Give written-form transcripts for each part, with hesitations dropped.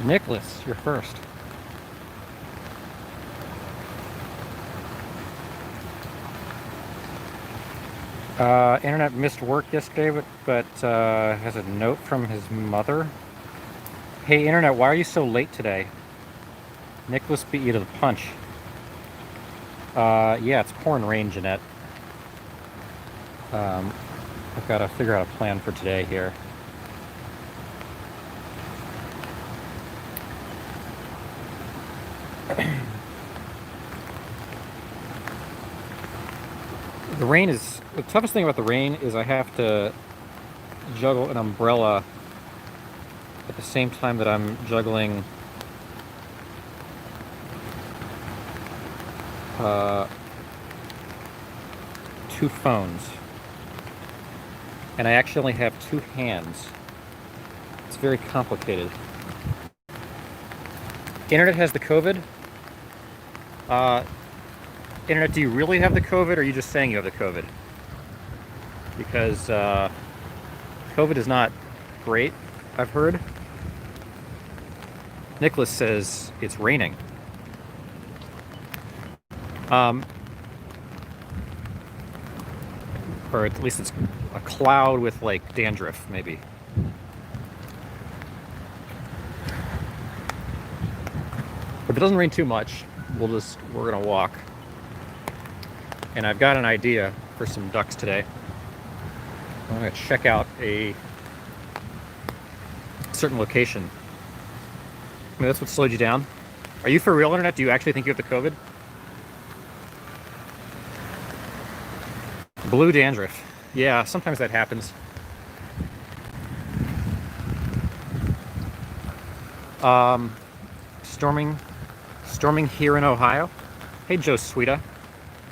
Nicholas, you're first. Internet missed work yesterday, but has a note from his mother. Hey, Internet, why are you so late today? Nicholas beat you to the punch. Yeah, it's pouring rain, Jeanette. I've got to figure out a plan for today here. The rain is... The toughest thing about the rain is I have to juggle an umbrella at the same time that I'm juggling two phones. And I actually only have two hands. It's very complicated. Internet has the COVID. Internet, do you really have the COVID, or are you just saying you have the COVID? Because COVID is not great, I've heard. Nicholas says it's raining. Or at least it's a cloud with like dandruff, maybe. If it doesn't rain too much, we're gonna walk. And I've got an idea for some ducks today. I'm gonna check out a certain location. I mean, that's what slowed you down. Are you for real, Internet? Do you actually think you have the COVID? Blue dandruff. Yeah, sometimes that happens. Storming here in Ohio. Hey, Joe Sweeta.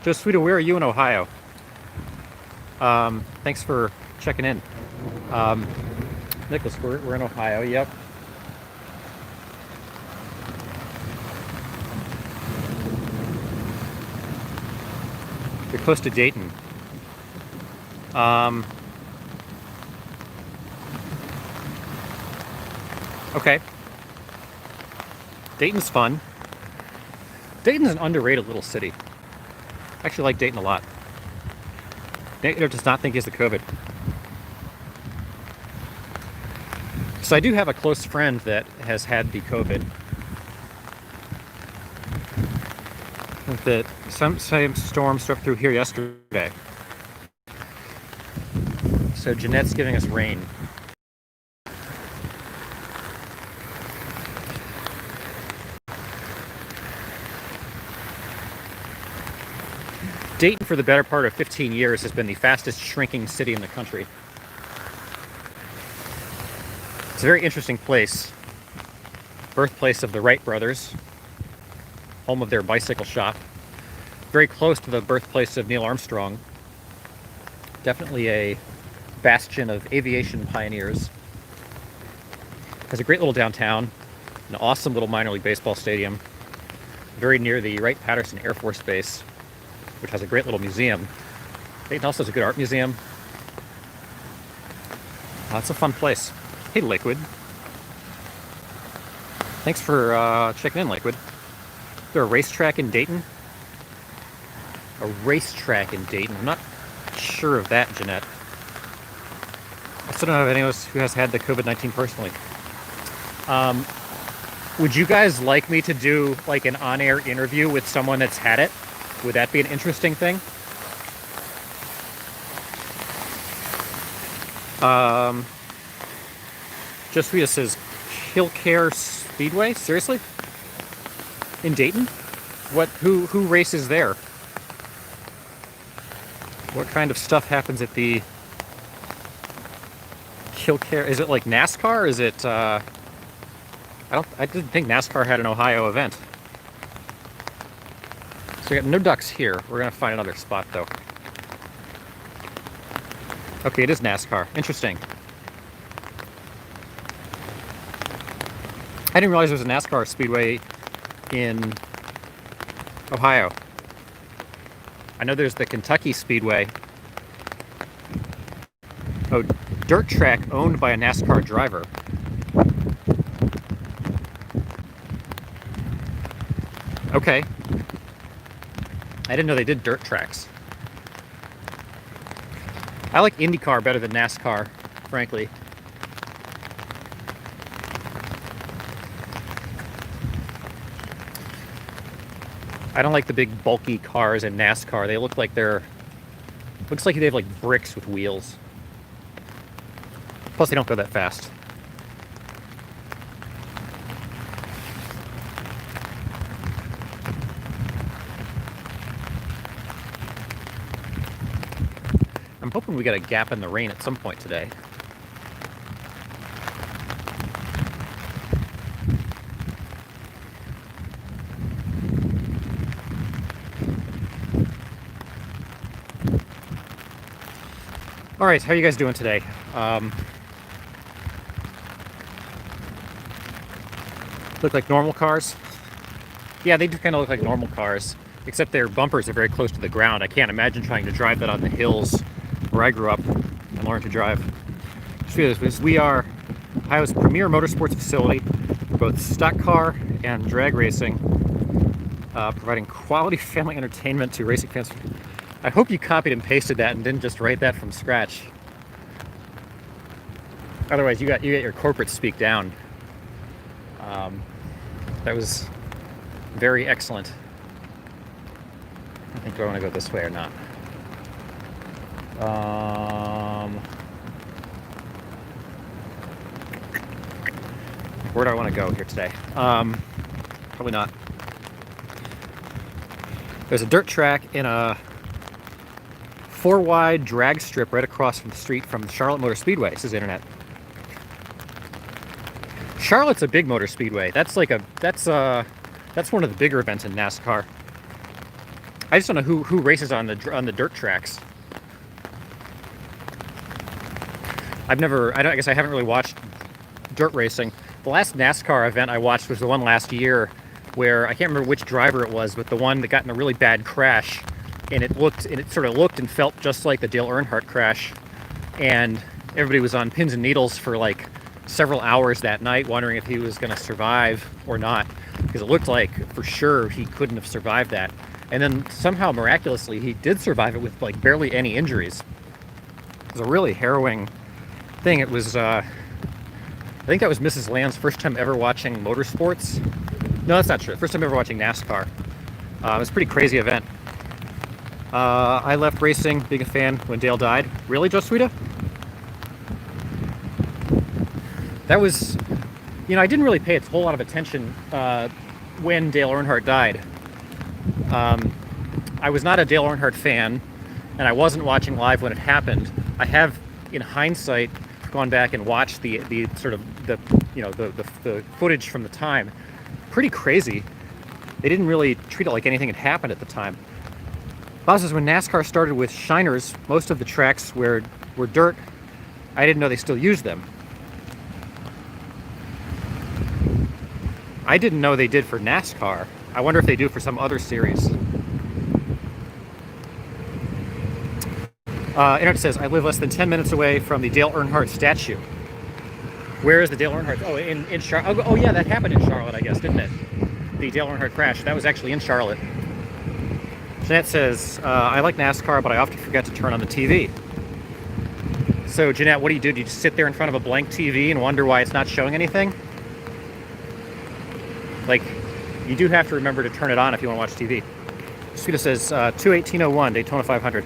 Joe Sweeta, where are you in Ohio? Thanks for checking in. Nicholas, we're in Ohio, yep. You're close to Dayton. Okay. Dayton's fun. Dayton's an underrated little city. I actually like Dayton a lot. Dayton does not think he has the COVID. So I do have a close friend that has had the COVID. That some storm swept through here yesterday. So Jeanette's giving us rain. Dayton, for the better part of 15 years, has been the fastest shrinking city in the country. It's a very interesting place. Birthplace of the Wright brothers. Home of their bicycle shop. Very close to the birthplace of Neil Armstrong. Definitely a bastion of aviation pioneers. Has a great little downtown. An awesome little minor league baseball stadium. Very near the Wright-Patterson Air Force Base, which has a great little museum. Dayton also has a good art museum. It's a fun place. Hey, Liquid. Thanks for checking in, Liquid. Is there a racetrack in Dayton? A racetrack in Dayton. I'm not sure of that, Jeanette. I still don't know of anyone who has had the COVID-19 personally. Would you guys like me to do like an on-air interview with someone that's had it? Would that be an interesting thing? Just Rita says, Killcare Speedway? Seriously? In Dayton? Who races there? What kind of stuff happens at the Killcare? Is it like NASCAR? Is it, I didn't think NASCAR had an Ohio event. So we got no ducks here. We're gonna find another spot though. Okay, it is NASCAR. Interesting. I didn't realize there was a NASCAR speedway in Ohio. I know there's the Kentucky Speedway. Oh, dirt track owned by a NASCAR driver. Okay. I didn't know they did dirt tracks. I like IndyCar better than NASCAR, frankly. I don't like the big bulky cars in NASCAR. They look like looks like they have like bricks with wheels. Plus they don't go that fast. I'm hoping we get a gap in the rain at some point today. All right, how are you guys doing today? Look like normal cars? Yeah, they do kind of look like normal cars, except their bumpers are very close to the ground. I can't imagine trying to drive that on the hills where I grew up and learned to drive. We are Ohio's premier motorsports facility for both stock car and drag racing, providing quality family entertainment to racing fans. I hope you copied and pasted that and didn't just write that from scratch. Otherwise, you got your corporate speak down. That was very excellent. I think, do I want to go this way or not? Where do I want to go here today? Probably not. There's a dirt track in a 4-wide drag strip right across from the street from Charlotte Motor Speedway, says the internet. Charlotte's a big motor speedway. That's one of the bigger events in NASCAR. I just don't know who races on the dirt tracks. I guess I haven't really watched dirt racing. The last NASCAR event I watched was the one last year where I can't remember which driver it was, but the one that got in a really bad crash, and it sort of looked and felt just like the Dale Earnhardt crash, and everybody was on pins and needles for like several hours that night wondering if he was going to survive or not, because it looked like for sure he couldn't have survived that. And then somehow miraculously he did survive it with like barely any injuries. It was a really harrowing thing. It was I think that was Mrs. Land's first time ever watching motorsports. No, that's not true. First time ever watching NASCAR. It was a pretty crazy event. I left racing being a fan when Dale died. Really, Joe Sweeta? That was, I didn't really pay a whole lot of attention when Dale Earnhardt died. I was not a Dale Earnhardt fan, and I wasn't watching live when it happened. I have, in hindsight, gone back and watched the footage from the time. Pretty crazy. They didn't really treat it like anything had happened at the time. Bob says when NASCAR started with shiners, most of the tracks were dirt. I didn't know they still used them. I didn't know they did for NASCAR. I wonder if they do for some other series. Internet says, I live less than 10 minutes away from the Dale Earnhardt statue. Where is the Dale Earnhardt? Oh, in Charlotte. Oh, yeah, that happened in Charlotte, I guess, didn't it? The Dale Earnhardt crash. That was actually in Charlotte. Jeanette says, I like NASCAR, but I often forget to turn on the TV. So, Jeanette, what do? Do you just sit there in front of a blank TV and wonder why it's not showing anything? Like, you do have to remember to turn it on if you want to watch TV. Sweeta says, 21801, Daytona 500.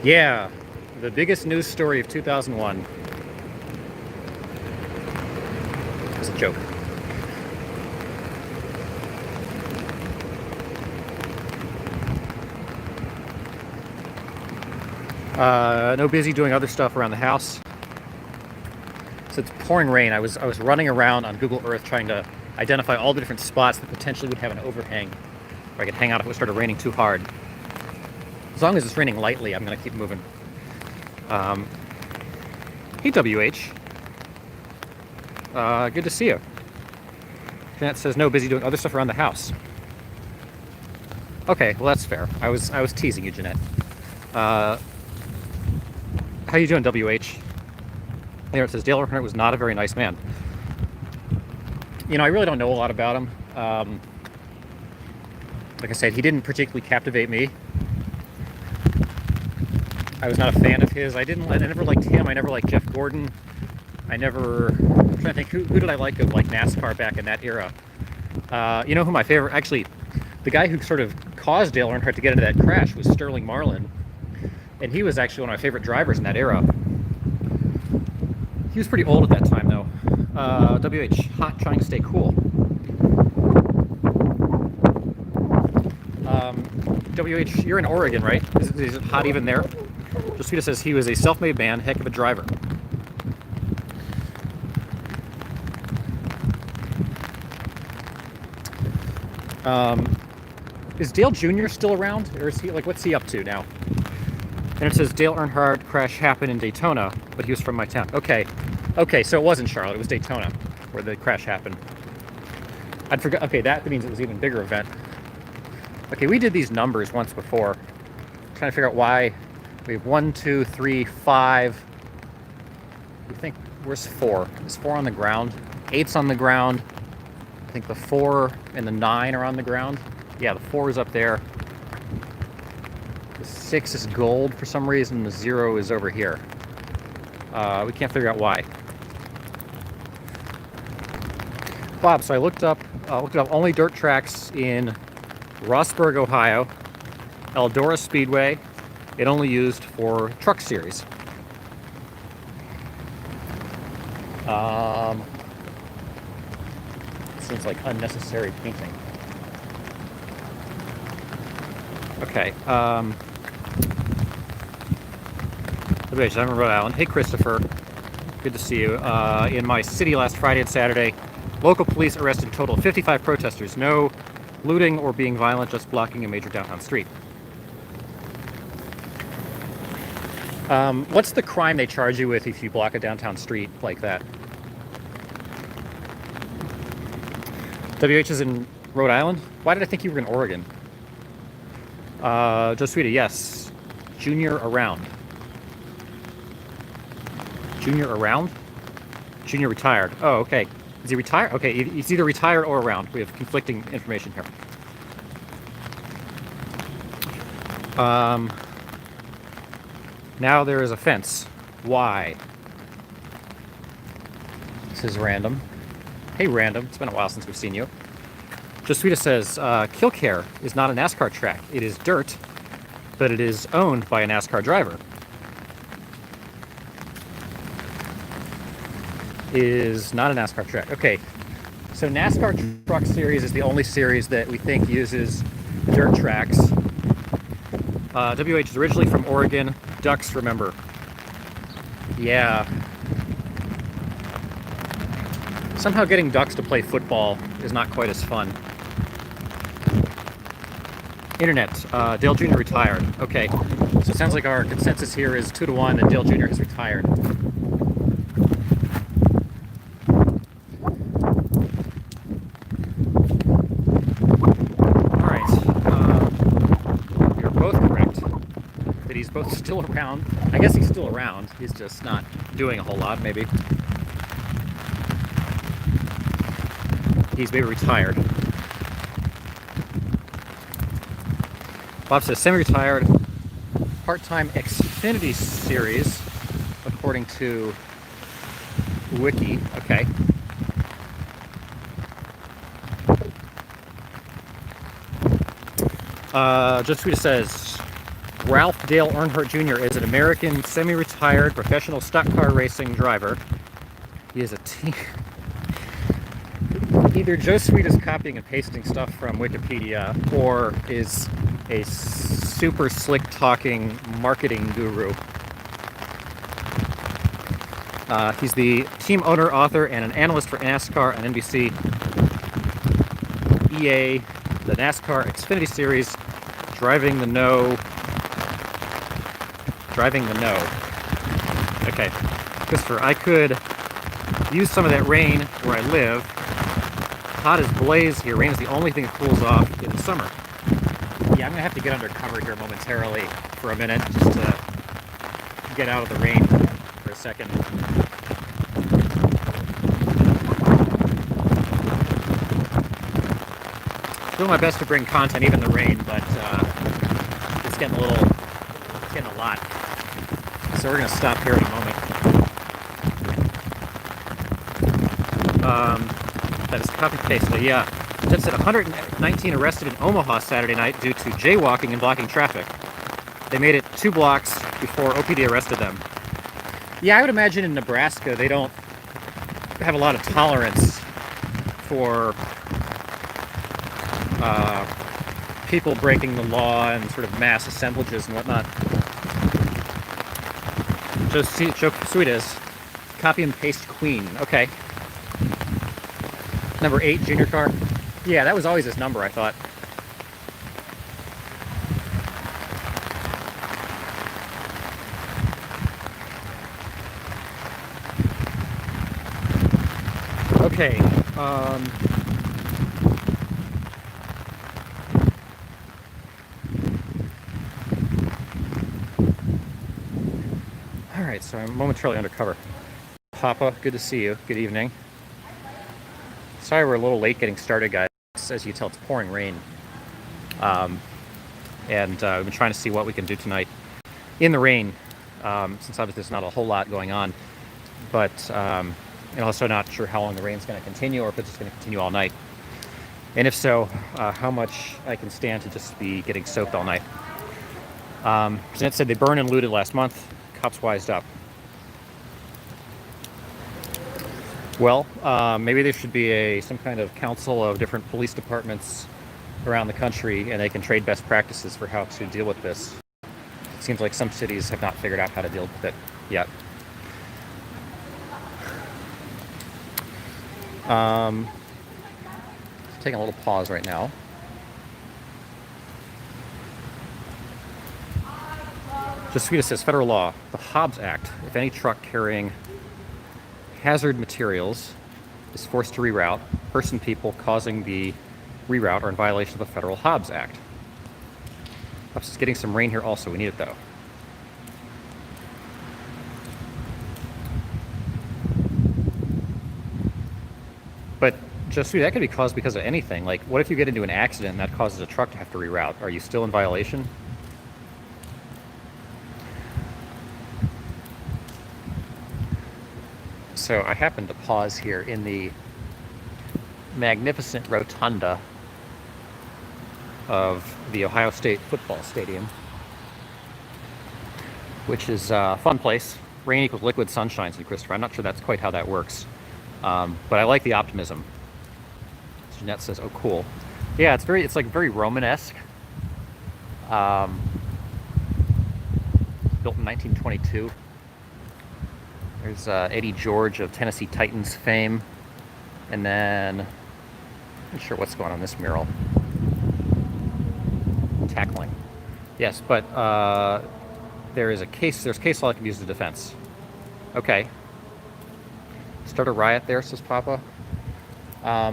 Yeah, the biggest news story of 2001. It was a joke. No busy doing other stuff around the house. So it's pouring rain. I was running around on Google Earth trying to identify all the different spots that potentially would have an overhang where I could hang out if it started raining too hard. As long as it's raining lightly, I'm going to keep moving. Hey, WH. Good to see you. Jeanette says, no, busy doing other stuff around the house. Okay, well, that's fair. I was teasing you, Jeanette. How you doing, WH? There it says Dale Earnhardt was not a very nice man. You know, I really don't know a lot about him. Like I said, he didn't particularly captivate me. I was not a fan of his. I never liked him. I never liked Jeff Gordon. I'm trying to think, who did I like of like NASCAR back in that era? You know who my favorite, actually, the guy who sort of caused Dale Earnhardt to get into that crash was Sterling Marlin. And he was actually one of my favorite drivers in that era. He was pretty old at that time, though. WH, hot, trying to stay cool. WH, you're in Oregon, right? Is it hot even there? Josita says he was a self-made man, heck of a driver. Is Dale Jr. still around? Or is he, like, what's he up to now? And it says Dale Earnhardt crash happened in Daytona, but he was from my town. Okay. Okay, so it wasn't Charlotte, it was Daytona where the crash happened. I'd forgot. Okay, that means it was an even bigger event. Okay, we did these numbers once before. I'm trying to figure out why. We have 1, 2, 3, 5. I think, where's 4? Is 4 on the ground? 8's on the ground. I think the 4 and the 9 are on the ground. Yeah, the 4 is up there. The 6 is gold for some reason. The 0 is over here. We can't figure out why. Bob, so I looked up only dirt tracks in Rossburg, Ohio, Eldora Speedway. It only used for truck series. Seems like unnecessary painting. Okay. I'm in Rhode Island. Hey, Christopher. Good to see you. In my city last Friday and Saturday, local police arrested a total of 55 protesters. No looting or being violent, just blocking a major downtown street. What's the crime they charge you with if you block a downtown street like that? WH is in Rhode Island? Why did I think you were in Oregon? Joswita, yes. Junior around. Junior around? Junior retired. Oh, okay. Is he retired? Okay, he's either retired or around. We have conflicting information here. Now there is a fence. Why? This is random. Hey, random. It's been a while since we've seen you. Joswita says, Killcare is not a NASCAR track. It is dirt, but it is owned by a NASCAR driver. Is not a NASCAR track. Okay, so NASCAR Truck Series is the only series that we think uses dirt tracks. WH is originally from Oregon. Ducks, remember. Yeah. Somehow getting Ducks to play football is not quite as fun. Internet, Dale Jr. retired. Okay, so it sounds like our consensus here is 2-1 that Dale Jr. has retired. He's both still around. I guess he's still around. He's just not doing a whole lot, maybe. He's maybe retired. Bob says semi-retired, part-time Xfinity series, according to Wiki. Okay. Joswita says, Ralph Dale Earnhardt Jr. is an American semi-retired professional stock car racing driver. He is a team. Either Joswita is copying and pasting stuff from Wikipedia, or is a super slick talking marketing guru. He's the team owner, author, and an analyst for NASCAR and NBC EA, the NASCAR Xfinity Series, Driving the No. Okay, Christopher, I could use some of that rain where I live. Hot as blaze here. Rain is the only thing that cools off in the summer. Yeah, I'm gonna have to get under cover here momentarily for a minute just to get out of the rain for a second. Doing my best to bring content even in the rain, but it's getting a lot. So we're going to stop here in a moment. That is copy paste. So yeah, Jeff said 119 arrested in Omaha Saturday night due to jaywalking and blocking traffic. They made it 2 blocks before OPD arrested them. Yeah, I would imagine in Nebraska they don't have a lot of tolerance for people breaking the law and sort of mass assemblages and whatnot. Joe Sweet is copy and paste queen. Okay. Number 8 junior car. Yeah, that was always his number, I thought. Okay. Alright, so I'm momentarily undercover. Papa, good to see you. Good evening. Sorry we're a little late getting started, guys. As you can tell, it's pouring rain. And we've been trying to see what we can do tonight in the rain, since obviously there's not a whole lot going on. But also not sure how long the rain's going to continue or if it's just going to continue all night. And if so, how much I can stand to just be getting soaked all night. Jeanette said they burned and looted last month. Cops wised up. Well, maybe there should be some kind of council of different police departments around the country, and they can trade best practices for how to deal with this. It seems like some cities have not figured out how to deal with it yet. Taking a little pause right now. Just Sweetest says, federal law, the Hobbs Act. If any truck carrying hazard materials is forced to reroute, person, people causing the reroute are in violation of the federal Hobbs Act. It's getting some rain here also. We need it though. But just that could be caused because of anything. Like, what if you get into an accident and that causes a truck to have to reroute? Are you still in violation? So I happened to pause here in the magnificent rotunda of the Ohio State football stadium, which is a fun place. Rain equals liquid sunshine, said Christopher. I'm not sure that's quite how that works, but I like the optimism. Jeanette says, "Oh, cool." Yeah, it's like very Romanesque. Built in 1922. There's Eddie George of Tennessee Titans fame. And then, I'm not sure what's going on in this mural. Tackling. Yes, but there's case law that can be used as defense. Okay. Start a riot there, says Papa. I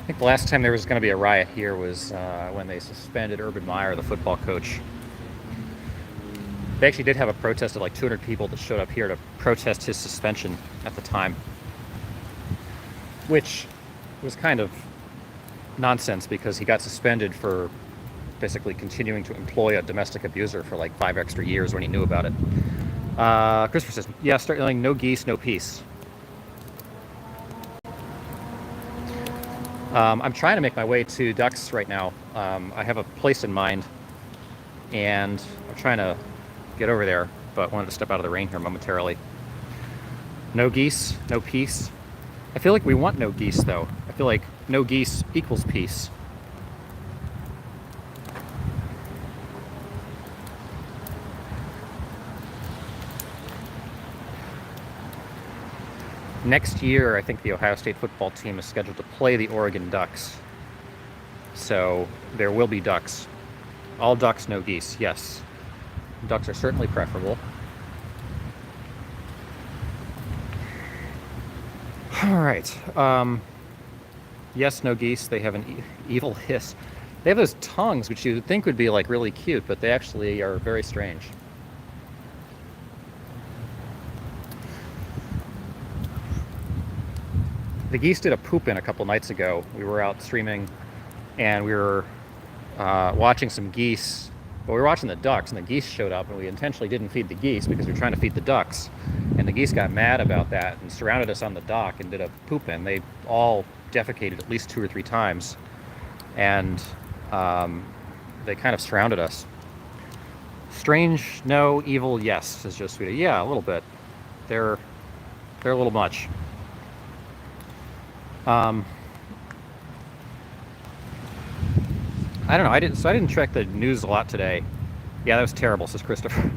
think the last time there was going to be a riot here was when they suspended Urban Meyer, the football coach. They actually did have a protest of like 200 people that showed up here to protest his suspension at the time, which was kind of nonsense because he got suspended for basically continuing to employ a domestic abuser for like 5 extra years when he knew about it. Christopher says, yeah, start yelling, no geese, no peace. I'm trying to make my way to Ducks right now. I have a place in mind, and I'm trying to get over there, but wanted to step out of the rain here momentarily. No geese, no peace. I feel like we want no geese, though. I feel like no geese equals peace. Next year, I think the Ohio State football team is scheduled to play the Oregon Ducks. So there will be ducks. All ducks, no geese, yes. Ducks are certainly preferable. All right. Yes, no geese. They have an evil hiss. They have those tongues, which you would think would be like really cute, but they actually are very strange. The geese did a poop in a couple nights ago. We were out streaming, and we were watching some geese. Well, we were watching the ducks, and the geese showed up, and we intentionally didn't feed the geese because we were trying to feed the ducks. And the geese got mad about that and surrounded us on the dock and did a poop in. They all defecated at least 2 or 3 times, and they kind of surrounded us. Strange, no. Evil, yes, says Joe Sweeta. Yeah, a little bit. They're a little much. I don't know. I didn't check the news a lot today. Yeah, that was terrible, says Christopher.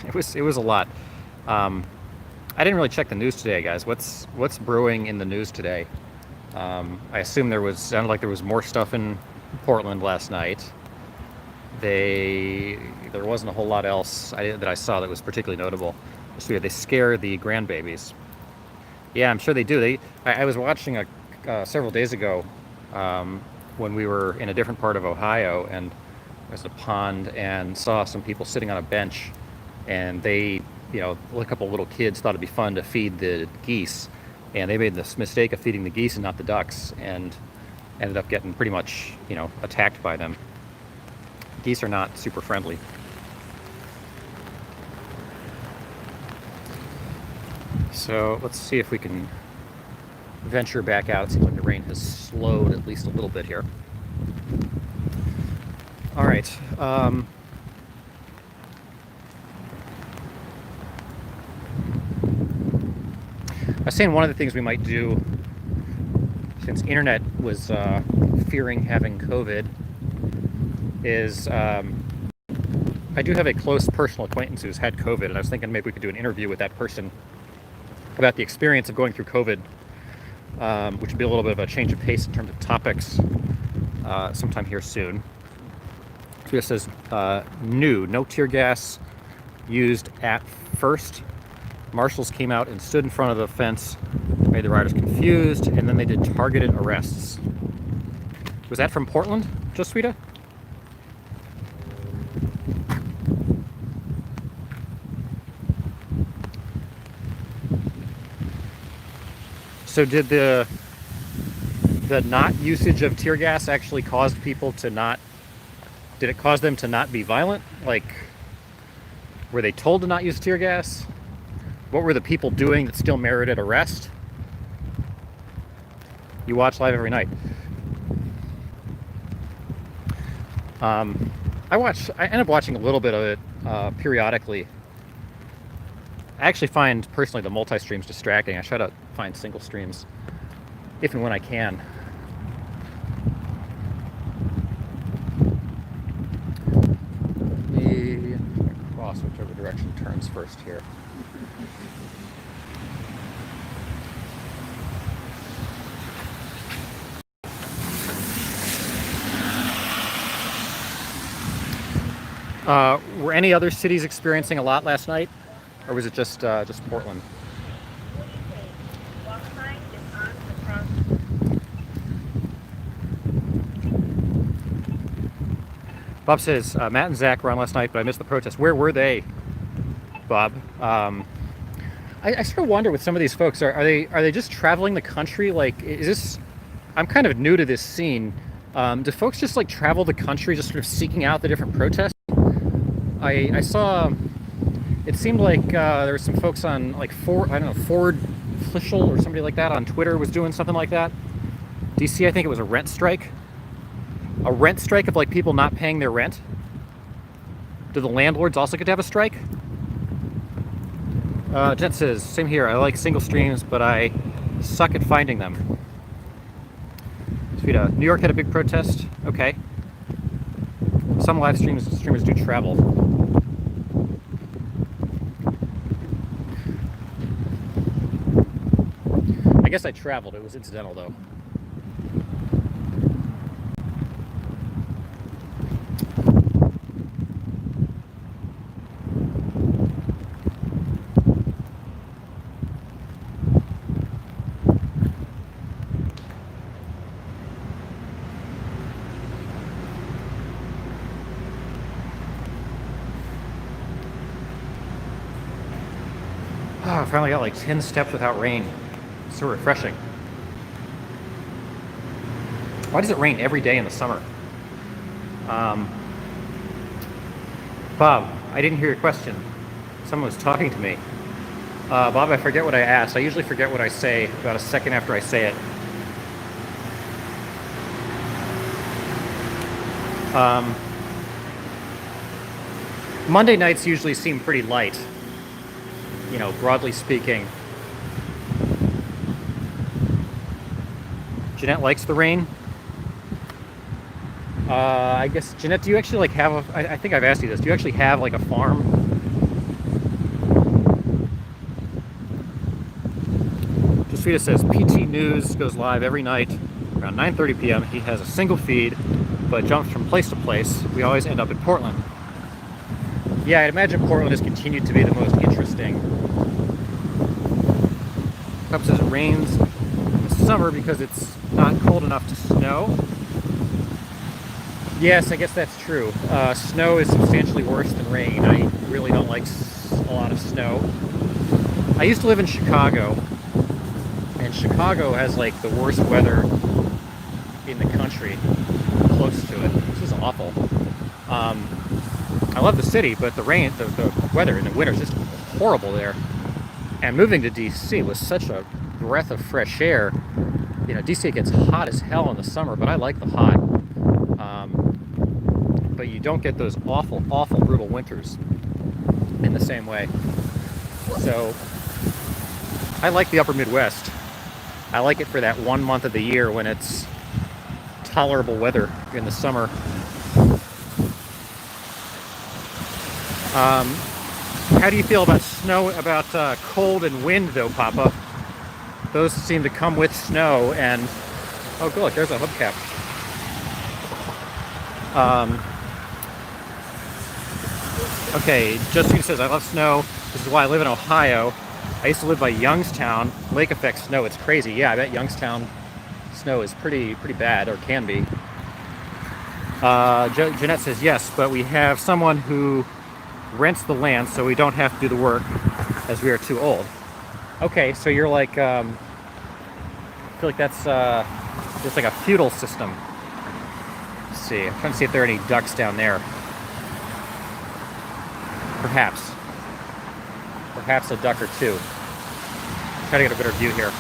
It was a lot. I didn't really check the news today, guys. What's brewing in the news today? I assume sounded like there was more stuff in Portland last night. There wasn't a whole lot else that I saw that was particularly notable. So they scare the grandbabies. Yeah, I'm sure they do. I was watching several days ago when we were in a different part of Ohio, and there's a pond, and saw some people sitting on a bench, and a couple of little kids thought it'd be fun to feed the geese, and they made this mistake of feeding the geese and not the ducks, and ended up getting pretty much, attacked by them. Geese are not super friendly. So let's see if we can venture back out. Seems like the rain has slowed at least a little bit here. All right. I was saying one of the things we might do, since internet was fearing having COVID, is I do have a close personal acquaintance who's had COVID, and I was thinking maybe we could do an interview with that person about the experience of going through COVID, which would be a little bit of a change of pace in terms of topics sometime here soon. So it says, no tear gas used at first. Marshals came out and stood in front of the fence, made the riders confused, and then they did targeted arrests. Was that from Portland, Joswita? So did the not usage of tear gas actually cause people to not, did it cause them to not be violent? Like, were they told to not use tear gas? What were the people doing that still merited arrest? You watch live every night. I end up watching a little bit of it periodically. I actually find personally the multi-streams distracting. I try to find single streams if and when I can. Let me cross whichever direction turns first here. Were any other cities experiencing a lot last night, or was it just Portland? Bob says, Matt and Zach were on last night, but I missed the protest. Where were they, Bob? I sort of wonder with some of these folks, are they just traveling the country? Like, is this? I'm kind of new to this scene. Do folks just like travel the country, just sort of seeking out the different protests? I saw. It seemed like there were some folks on like Ford Flischel or somebody like that on Twitter was doing something like that. DC, I think it was a rent strike. A rent strike of like people not paying their rent. Do the landlords also get to have a strike? Jet says, same here. I like single streams, but I suck at finding them. New York had a big protest. Okay. Some live streamers do travel. I guess I traveled. It was incidental, though. Oh, I finally got like 10 steps without rain. So refreshing. Why does it rain every day in the summer? Bob, I didn't hear your question. Someone was talking to me. Bob, I forget what I asked. I usually forget what I say about a second after I say it. Monday nights usually seem pretty light, you know, broadly speaking. Jeanette likes the rain. I guess, Jeanette, do you actually like have a, I think I've asked you this, do you actually have like a farm? Jasvita says, PT News goes live every night around 9:30 p.m. He has a single feed, but jumps from place to place. We always end up in Portland. Yeah, I'd imagine Portland has continued to be the most interesting. Cup says it rains in the summer because it's not cold enough to snow. Yes, I guess that's true. Snow is substantially worse than rain. I really don't like a lot of snow. I used to live in Chicago, and Chicago has like the worst weather in the country, close to it. This is awful. I love the city, but the rain, the weather in the winter is just horrible there. And moving to DC was such a breath of fresh air. You know, DC gets hot as hell in the summer, but I like the hot. But you don't get those awful, awful, brutal winters in the same way. So I like the upper Midwest. I like it for that 1 month of the year when it's tolerable weather in the summer. How do you feel about snow, about cold and wind though, Papa? Those seem to come with snow and, oh good, look, there's a hubcap. Okay, Justine says, I love snow. This is why I live in Ohio. I used to live by Youngstown. Lake effect snow, it's crazy. Yeah, I bet Youngstown snow is pretty bad, or can be. Jeanette says, yes, but we have someone who rents the land, so we don't have to do the work as we are too old. Okay, so you're like, I feel like that's just like a feudal system. Let's see, I'm trying to see if there are any ducks down there. Perhaps. Perhaps a duck or two. Try to get a better view here.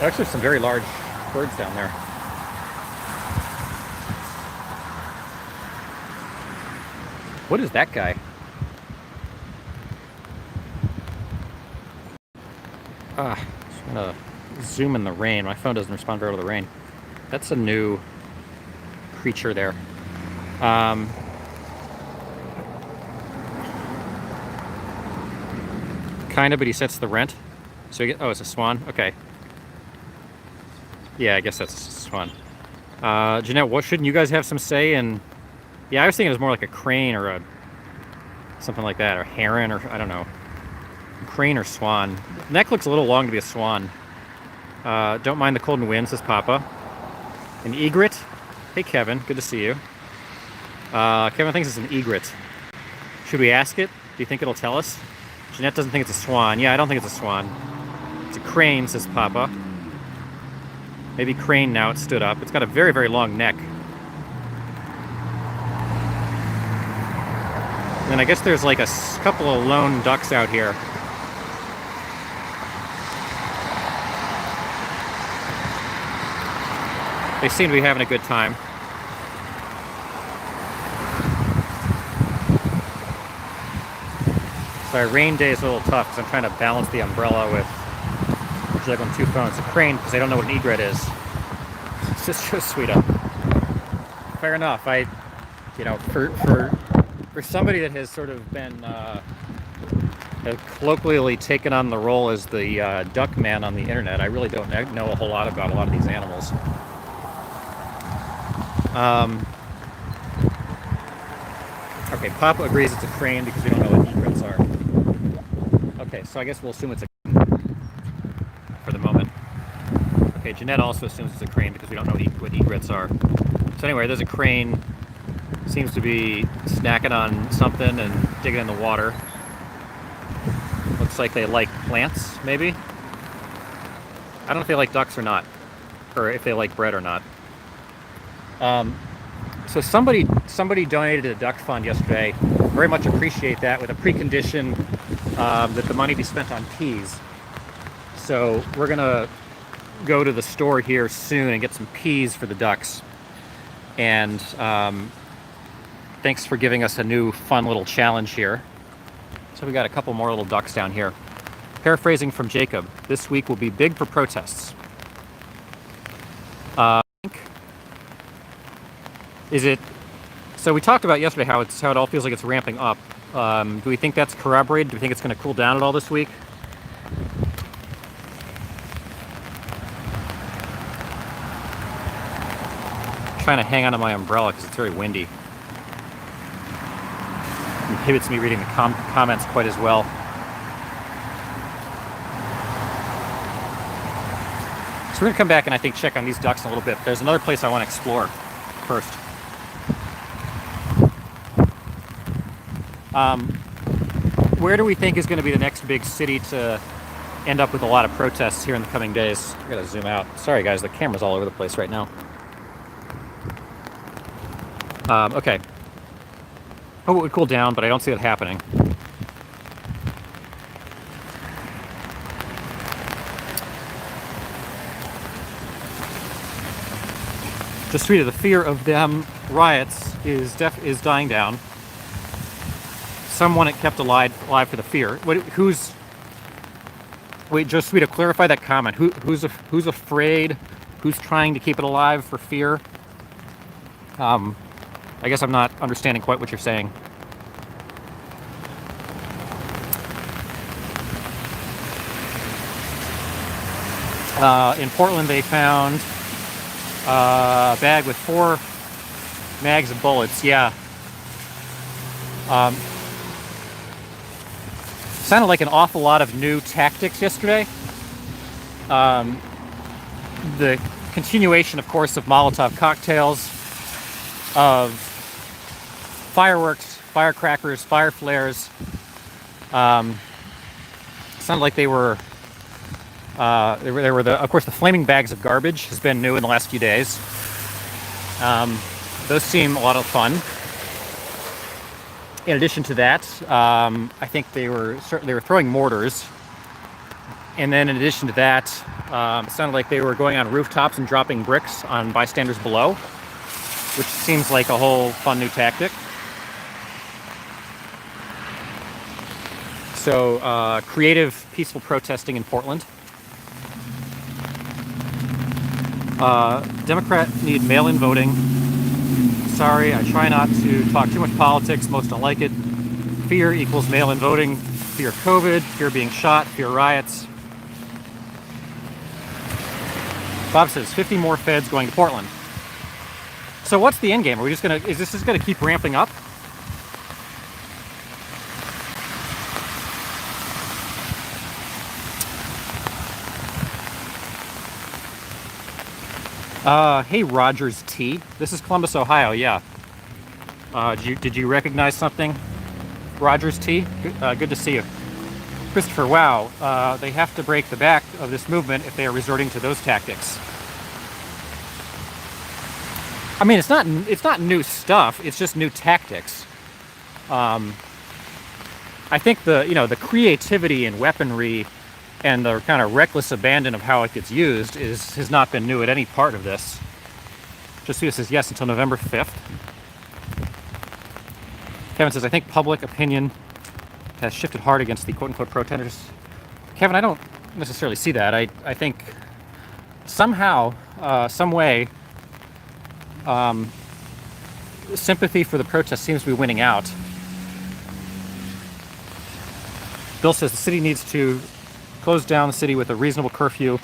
Actually, some very large birds down there. What is that guy? Just gonna zoom in the rain. My phone doesn't respond very well to the rain. That's a new creature there. Kind of, but he sets the rent. So you get, oh, it's a swan. Okay. Yeah, I guess that's a swan. Jeanette, what shouldn't you guys have some say in? Yeah, I was thinking it was more like a crane or a something like that, or heron, or I don't know. Crane or swan. Neck looks a little long to be a swan. Don't mind the cold and wind, says Papa. An egret. Hey, Kevin. Good to see you. Kevin thinks it's an egret. Should we ask it? Do you think it'll tell us? Jeanette doesn't think it's a swan. Yeah, I don't think it's a swan. It's a crane, says Papa. Maybe crane now. It stood up. It's got a very, very long neck. And I guess there's like a couple of lone ducks out here. They seem to be having a good time. Sorry, rain day is a little tough because I'm trying to balance the umbrella with juggling two phones. A crane, because I don't know what an egret is. This is just sweet up. Fair enough. You know, for somebody that has sort of been colloquially taken on the role as the duck man on the internet, I really don't know a whole lot about a lot of these animals. Okay, Papa agrees it's a crane because we don't know what egrets are. Okay, so I guess we'll assume it's a for the moment. Okay, Jeanette also assumes it's a crane because we don't know what egrets are. So anyway, there's a crane Seems to be snacking on something and digging in the water. Looks like they like plants, maybe. I don't know if they like ducks or not, or if they like bread or not. So somebody donated to the duck fund yesterday. Very much appreciate that, with a precondition that the money be spent on peas. So we're gonna go to the store here soon and get some peas for the ducks. And thanks for giving us a new fun little challenge here. So we got a couple more little ducks down here. Paraphrasing from Jacob, this week will be big for protests. Is it? So we talked about yesterday how it all feels like it's ramping up. Do we think that's corroborated? Do we think it's going to cool down at all this week? I'm trying to hang onto my umbrella because it's very windy. It inhibits me reading the comments quite as well. So we're going to come back and I think check on these ducks in a little bit. There's another place I want to explore first. Where do we think is going to be the next big city to end up with a lot of protests here in the coming days? I gotta zoom out. Sorry guys, the camera's all over the place right now. Okay. Hope it would cool down, but I don't see it happening. Just tweeted, the fear of them riots is dying down. Someone it kept alive for the fear. Wait, just to clarify that comment. Who's afraid? Who's trying to keep it alive for fear? I guess I'm not understanding quite what you're saying. In Portland, they found a bag with 4 mags of bullets. Yeah. Sounded like an awful lot of new tactics yesterday. The continuation, of course, of Molotov cocktails, of fireworks, firecrackers, fire flares. Sounded like they were, of course, the flaming bags of garbage has been new in the last few days. Those seem a lot of fun. In addition to that, I think they were throwing mortars, and then in addition to that, it sounded like they were going on rooftops and dropping bricks on bystanders below, which seems like a whole fun new tactic. So, creative, peaceful protesting in Portland. Democrat need mail-in voting. Sorry, I try not to talk too much politics. Most don't like it. Fear equals mail-in voting. Fear COVID, fear being shot, fear riots. Bob says 50 more feds going to Portland. So what's the end game? Are we just gonna? Is this just gonna keep ramping up? Hey Rogers T. This is Columbus, Ohio. Yeah. Did you recognize something, Rogers T? Good to see you, Christopher. Wow. They have to break the back of this movement if they are resorting to those tactics. I mean, it's not new stuff. It's just new tactics. I think the creativity and weaponry and the kind of reckless abandon of how it gets used has not been new at any part of this. Joseph says yes until November 5th. Kevin says, I think public opinion has shifted hard against the quote-unquote protesters. Kevin, I don't necessarily see that. I think somehow, some way, sympathy for the protest seems to be winning out. Bill says the city needs to close down the city with a reasonable curfew,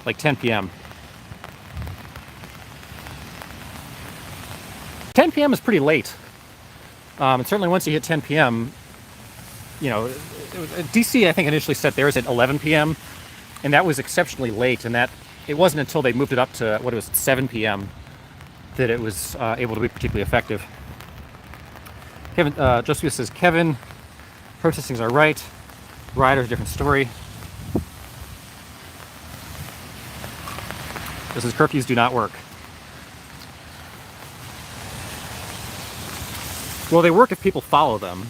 like 10 p.m. 10 p.m. is pretty late. And certainly once you hit 10 p.m., DC, I think, initially set theirs at 11 p.m., and that was exceptionally late, and that it wasn't until they moved it up to, 7 p.m., that it was able to be particularly effective. Kevin, Joseph says, Kevin, protesting are right. Rioters, a different story. This is curfews do not work. Well, they work if people follow them.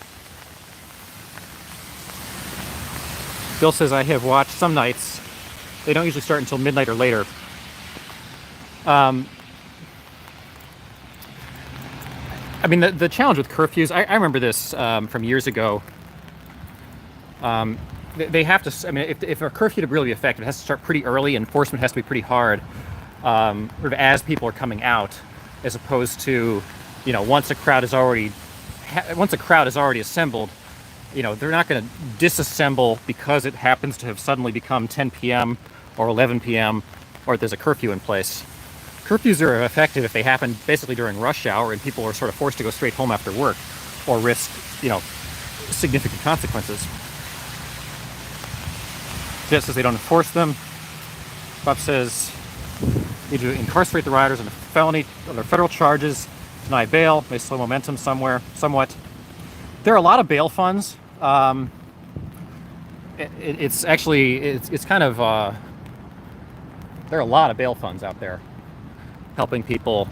Bill says, I have watched some nights. They don't usually start until midnight or later. I mean, the challenge with curfews, I remember this from years ago. They have to, I mean, if a curfew to really be effective, it has to start pretty early. Enforcement has to be pretty hard, sort of as people are coming out, as opposed to, you know, once a crowd is already assembled, you know, they're not going to disassemble because it happens to have suddenly become 10 p.m. or 11 p.m. or there's a curfew in place. Curfews are effective if they happen basically during rush hour and people are sort of forced to go straight home after work or risk, you know, significant consequences. Jet says they don't enforce them. Bob says need to incarcerate the rioters under federal charges, deny bail, may slow momentum somewhat. There are a lot of bail funds. It's kind of there are a lot of bail funds out there helping people,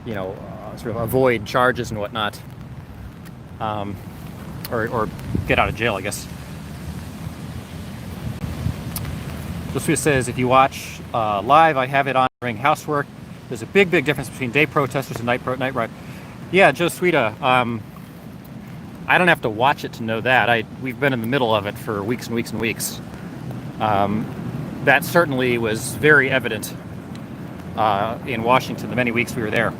you know, sort of avoid charges and whatnot, or get out of jail, I guess. Josephia says, if you watch live, I have it on during housework. There's a big difference between day protesters and night riot. Yeah, Josephia, I don't have to watch it to know that. We've been in the middle of it for weeks and weeks and weeks. That certainly was very evident in Washington the many weeks we were there.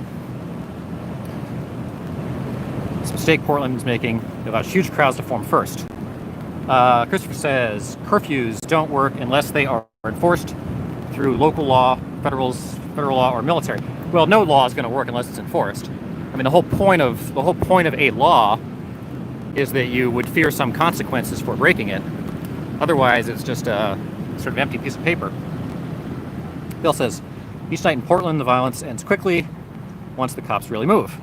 This mistake Portland's making allows huge crowds to form first. Christopher says curfews don't work unless they are enforced through local law, federal law, or military. Well, no law is going to work unless it's enforced. I mean, the whole point of a law is that you would fear some consequences for breaking it. Otherwise, it's just a sort of empty piece of paper. Bill says, each night in Portland, the violence ends quickly once the cops really move.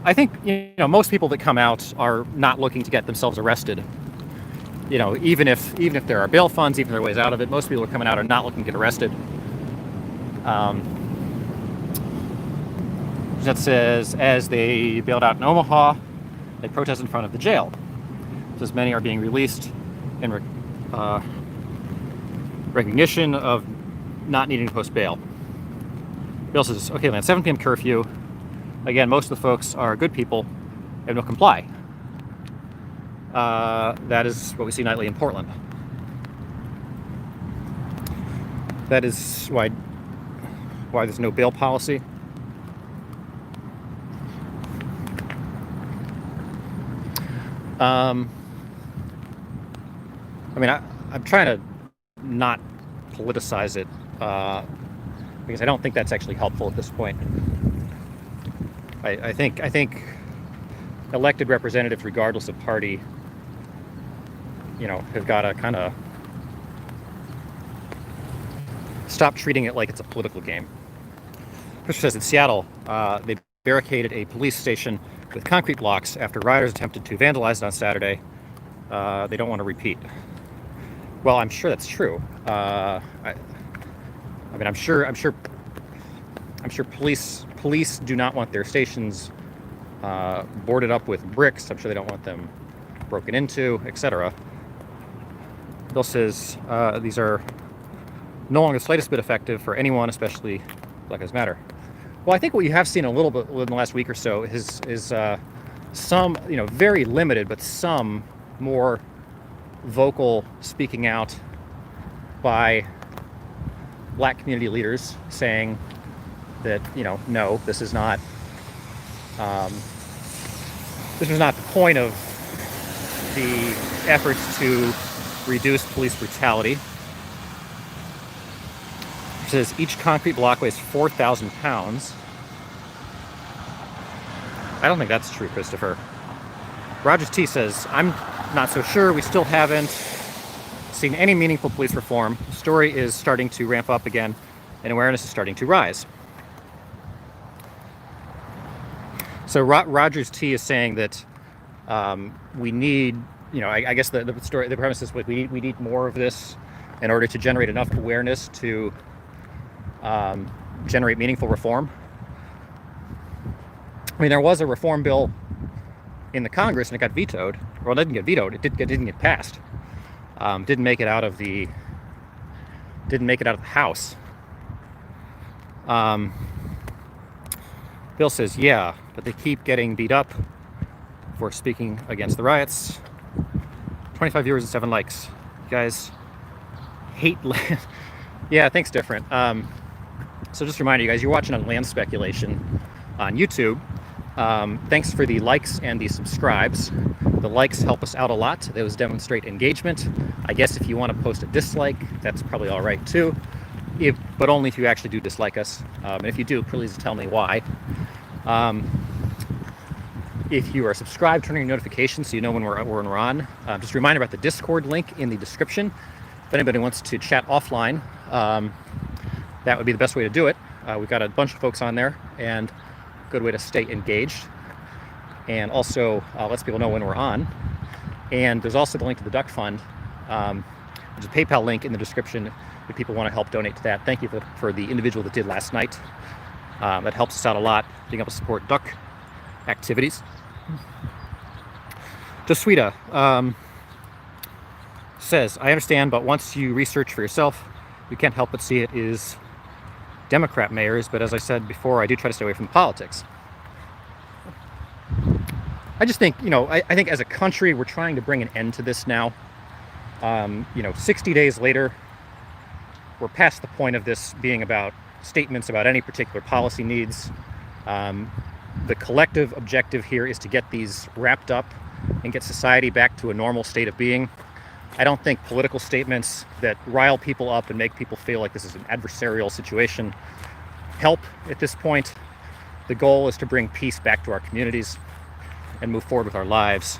I think, you know, most people that come out are not looking to get themselves arrested. You know, even if there are bail funds, even if there are ways out of it, most people who are coming out are not looking to get arrested. That says, as they bailed out in Omaha, they protest in front of the jail. Says many are being released in recognition of not needing to post bail. Bill says, okay, man, 7 p.m. curfew. Again, most of the folks are good people and will comply. That is what we see nightly in Portland. That is why there's no bail policy. I mean, I'm trying to not politicize it because I don't think that's actually helpful at this point. I think elected representatives, regardless of party, you know, have got to kind of stop treating it like it's a political game. Christopher says in Seattle, they barricaded a police station with concrete blocks after rioters attempted to vandalize it on Saturday. They don't want to repeat. Well, I'm sure that's true. I mean, I'm sure police do not want their stations boarded up with bricks. I'm sure they don't want them broken into, etc. Bill says these are no longer the slightest bit effective for anyone, especially Black Lives Matter. Well, I think what you have seen a little bit in the last week or so is some, you know, very limited, but some more vocal speaking out by Black community leaders saying that, you know, no, this is not the point of the efforts to reduce police brutality. It says each concrete block weighs 4,000 pounds. I don't think that's true, Christopher. Rogers T says, I'm not so sure. We still haven't seen any meaningful police reform. The story is starting to ramp up again, and awareness is starting to rise. So Rogers T is saying that we need, I guess the story, the premise is we need more of this in order to generate enough awareness to generate meaningful reform. I mean, there was a reform bill in the Congress and it got vetoed. Well, it didn't get vetoed. It didn't get passed. Didn't make it out of the House. Bill says, yeah, but they keep getting beat up for speaking against the riots. 25 viewers and 7 likes. You guys hate land. Yeah, thanks, different. So just a reminder, you guys, you're watching on Land Speculation on YouTube. Thanks for the likes and the subscribes. The likes help us out a lot. Those demonstrate engagement. I guess if you want to post a dislike, that's probably all right too. But only if you actually do dislike us. And if you do, please tell me why. If you are subscribed, turn on your notifications so you know when we're on. Just a reminder about the Discord link in the description. If anybody wants to chat offline, that would be the best way to do it. We've got a bunch of folks on there, and a good way to stay engaged. And also lets people know when we're on. And there's also the link to the Duck Fund. There's a PayPal link in the description if people want to help donate to that. Thank you for the individual that did last night. That helps us out a lot, being able to support duck activities. Josuita says, I understand, but once you research for yourself, you can't help but see it is Democrat mayors. But as I said before, I do try to stay away from politics. I just think, I think as a country, we're trying to bring an end to this now. 60 days later, we're past the point of this being about statements about any particular policy needs. The collective objective here is to get these wrapped up and get society back to a normal state of being. I don't think political statements that rile people up and make people feel like this is an adversarial situation help at this point. The goal is to bring peace back to our communities and move forward with our lives.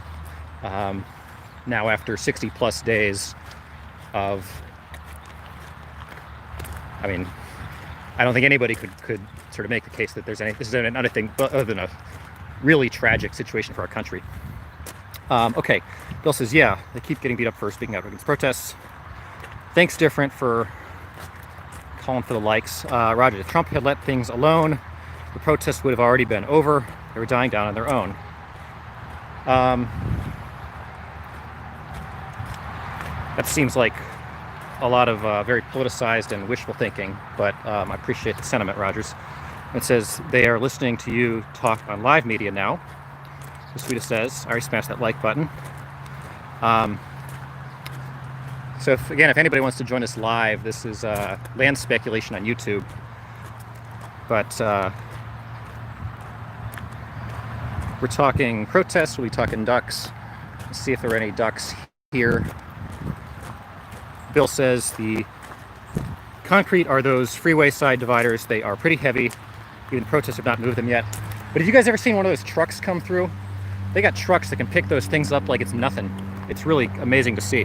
Now, after 60 plus days of, I don't think anybody could sort of make the case that this is another thing other than a really tragic situation for our country. Okay, Bill says, yeah, they keep getting beat up for speaking out against protests. Thanks, different, for calling for the likes. Roger, if Trump had let things alone, the protests would have already been over. They were dying down on their own. That seems like a lot of very politicized and wishful thinking, but I appreciate the sentiment, Rogers. It says, they are listening to you talk on live media now. The sweetest says, I already smashed that like button. So if anybody wants to join us live, this is Land Speculation on YouTube. But we're talking protests, we'll be talking ducks. Let's see if there are any ducks here. Bill says the concrete are those freeway side dividers. They are pretty heavy. Even the protests have not moved them yet. But have you guys ever seen one of those trucks come through? They got trucks that can pick those things up like it's nothing. It's really amazing to see.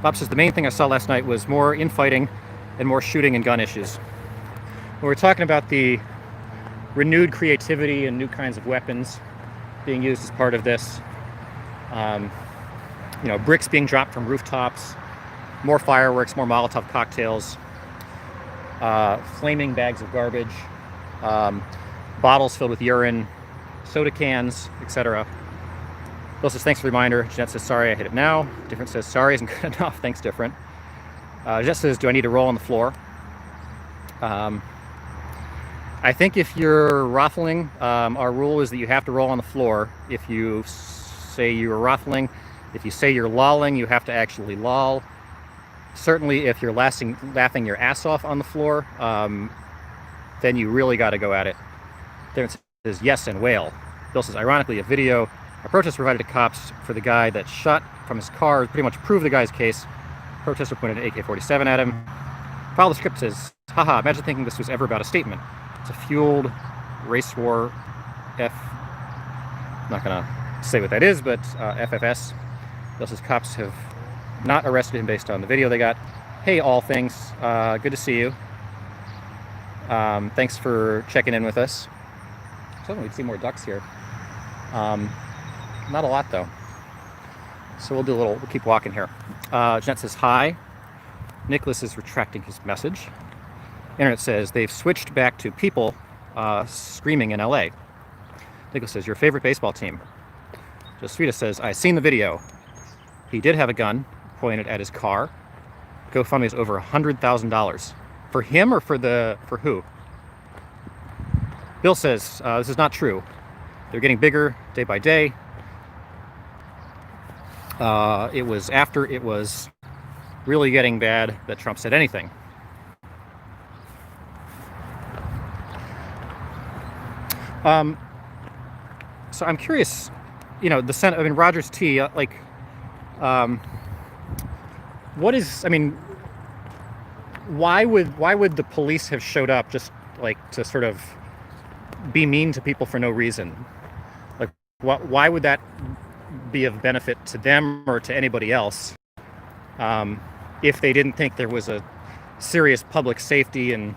Bob says the main thing I saw last night was more infighting and more shooting and gun issues. When we're talking about the renewed creativity and new kinds of weapons being used as part of this, bricks being dropped from rooftops, more fireworks, more Molotov cocktails, flaming bags of garbage, bottles filled with urine, soda cans, etc. Bill says, thanks for the reminder. Jeanette says, sorry, I hit it now. Different says, sorry isn't good enough. Thanks, different. Jeanette says, do I need to roll on the floor? I think if you're ruffling, our rule is that you have to roll on the floor. If you say you're ruffling, if you say you're lolling, you have to actually loll. Certainly, if you're laughing your ass off on the floor, then you really got to go at it. There it says, yes, and wail. Bill says, ironically, a protest provided to cops for the guy that shot from his car pretty much proved the guy's case. Protester pointed an AK-47 at him. File the script says, haha, imagine thinking this was ever about a statement. It's a fueled race war I'm not going to say what that is, but FFS. Bill says, cops have not arrested him based on the video they got. Hey, all things, good to see you. Thanks for checking in with us. So we'd see more ducks here. Not a lot though. So we'll keep walking here. Jeanette says hi. Nicholas is retracting his message. Internet says they've switched back to people screaming in LA. Nicholas says, your favorite baseball team. Josvita says, I seen the video. He did have a gun pointed at his car. GoFundMe is over $100,000. For him or for who? Bill says, this is not true. They're getting bigger day by day. It was after it was really getting bad that Trump said anything. So I'm curious, the Senate, Rogers T, what is, why would the police have showed up just to sort of be mean to people for no reason? Why would that be of benefit to them or to anybody else if they didn't think there was a serious public safety and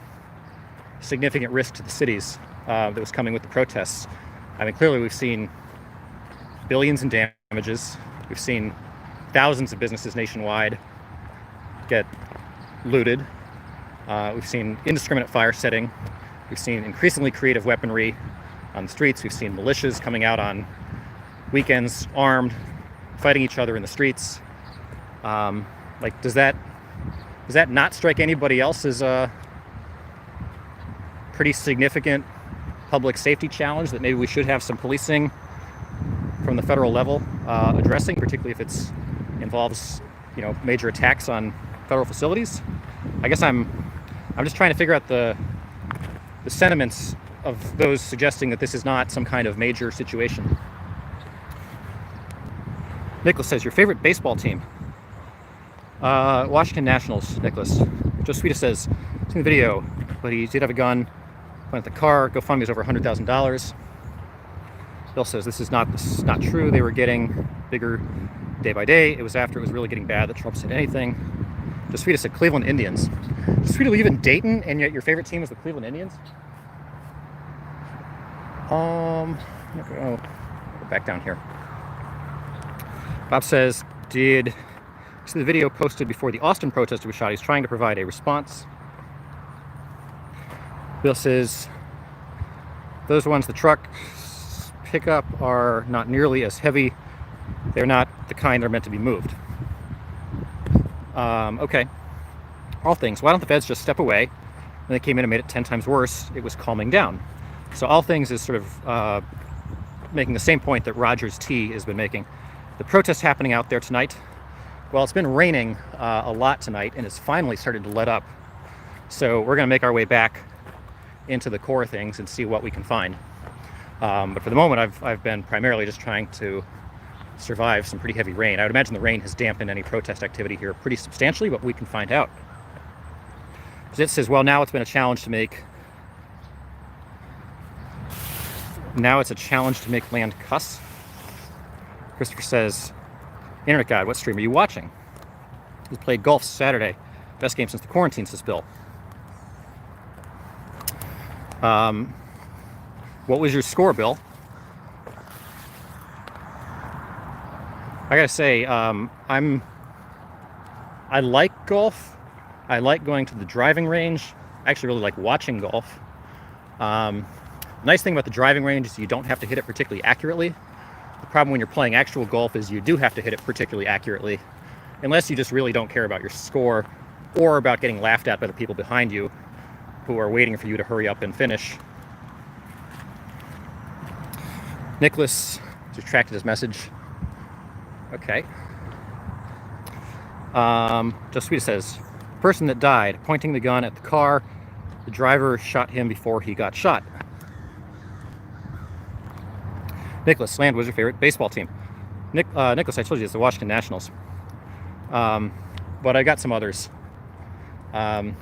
significant risk to the cities that was coming with the protests? Clearly we've seen billions in damages. We've seen thousands of businesses nationwide get looted. We've seen indiscriminate fire setting. We've seen increasingly creative weaponry on the streets. We've seen militias coming out on weekends, armed, fighting each other in the streets. Does that not strike anybody else as a pretty significant public safety challenge that maybe we should have some policing from the federal level addressing, particularly if it involves major attacks on federal facilities? I guess I'm just trying to figure out the sentiments of those suggesting that this is not some kind of major situation. Nicholas says, your favorite baseball team? Washington Nationals, Nicholas. Josvita says, seen the video, but he did have a gun, went at the car. GoFundMe is over $100,000. Bill says, this is not true. They were getting bigger day by day. It was after it was really getting bad that Trump said anything. Josvita said, Cleveland Indians. Josvita, live in Dayton, and yet your favorite team is the Cleveland Indians? Go back down here. Bob says, did you see the video posted before the Austin protester was shot? He's trying to provide a response. Bill says, those ones the truck pick up are not nearly as heavy. They're not the kind that are meant to be moved. Okay. All things. Why don't the feds just step away? When they came in and made it 10 times worse, it was calming down. So all things is sort of making the same point that Rogers T has been making. The protest happening out there tonight, well, it's been raining a lot tonight, and it's finally started to let up. So we're going to make our way back into the core of things and see what we can find. But for the moment, I've been primarily just trying to survive some pretty heavy rain. I would imagine the rain has dampened any protest activity here pretty substantially, but we can find out. Zit says, well, now it's been a challenge to make... Now it's a challenge to make land cuss. Christopher says, Internet God, what stream are you watching? He played golf Saturday. Best game since the quarantine, says Bill. What was your score, Bill? I gotta say, I like golf. I like going to the driving range. I actually really like watching golf. Nice thing about the driving range is you don't have to hit it particularly accurately. The problem when you're playing actual golf is you do have to hit it particularly accurately, unless you just really don't care about your score or about getting laughed at by the people behind you who are waiting for you to hurry up and finish. Nicholas retracted his message. Okay. Josvita says, person that died pointing the gun at the car, the driver shot him before he got shot. Nicholas, Land was your favorite baseball team? Nicholas, I told you it's the Washington Nationals. But I got some others. My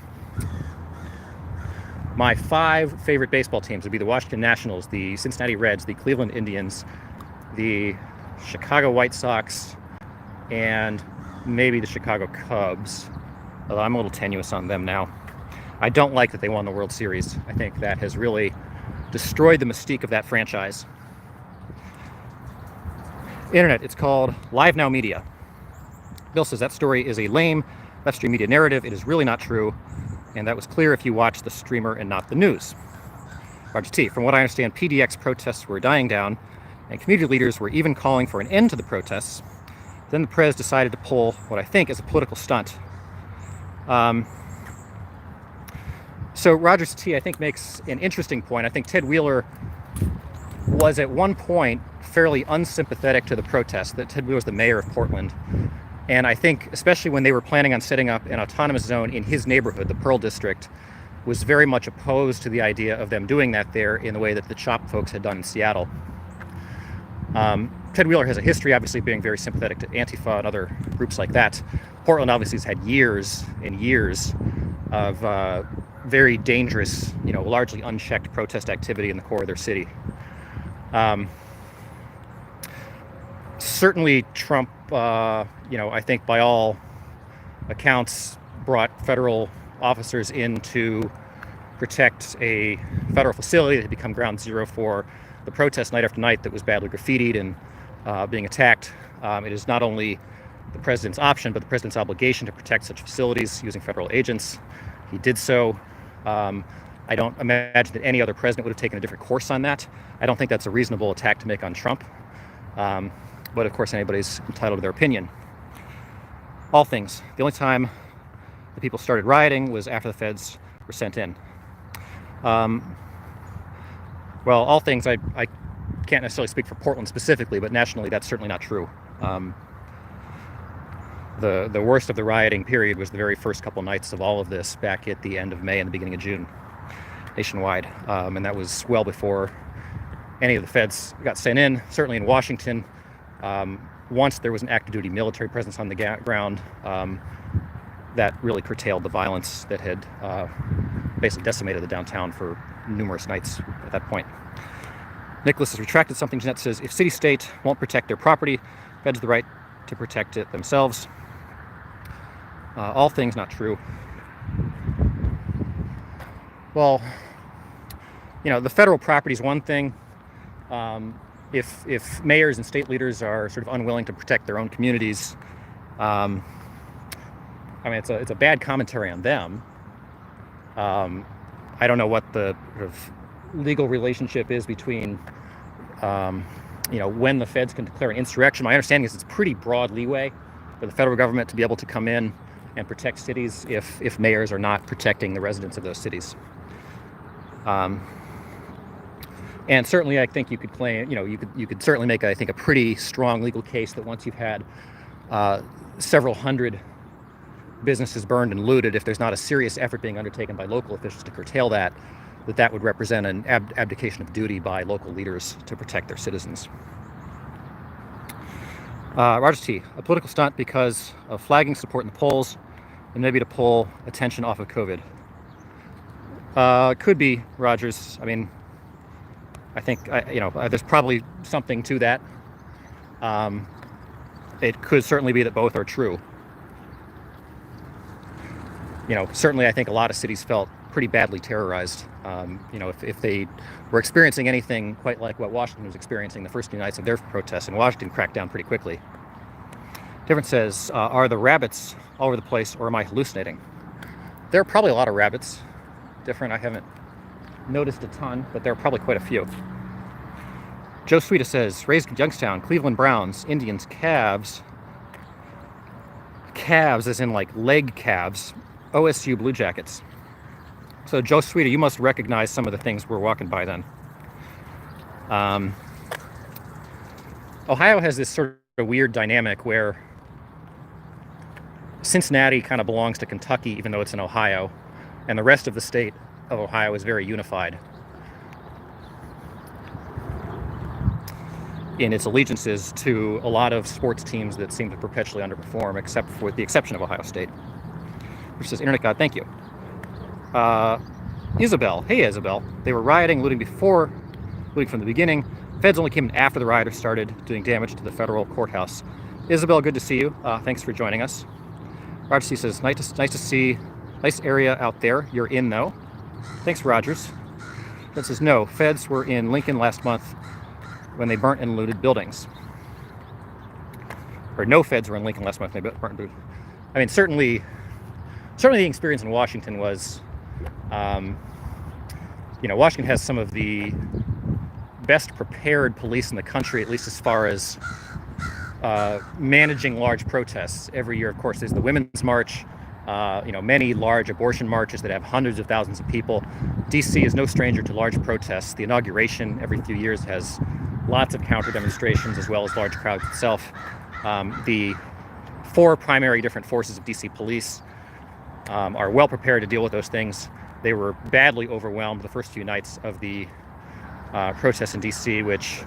5 favorite baseball teams would be the Washington Nationals, the Cincinnati Reds, the Cleveland Indians, the Chicago White Sox, and maybe the Chicago Cubs. Although I'm a little tenuous on them now. I don't like that they won the World Series. I think that has really destroyed the mystique of that franchise. Internet, it's called Live Now Media. Bill says that story is a lame left-stream media narrative. It is really not true, and that was clear if you watched the streamer and not the news. Roger T, from what I understand, PDX protests were dying down, and community leaders were even calling for an end to the protests. Then the Prez decided to pull what I think is a political stunt. So Rogers T, I think, makes an interesting point. I think Ted Wheeler was at one point fairly unsympathetic to the protests. That Ted Wheeler was the mayor of Portland. And I think, especially when they were planning on setting up an autonomous zone in his neighborhood, the Pearl District, was very much opposed to the idea of them doing that there in the way that the CHOP folks had done in Seattle. Ted Wheeler has a history, obviously, being very sympathetic to Antifa and other groups like that. Portland obviously has had years and years of very dangerous, largely unchecked protest activity in the core of their city. Certainly Trump, I think by all accounts, brought federal officers in to protect a federal facility that had become ground zero for the protest night after night that was badly graffitied and being attacked. It is not only the president's option, but the president's obligation to protect such facilities using federal agents. He did so. I don't imagine that any other president would have taken a different course on that. I don't think that's a reasonable attack to make on Trump. But of course, anybody's entitled to their opinion. All things. The only time the people started rioting was after the feds were sent in. Well, all things, I can't necessarily speak for Portland specifically, but nationally, that's certainly not true. The worst of the rioting period was the very first couple nights of all of this back at the end of May and the beginning of June, nationwide. And that was well before any of the feds got sent in. Certainly in Washington, once there was an active duty military presence on the ground, that really curtailed the violence that had basically decimated the downtown for numerous nights at that point. Nicholas has retracted something. Jeanette says, if city-state won't protect their property, feds have the right to protect it themselves. All things not true. Well, the federal property is one thing. If mayors and state leaders are sort of unwilling to protect their own communities, it's a bad commentary on them. I don't know what the sort of legal relationship is between, when the feds can declare an insurrection. My understanding is it's pretty broad leeway for the federal government to be able to come in and protect cities if mayors are not protecting the residents of those cities. And certainly, I think you could claim, you could certainly make, I think, a pretty strong legal case that once you've had several hundred businesses burned and looted, if there's not a serious effort being undertaken by local officials to curtail that would represent an abdication of duty by local leaders to protect their citizens. Roger T, a political stunt because of flagging support in the polls and maybe to pull attention off of COVID. Could be, Rogers. I think, there's probably something to that. It could certainly be that both are true. Certainly I think a lot of cities felt pretty badly terrorized. If they were experiencing anything quite like what Washington was experiencing the first few nights of their protests, and Washington cracked down pretty quickly. Different says, are the rabbits all over the place, or am I hallucinating? There are probably a lot of rabbits. Different, I haven't noticed a ton, but there are probably quite a few. Joe Sweeta says, raised in Youngstown, Cleveland Browns, Indians, Cavs as in like leg calves, OSU Blue Jackets. So Joe Sweeta, you must recognize some of the things we're walking by then. Ohio has this sort of weird dynamic where Cincinnati kind of belongs to Kentucky, even though it's in Ohio, and the rest of the state of Ohio is very unified in its allegiances to a lot of sports teams that seem to perpetually underperform, except for the exception of Ohio State. Which says, Internet God, thank you. Isabel, hey Isabel, they were rioting, looting from the beginning. Feds only came in after the rioters started doing damage to the federal courthouse. Isabel, good to see you. Thanks for joining us. Roger C says, nice to see, nice area out there. You're in though. Thanks, Rogers. That says no, feds were in Lincoln last month when they burnt and looted buildings. Or no feds were in Lincoln last month when they burnt and looted. I mean, certainly the experience in Washington was, Washington has some of the best prepared police in the country, at least as far as managing large protests. Every year, of course, there's the Women's March, many large abortion marches that have hundreds of thousands of people. DC is no stranger to large protests. The inauguration every few years has lots of counter demonstrations as well as large crowds itself. The 4 primary different forces of DC police are well prepared to deal with those things. They were badly overwhelmed the first few nights of the protests in DC, which,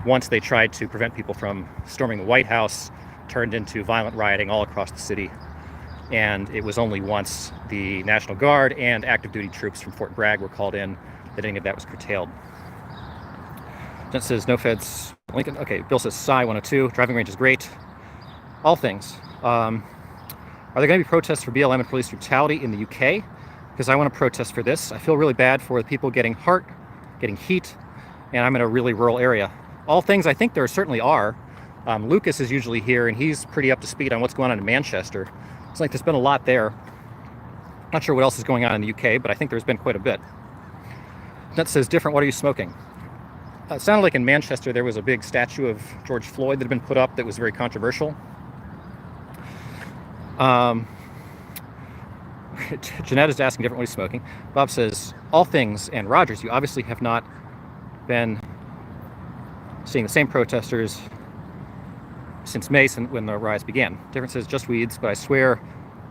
once they tried to prevent people from storming the White House, turned into violent rioting all across the city. And it was only once the National Guard and active duty troops from Fort Bragg were called in that any of that was curtailed. That says no feds, Lincoln. Okay, Bill says Psy 102, driving range is great. All things. Are there going to be protests for BLM and police brutality in the UK? Because I want to protest for this. I feel really bad for the people getting heat, and I'm in a really rural area. All things, I think there certainly are. Lucas is usually here, and he's pretty up to speed on what's going on in Manchester. It's like there's been a lot there. Not sure what else is going on in the UK, but I think there's been quite a bit. That says different, what are you smoking? It sounded like in Manchester there was a big statue of George Floyd that had been put up that was very controversial. Jeanette is asking different, what are you smoking? Bob says, all things, and Rogers, you obviously have not been seeing the same protesters since May, when the riots began. Different says just weeds, but I swear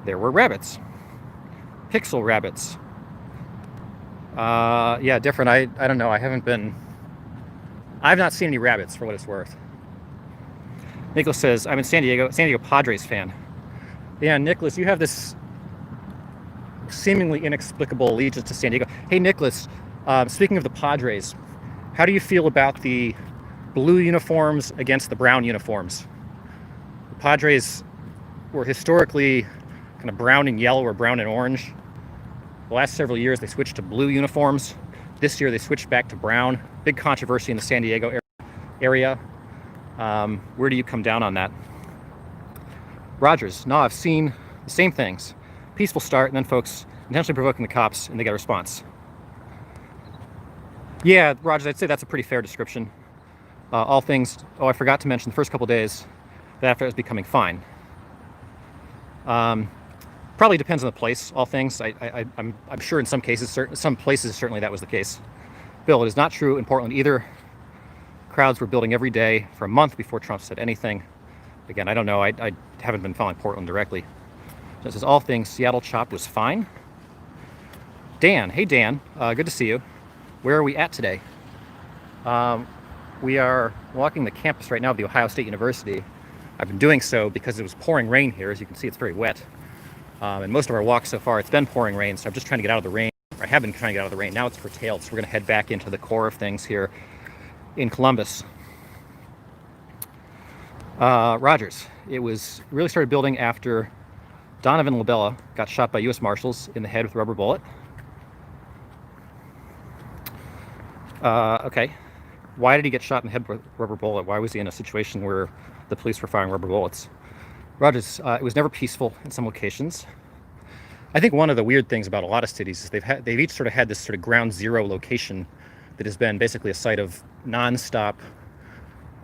there were rabbits. Pixel rabbits. Yeah, different. I don't know. I've not seen any rabbits, for what it's worth. Nicholas says, I'm in San Diego Padres fan. Yeah, Nicholas, you have this seemingly inexplicable allegiance to San Diego. Hey, Nicholas, speaking of the Padres, how do you feel about the blue uniforms against the brown uniforms? The Padres were historically kind of brown and yellow or brown and orange. The last several years, they switched to blue uniforms. This year, they switched back to brown. Big controversy in the San Diego area. Where do you come down on that? Rogers, no, I've seen the same things. Peaceful start, and then folks intentionally provoking the cops, and they get a response. Yeah, Rogers, I'd say that's a pretty fair description. All things, I forgot to mention the first couple days that after it was becoming fine. Probably depends on the place, all things. I'm sure in some cases, some places, certainly that was the case. Bill, it is not true in Portland either. Crowds were building every day for a month before Trump said anything. Again, I don't know. I haven't been following Portland directly. So it says, all things, Seattle chop was fine. Dan, hey Dan, good to see you. Where are we at today? We are walking the campus right now of the Ohio State University. I've been doing so because it was pouring rain here. As you can see, it's very wet. And most of our walks so far, it's been pouring rain, so I'm just trying to get out of the rain. I have been trying to get out of the rain. Now it's curtailed, so we're going to head back into the core of things here in Columbus. Rogers, it was really started building after Donovan Labella got shot by U.S. Marshals in the head with a rubber bullet. Okay. Why did he get shot in the head with a rubber bullet? Why was he in a situation where the police were firing rubber bullets? Rogers, it was never peaceful in some locations. I think one of the weird things about a lot of cities is they've each sort of had this sort of ground zero location that has been basically a site of nonstop,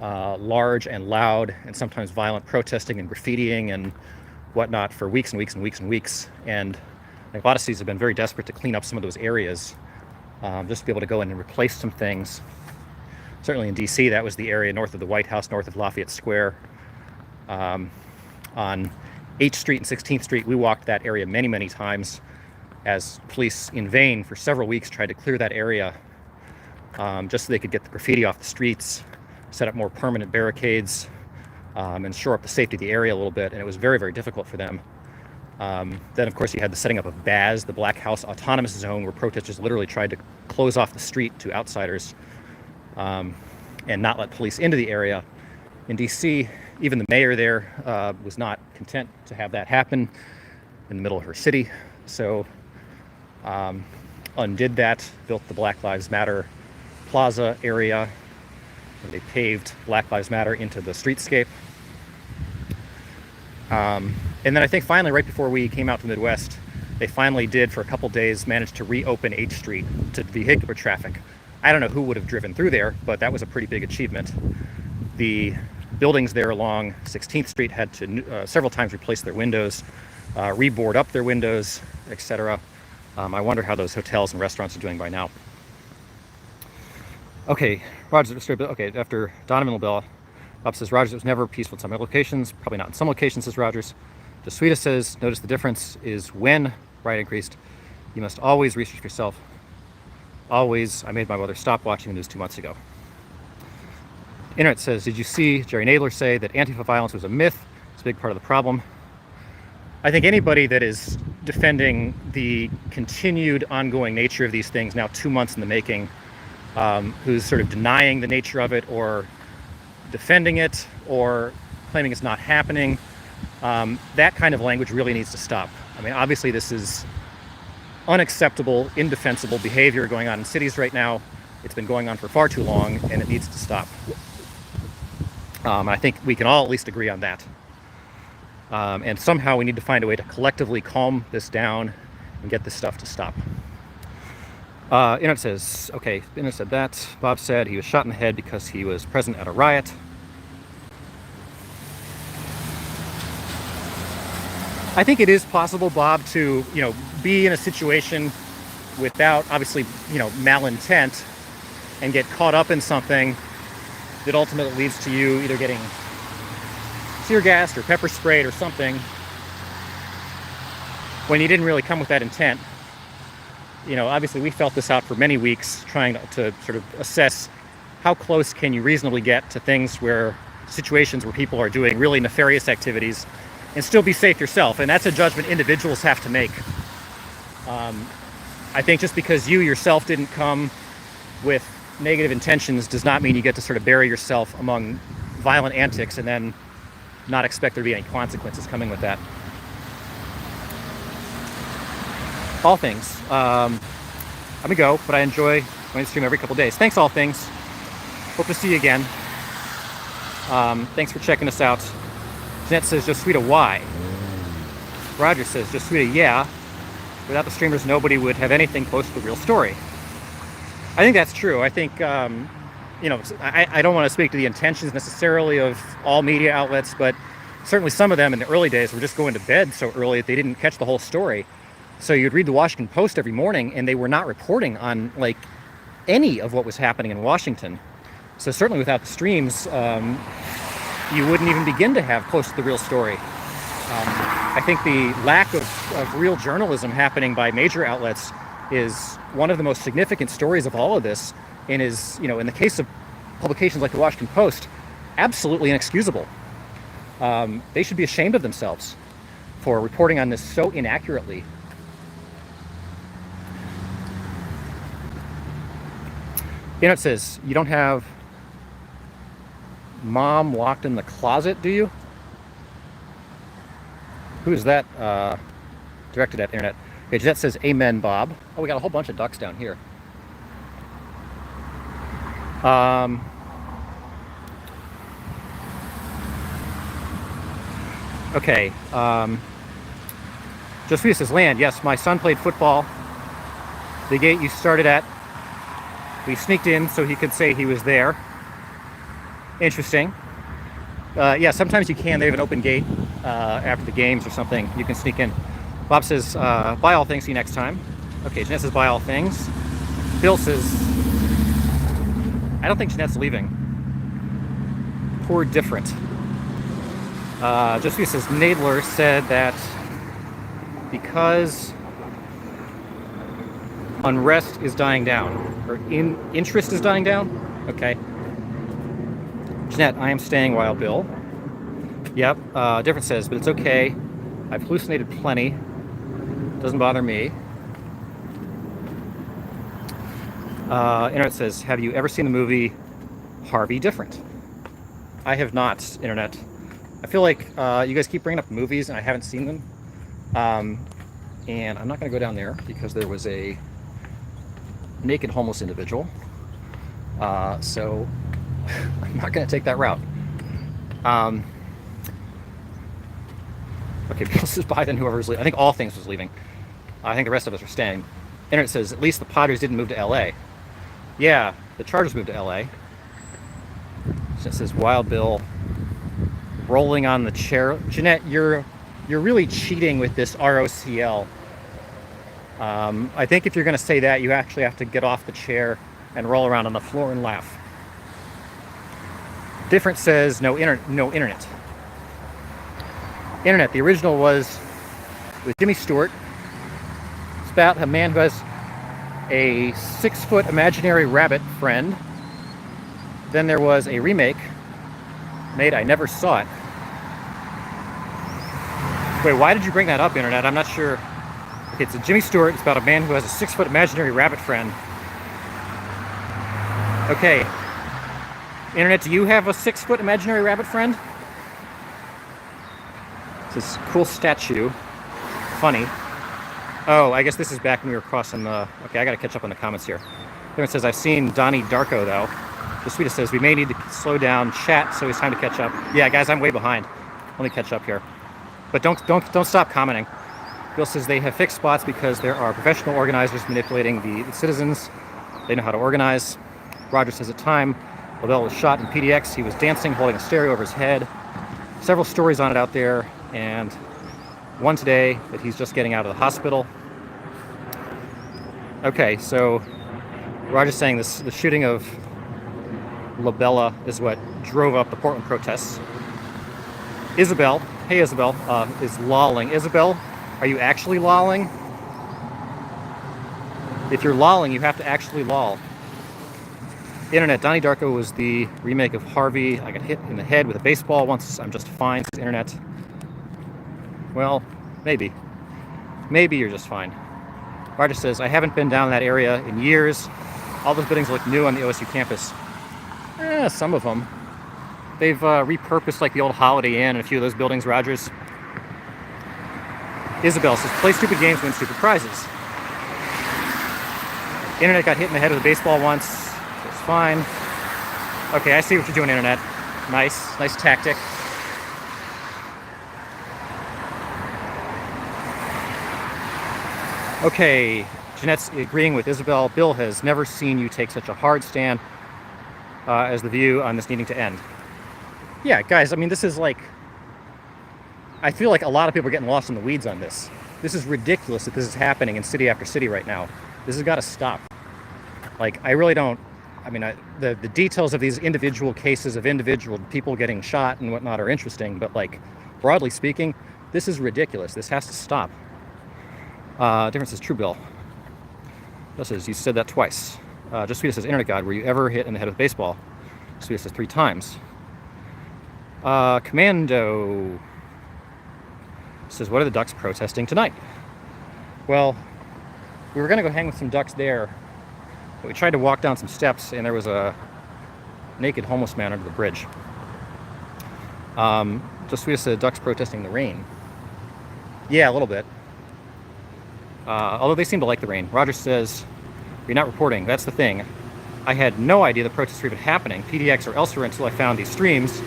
large and loud and sometimes violent protesting and graffitiing and whatnot for weeks and weeks and weeks and weeks. And I think a lot of cities have been very desperate to clean up some of those areas, just to be able to go in and replace some things. Certainly in DC, that was the area north of the White House, north of Lafayette Square. On 8th Street and 16th Street, we walked that area many, many times as police in vain for several weeks tried to clear that area just so they could get the graffiti off the streets, set up more permanent barricades, and shore up the safety of the area a little bit, and it was very, very difficult for them. Then, of course, you had the setting up of BAZ, the Black House Autonomous Zone, where protesters literally tried to close off the street to outsiders and not let police into the area. In D.C., even the mayor there was not content to have that happen in the middle of her city. So a undid that, built the Black Lives Matter Plaza area, and they paved Black Lives Matter into the streetscape. And then I think finally, right before we came out to the Midwest, they finally did, for a couple days, manage to reopen 8th Street to vehicular traffic. I don't know who would have driven through there, but that was a pretty big achievement. The buildings there along 16th Street had to several times replace their windows, reboard up their windows, etc. I wonder how those hotels and restaurants are doing by now. Okay, Rogers. Okay, after Donovan LaBelle, Bob says, Rogers, it was never peaceful in some locations, probably not in some locations, says Rogers. DeSuita says, notice the difference is when riot increased, you must always research yourself. Always. I made my mother stop watching the news 2 months ago. Internet says, did you see Jerry Nadler say that Antifa violence was a myth? It's a big part of the problem. I think anybody that is defending the continued ongoing nature of these things, now 2 months in the making, who's sort of denying the nature of it or defending it or claiming it's not happening, that kind of language really needs to stop. I mean, obviously this is unacceptable, indefensible behavior going on in cities right now. It's been going on for far too long, and it needs to stop. I think we can all at least agree on that. And somehow we need to find a way to collectively calm this down and get this stuff to stop. Internet says, okay, Internet said that. Bob said he was shot in the head because he was present at a riot. I think it is possible, Bob, to, be in a situation without, obviously, malintent and get caught up in something that ultimately leads to you either getting tear gassed or pepper sprayed or something when you didn't really come with that intent. Obviously we felt this out for many weeks, trying to sort of assess how close can you reasonably get to situations where people are doing really nefarious activities and still be safe yourself. And that's a judgment individuals have to make. I think just because you yourself didn't come with negative intentions does not mean you get to sort of bury yourself among violent antics and then not expect there to be any consequences coming with that. All Things. I'm gonna go, but I enjoy going to stream every couple days. Thanks, All Things. Hope to see you again. Thanks for checking us out. Jeanette says, DeSuita, why? Roger says, DeSuita, yeah. Without the streamers, nobody would have anything close to the real story. I think that's true. I think, I don't want to speak to the intentions necessarily of all media outlets, but certainly some of them in the early days were just going to bed so early that they didn't catch the whole story. So you'd read the Washington Post every morning and they were not reporting on any of what was happening in Washington. So certainly without the streams, you wouldn't even begin to have close to the real story. I think the lack of real journalism happening by major outlets is one of the most significant stories of all of this, and is, in the case of publications like the Washington Post, absolutely inexcusable. They should be ashamed of themselves for reporting on this so inaccurately. It says, you don't have mom locked in the closet, do you? Who is that directed at, Internet? Okay, Jeanette says, amen, Bob. Oh, we got a whole bunch of ducks down here. Okay. Josephine says, land. Yes, my son played football. The gate you started at, we sneaked in so he could say he was there. Interesting. Yeah, sometimes you can. They have an open gate after the games or something. You can sneak in. Bob says, buy all things, see you next time. Okay, Jeanette says, buy all things. Bill says, I don't think Jeanette's leaving. Poor different. Josephine says, Nadler said that because unrest is dying down, or interest is dying down. Okay. Jeanette, I am staying while Bill. Yep. Different says, but it's okay. I've hallucinated plenty. Doesn't bother me. Internet says, have you ever seen the movie Harvey Different? I have not, Internet. I feel like you guys keep bringing up movies and I haven't seen them. And I'm not going to go down there because there was a naked homeless individual. So I'm not going to take that route. Okay, Bill says bye then whoever's leaving. I think all things was leaving. I think the rest of us are staying. Internet says at least the Padres didn't move to LA. Yeah, the Chargers moved to LA. It says Wild Bill rolling on the chair. Jeanette, you're really cheating with this ROCL. I think if you're going to say that, you actually have to get off the chair and roll around on the floor and laugh. Different says no internet. Internet, the original was with Jimmy Stewart. It's about a man who has a 6-foot imaginary rabbit friend. Then there was a remake made, I never saw it. Wait, why did you bring that up, Internet? I'm not sure. Okay, it's a Jimmy Stewart. It's about a man who has a 6-foot imaginary rabbit friend. Okay. Internet, do you have a 6-foot imaginary rabbit friend? It's this cool statue. Funny. Oh, I guess this is back when we were crossing the... Okay, I gotta catch up on the comments here. Everyone says, I've seen Donnie Darko, though. The sweetest says, we may need to slow down chat, so it's time to catch up. Yeah, guys, I'm way behind. Let me catch up here. But don't stop commenting. Bill says they have fixed spots because there are professional organizers manipulating the citizens. They know how to organize. Roger says at time, LaBelle was shot in PDX. He was dancing, holding a stereo over his head. Several stories on it out there, and one today that he's just getting out of the hospital. Okay, so Roger's saying the shooting of LaBella is what drove up the Portland protests. Isabel, hey Isabel, is lolling. Isabel, are you actually lolling? If you're lolling, you have to actually loll. Internet, Donnie Darko was the remake of Harvey. I got hit in the head with a baseball once. I'm just fine, says Internet. Well, maybe. Maybe you're just fine. Roger says, I haven't been down that area in years. All those buildings look new on the OSU campus. Some of them. They've repurposed like the old Holiday Inn and a few of those buildings, Rogers. Isabel says, play stupid games, win stupid prizes. Internet got hit in the head with a baseball once. It's fine. Okay, I see what you're doing, Internet. Nice tactic. Okay, Jeanette's agreeing with Isabel. Bill has never seen you take such a hard stand as the view on this needing to end. Yeah, guys, I mean, this is like... I feel like a lot of people are getting lost in the weeds on this. This is ridiculous that this is happening in city after city right now. This has got to stop. Like, I really don't... I mean, the details of these individual cases of individual people getting shot and whatnot are interesting, but, like, broadly speaking, this is ridiculous. This has to stop. Difference is true, Bill. Bill says, you said that twice. Just Sweetest says, Internet God, were you ever hit in the head with a baseball? Sweetest says 3 times. Commando says, what are the Ducks protesting tonight? Well, we were going to go hang with some Ducks there, but we tried to walk down some steps, and there was a naked homeless man under the bridge. Just Sweetest said, Ducks protesting the rain. Yeah, a little bit. Although they seem to like the rain. Roger says, you're not reporting. That's the thing. I had no idea the protests were even happening, PDX or elsewhere, until I found these streams.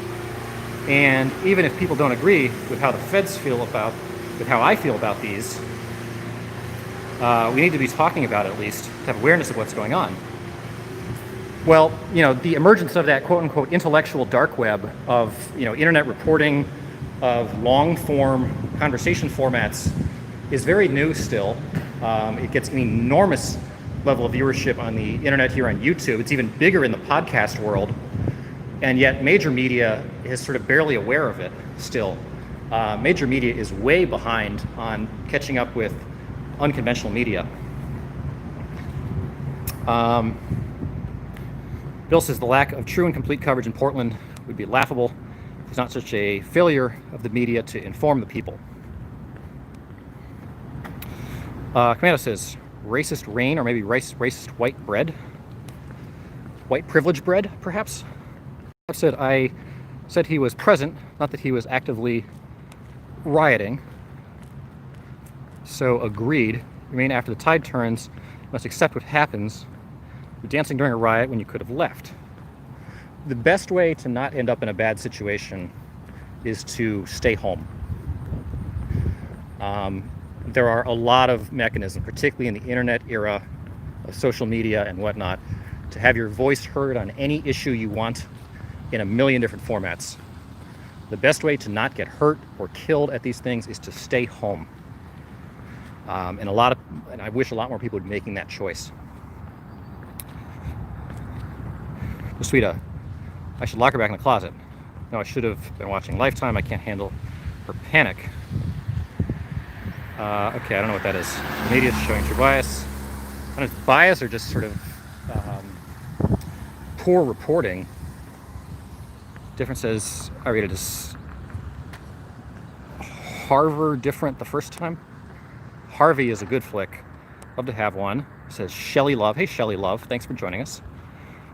And even if people don't agree with how the feds feel about, with how I feel about these, we need to be talking about it at least, to have awareness of what's going on. Well, you know, the emergence of that quote-unquote intellectual dark web of, you know, internet reporting, of long-form conversation formats is very new still. It gets an enormous level of viewership on the internet here on YouTube. It's even bigger in the podcast world. And yet major media is sort of barely aware of it still. Major media is way behind on catching up with unconventional media. Bill says the lack of true and complete coverage in Portland would be laughable. It's not such a failure of the media to inform the people. Commando says racist rain, or maybe racist white bread. White privilege bread, perhaps? I said he was present, not that he was actively rioting. So agreed. Remain after the tide turns, must accept what happens You're dancing during a riot when you could have left. The best way to not end up in a bad situation is to stay home. There are a lot of mechanisms, particularly in the internet era of social media and whatnot, to have your voice heard on any issue you want in a million different formats. The best way to not get hurt or killed at these things is to stay home. And I wish a lot more people would be making that choice. Sweeta, I should lock her back in the closet. No, I should have been watching Lifetime. I can't handle her panic. Okay, I don't know what that is. The media is showing true bias. I don't know if it's bias or just sort of poor reporting. Different says, I read it as Harvard different the first time. Harvey is a good flick. Love to have one. It says Shelly Love. Hey, Shelly Love. Thanks for joining us.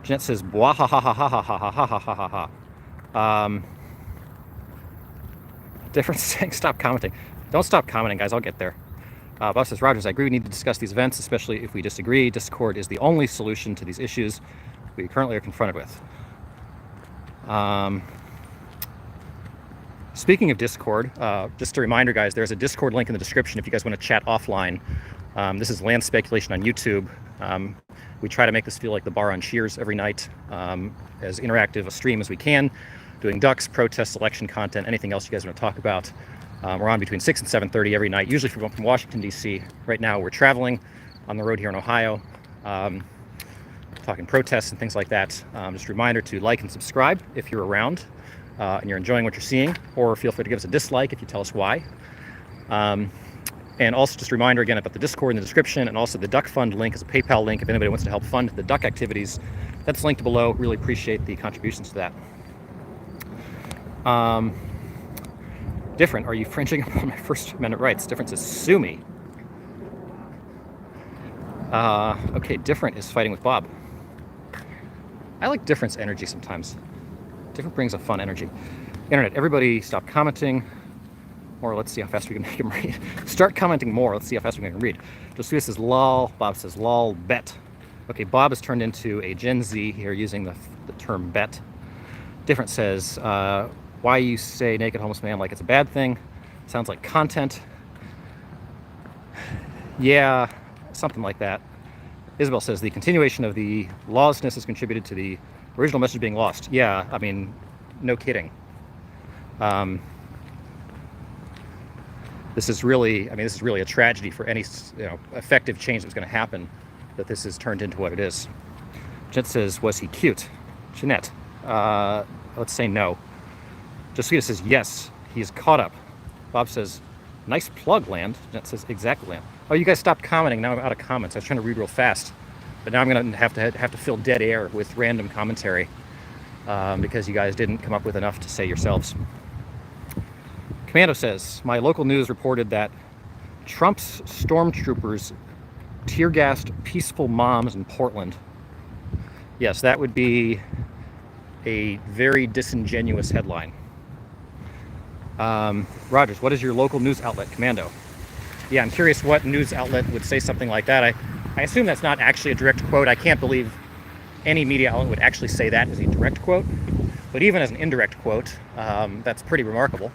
Jeanette says, blah, ha, ha, ha, ha, ha, ha, ha, ha, ha, ha, ha. Different saying, stop commenting. Don't stop commenting, guys. I'll get there. Bob says, Rogers, I agree we need to discuss these events, especially if we disagree. Discord is the only solution to these issues we currently are confronted with. Speaking of Discord, just a reminder, guys, there's a Discord link in the description if you guys want to chat offline. This is Land Speculation on YouTube. We try to make this feel like the bar on Cheers every night, as interactive a stream as we can, doing ducks, protests, election content, anything else you guys want to talk about. We're on between 6 and 7:30 every night, usually from Washington, D.C. Right now we're traveling on the road here in Ohio, talking protests and things like that. Just a reminder to like and subscribe if you're around and you're enjoying what you're seeing, or feel free to give us a dislike if you tell us why. And also just a reminder again about the Discord in the description, and also the Duck Fund link is a PayPal link if anybody wants to help fund the duck activities. That's linked below. Really appreciate the contributions to that. Different, are you infringing upon my First Amendment rights? Different says, sue me. Okay, Different is fighting with Bob. I like Different's energy sometimes. Different brings a fun energy. Internet, everybody stop commenting. Or let's see how fast we can make him read. Start commenting more. Let's see how fast we can read. Josué says lol. Bob says lol. Bet. Okay, Bob has turned into a Gen Z here using the term bet. Different says why you say naked homeless man like it's a bad thing. Sounds like content. Yeah, something like that. Isabel says the continuation of the lawlessness has contributed to the original message being lost. Yeah, I mean, no kidding. This is really a tragedy for any effective change that was going to happen, that this has turned into what it is. Jeanette says, was he cute? Jeanette, let's say no. Jessica says, yes, he's caught up. Bob says, nice plug, Land. Jeanette says, exactly, Land. Oh, you guys stopped commenting. Now I'm out of comments. I was trying to read real fast. But now I'm going to have to fill dead air with random commentary because you guys didn't come up with enough to say yourselves. Commando says, my local news reported that Trump's stormtroopers tear-gassed peaceful moms in Portland. Yes, that would be a very disingenuous headline. Rogers, what is your local news outlet? Commando. Yeah, I'm curious what news outlet would say something like that. I assume that's not actually a direct quote. I can't believe any media outlet would actually say that as a direct quote. But even as an indirect quote, that's pretty remarkable.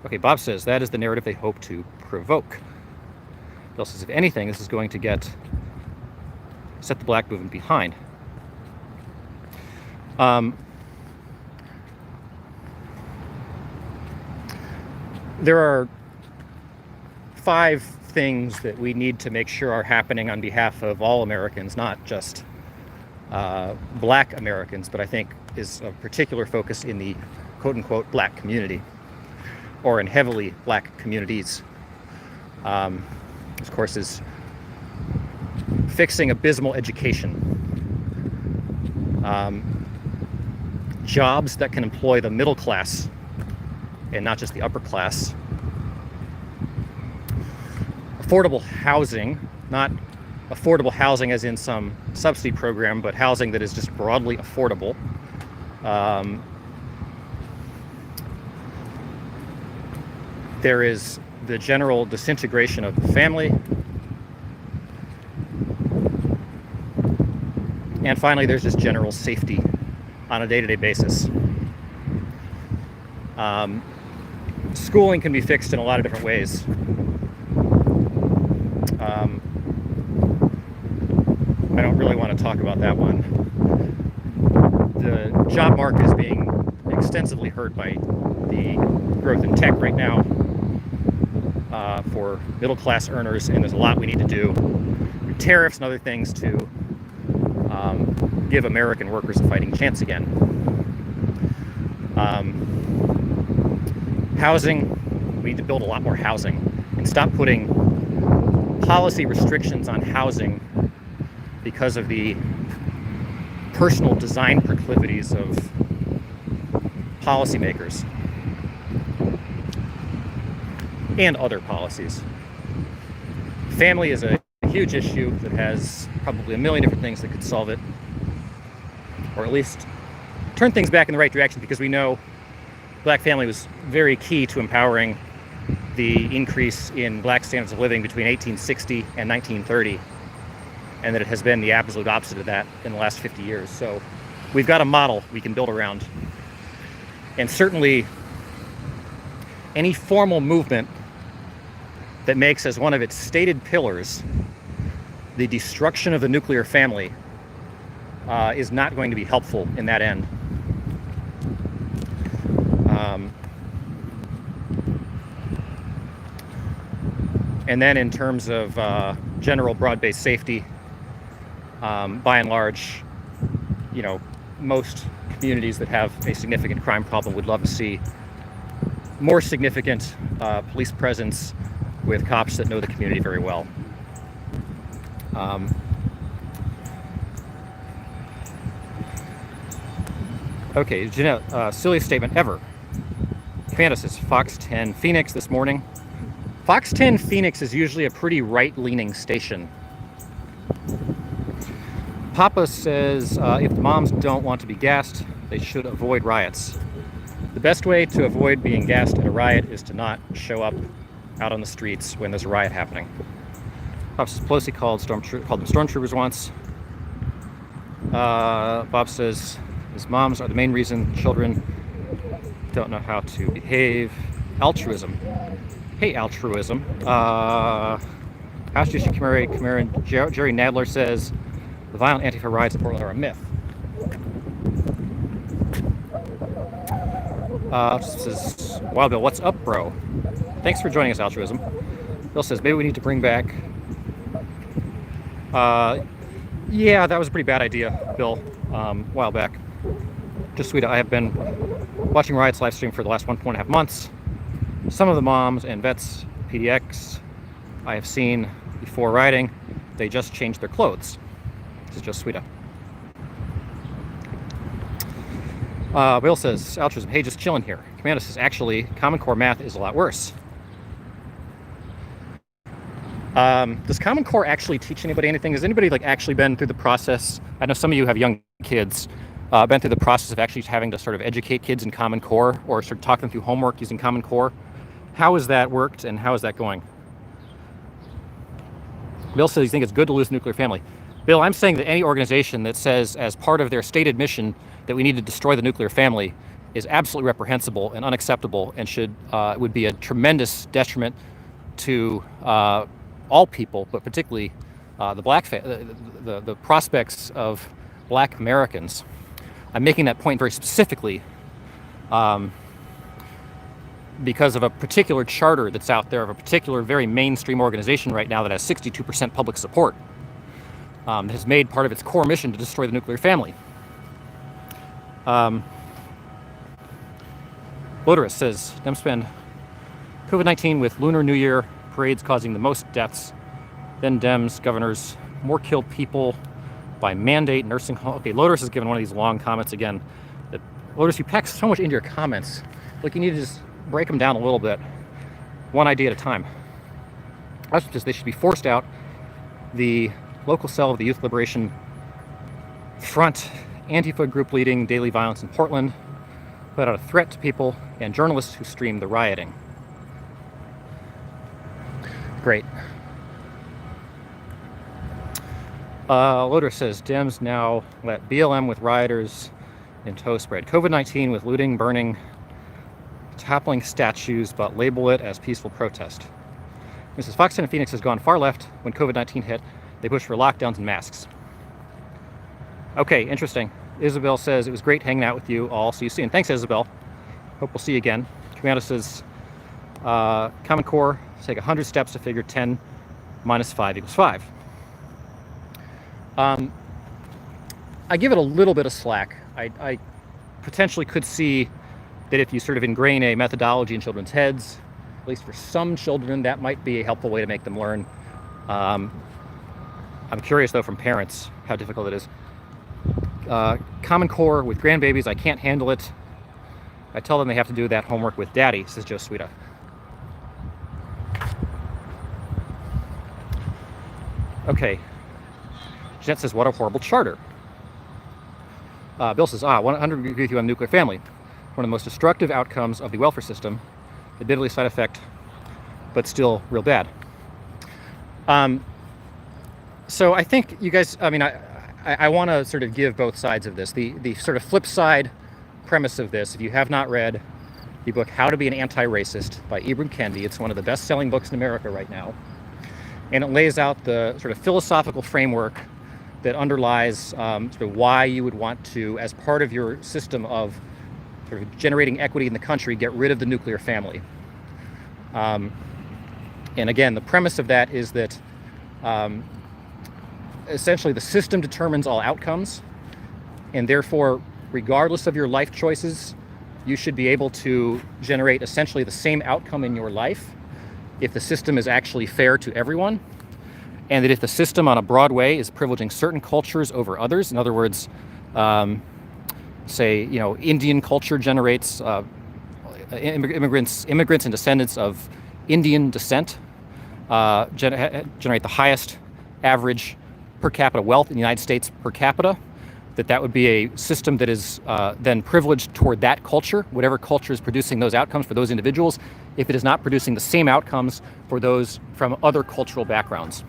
Okay, Bob says that is the narrative they hope to provoke. Bill says, if anything, this is going to set the black movement behind. There are 5 things that we need to make sure are happening on behalf of all Americans, not just black Americans, but I think is a particular focus in the quote-unquote black community, or in heavily black communities. Of course, is fixing abysmal education, jobs that can employ the middle class and not just the upper class, affordable housing, not affordable housing as in some subsidy program, but housing that is just broadly affordable. There is the general disintegration of the family. And finally, there's just general safety on a day-to-day basis. Schooling can be fixed in a lot of different ways. I don't really want to talk about that one. The job market is being extensively hurt by the growth in tech right now for middle-class earners, and there's a lot we need to do through tariffs and other things to give American workers a fighting chance again. Housing, we need to build a lot more housing and stop putting policy restrictions on housing because of the personal design proclivities of policymakers and other policies. Family is a huge issue that has probably a million different things that could solve it, or at least turn things back in the right direction, because we know black family was very key to empowering the increase in black standards of living between 1860 and 1930, and that it has been the absolute opposite of that in the last 50 years. So we've got a model we can build around. And certainly any formal movement that makes as one of its stated pillars the destruction of the nuclear family is not going to be helpful in that end. And then in terms of general broad-based safety, by and large, you know, most communities that have a significant crime problem would love to see more significant police presence with cops that know the community very well. Okay, Jeanette, silliest statement ever. Candace says Fox 10 Phoenix this morning. Fox 10 Phoenix is usually a pretty right-leaning station. Papa says if the moms don't want to be gassed, they should avoid riots. The best way to avoid being gassed at a riot is to not show up out on the streets when there's a riot happening. Bob says Pelosi called them stormtroopers once. Bob says his moms are the main reason children don't know how to behave. Altruism. Hey, altruism. House District Cameron Jerry Nadler says the violent Antifa riots in Portland are a myth. Says Wild Bill, what's up, bro? Thanks for joining us, altruism. Bill says maybe we need to bring back. Yeah, that was a pretty bad idea, Bill. A while back. Just sweet. I have been watching riots live stream for the last 1.5 months. Some of the moms and vets, PDX, I have seen before rioting, they just changed their clothes. This is just sweeter. Bill says, altruism, hey, just chilling here. Commander says, actually, Common Core math is a lot worse. Does Common Core actually teach anybody anything? Has anybody actually been through the process? I know some of you have young kids, been through the process of actually having to sort of educate kids in Common Core, or sort of talk them through homework using Common Core. How has that worked, and how is that going? Bill says you think it's good to lose the nuclear family. Bill, I'm saying that any organization that says as part of their stated mission that we need to destroy the nuclear family is absolutely reprehensible and unacceptable, and would be a tremendous detriment to all people, but particularly the prospects of black Americans. I'm making that point very specifically because of a particular charter that's out there of a particular very mainstream organization right now that has 62% public support, that has made part of its core mission to destroy the nuclear family. Loderus says, Dem spend COVID-19 with Lunar New Year parades causing the most deaths, then Dems, governors, more killed people by mandate, nursing home. Okay, Loderus has given one of these long comments again. That Loderus, you pack so much into your comments. Like, you need to just break them down a little bit, one idea at a time. That's just they should be forced out. The local cell of the Youth Liberation Front, Antifa group leading daily violence in Portland, put out a threat to people and journalists who streamed the rioting. Great. Loader says, Dems now let BLM with rioters in tow spread COVID-19 with looting, burning, toppling statues, but label it as peaceful protest. Mrs. Foxton in Phoenix has gone far left when COVID-19 hit. They pushed for lockdowns and masks. Okay, interesting. Isabel says, it was great hanging out with you all. See you soon. Thanks, Isabel. Hope we'll see you again. Commando says, Common Core, take 100 steps to figure 10 minus 5 equals 5. I give it a little bit of slack. I potentially could see that if you sort of ingrain a methodology in children's heads, at least for some children, that might be a helpful way to make them learn. I'm curious, though, from parents, how difficult it is. Common Core with grandbabies, I can't handle it. I tell them they have to do that homework with Daddy, says Joe Sweeta. Okay. Jeanette says, what a horrible charter. Bill says, 100 agree with you on nuclear family. One of the most destructive outcomes of the welfare system. Admittedly side effect, but still real bad. So I think you guys, I want to sort of give both sides of this. The sort of flip side premise of this, if you have not read the book How to Be an Anti-Racist by Ibram Kendi, it's one of the best-selling books in America right now. And it lays out the sort of philosophical framework that underlies sort of why you would want to, as part of your system of sort of generating equity in the country, get rid of the nuclear family. And again, the premise of that is that essentially the system determines all outcomes, and therefore, regardless of your life choices, you should be able to generate essentially the same outcome in your life if the system is actually fair to everyone, and that if the system on a broad way is privileging certain cultures over others, in other words, say, Indian culture generates immigrants and descendants of Indian descent generate the highest average per capita wealth in the United States per capita, that would be a system that is then privileged toward that culture, whatever culture is producing those outcomes for those individuals, if it is not producing the same outcomes for those from other cultural backgrounds.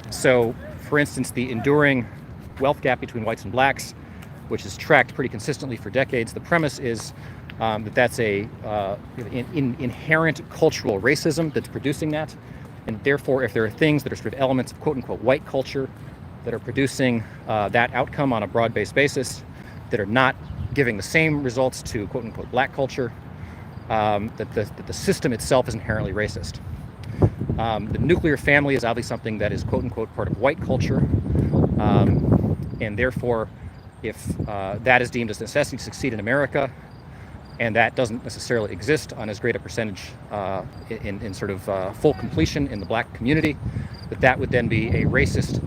So, for instance, the enduring wealth gap between whites and blacks, which is tracked pretty consistently for decades, the premise is that's a inherent cultural racism that's producing that. And therefore, if there are things that are sort of elements of quote-unquote white culture that are producing that outcome on a broad-based basis, that are not giving the same results to quote-unquote black culture, that the system itself is inherently racist. The nuclear family is obviously something that is quote-unquote part of white culture, and therefore, if that is deemed as a necessity to succeed in America, and that doesn't necessarily exist on as great a percentage in sort of full completion in the black community, that would then be a racist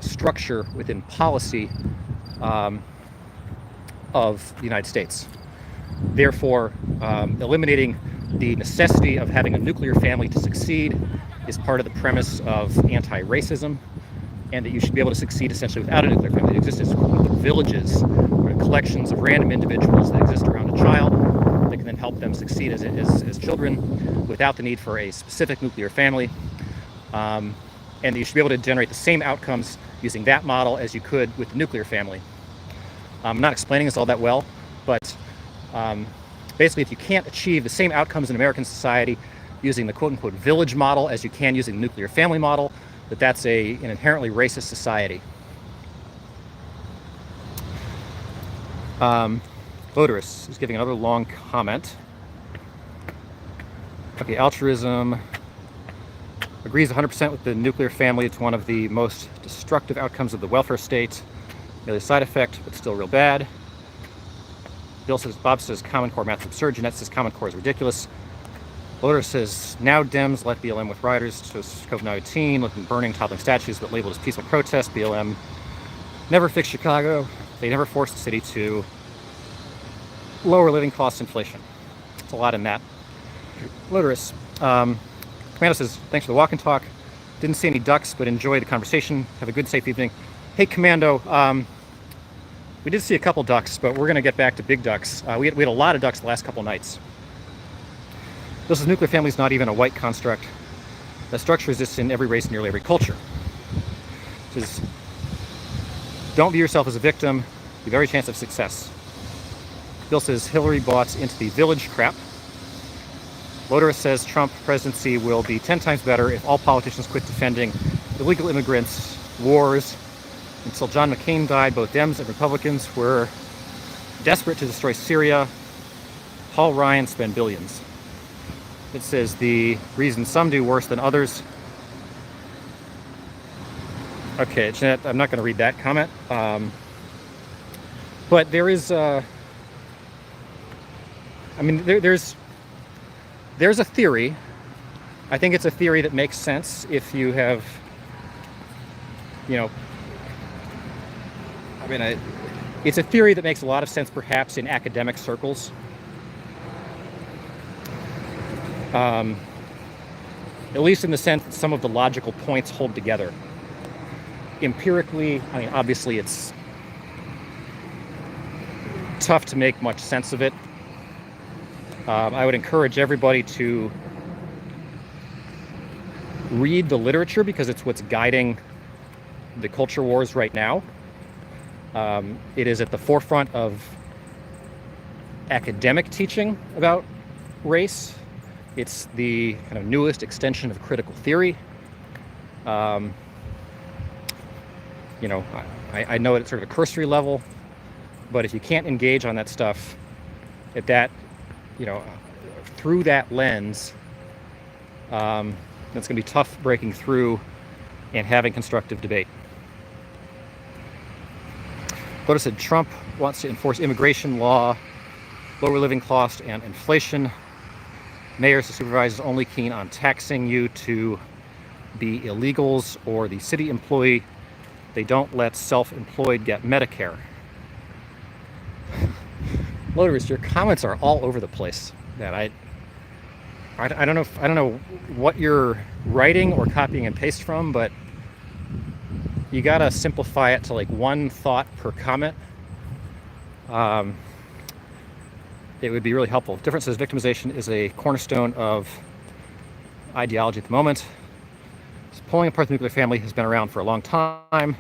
structure within policy of the United States. Therefore, eliminating the necessity of having a nuclear family to succeed is part of the premise of anti-racism, and that you should be able to succeed essentially without a nuclear family. It exists as villages, or collections of random individuals that exist around a child that can then help them succeed as children without the need for a specific nuclear family. And that you should be able to generate the same outcomes using that model as you could with the nuclear family. I'm not explaining this all that well, but basically if you can't achieve the same outcomes in American society using the quote-unquote village model as you can using the nuclear family model, that's an inherently racist society. Voterus is giving another long comment. Okay, altruism agrees 100% with the nuclear family. It's one of the most destructive outcomes of the welfare state. Merely a side effect, but still real bad. Bob says Common Core math is absurd. Jeanette says Common Core is ridiculous. Loader says, now Dems let BLM with rioters to COVID-19, looking burning, toppling statues, but labeled as peaceful protest. BLM never fixed Chicago. They never forced the city to lower living cost inflation. It's a lot in that. Loaderus. Commando says, thanks for the walk and talk. Didn't see any ducks, but enjoy the conversation. Have a good, safe evening. Hey, Commando. We did see a couple ducks, but we're going to get back to big ducks. We had a lot of ducks the last couple nights. This is nuclear family is not even a white construct. That structure exists in every race, nearly every culture. It says, don't view yourself as a victim. You have every chance of success. Bill says Hillary bought into the village crap. Loderus says Trump presidency will be 10 times better if all politicians quit defending illegal immigrants, wars. Until John McCain died, both Dems and Republicans were desperate to destroy Syria. Paul Ryan spent billions. It says the reason some do worse than others. Okay, Jeanette, I'm not going to read that comment. But there is, there's a theory. I think it's a theory that makes sense if you have, it's a theory that makes a lot of sense perhaps in academic circles. At least in the sense that some of the logical points hold together. Empirically, obviously it's tough to make much sense of it. I would encourage everybody to read the literature because it's what's guiding the culture wars right now. It is at the forefront of academic teaching about race. It's the kind of newest extension of critical theory. I know it's sort of a cursory level, but if you can't engage on that stuff at that, through that lens, it's going to be tough breaking through and having constructive debate. Lotus said Trump wants to enforce immigration law, lower living cost and inflation. Mayors and supervisors only keen on taxing you to be illegals or the city employee. They don't let self-employed get Medicare. Lotus, your comments are all over the place. That I don't know what you're writing or copying and paste from, but you gotta simplify it to like one thought per comment. It would be really helpful. Difference says victimization is a cornerstone of ideology at the moment. So pulling apart the nuclear family has been around for a long time.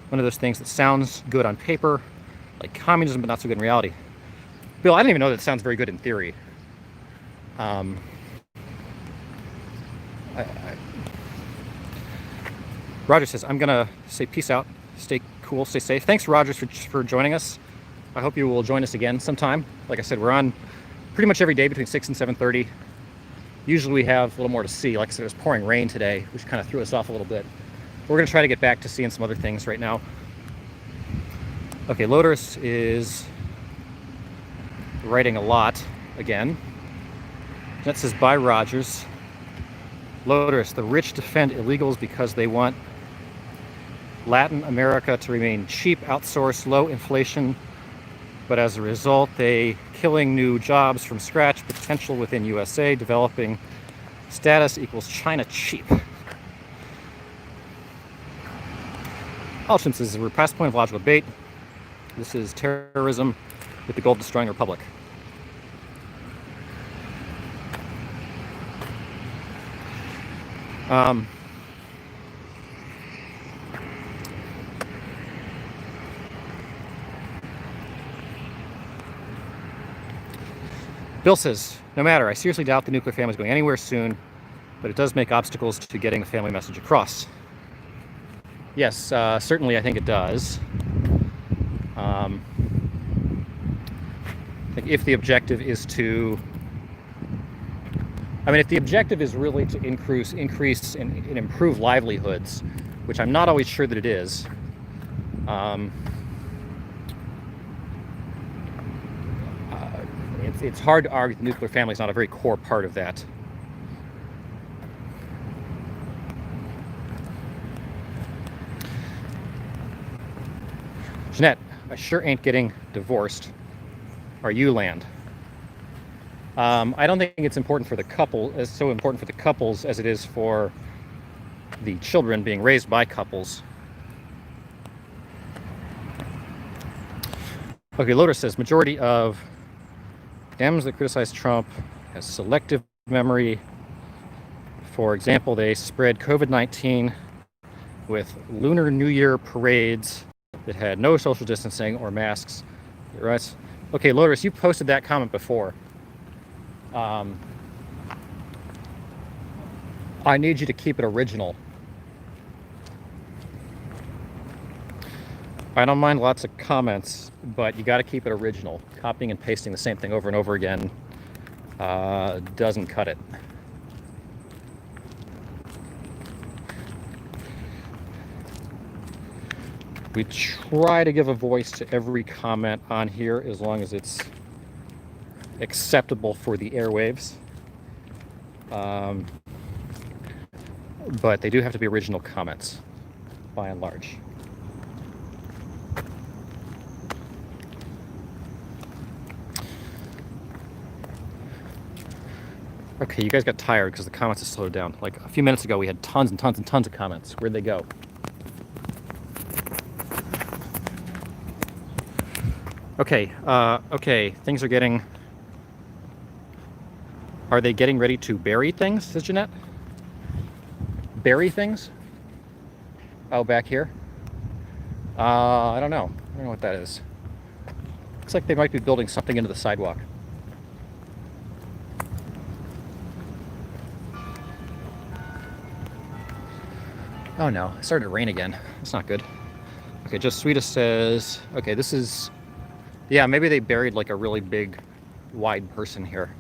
One of those things that sounds good on paper, like communism, but not so good in reality. Bill, I don't even know that it sounds very good in theory. Roger says, I'm gonna say peace out, stay cool, stay safe. Thanks, Rogers, for joining us. I hope you will join us again sometime. Like I said, we're on pretty much every day between 6 and 7:30. Usually we have a little more to see. Like I said, it was pouring rain today, which kind of threw us off a little bit. We're gonna try to get back to seeing some other things right now. Okay, Lotus is writing a lot again. That says, bye, Rogers. Lotus, the rich defend illegals because they want Latin America to remain cheap, outsourced, low inflation, but as a result, they killing new jobs from scratch, potential within USA, developing status equals China cheap. Alchins says, we're past the point of logical debate. This is terrorism with the goal of destroying a republic. Bill says, no matter, I seriously doubt the nuclear family is going anywhere soon, but it does make obstacles to getting the family message across. Yes, certainly I think it does. If the objective is to, if the objective is really to increase and improve livelihoods, which I'm not always sure that it is, it's hard to argue the nuclear family is not a very core part of that. Jeanette, I sure ain't getting divorced. Are you, Land? I don't think it's important for the couple, as so important for the couples as it is for the children being raised by couples. Okay, Lotus says, majority of Dems that criticize Trump has selective memory, For example, they spread COVID-19 with Lunar New Year parades that had no social distancing or masks. Right? Okay, Lotus, you posted that comment before. I need you to keep it original. I don't mind lots of comments, but you got to keep it original. Copying and pasting the same thing over and over again doesn't cut it. We try to give a voice to every comment on here as long as it's acceptable for the airwaves. But they do have to be original comments, by and large. Okay, you guys got tired because the comments have slowed down. Like a few minutes ago, we had tons and tons and tons of comments. Where'd they go? Okay, things are getting... Are they getting ready to bury things, says Jeanette? Bury things? Oh, back here? I don't know. I don't know what that is. Looks like they might be building something into the sidewalk. Oh no, it started to rain again. That's not good. Okay, Just Sweetest says, okay, this is... Yeah, maybe they buried like a really big, wide person here.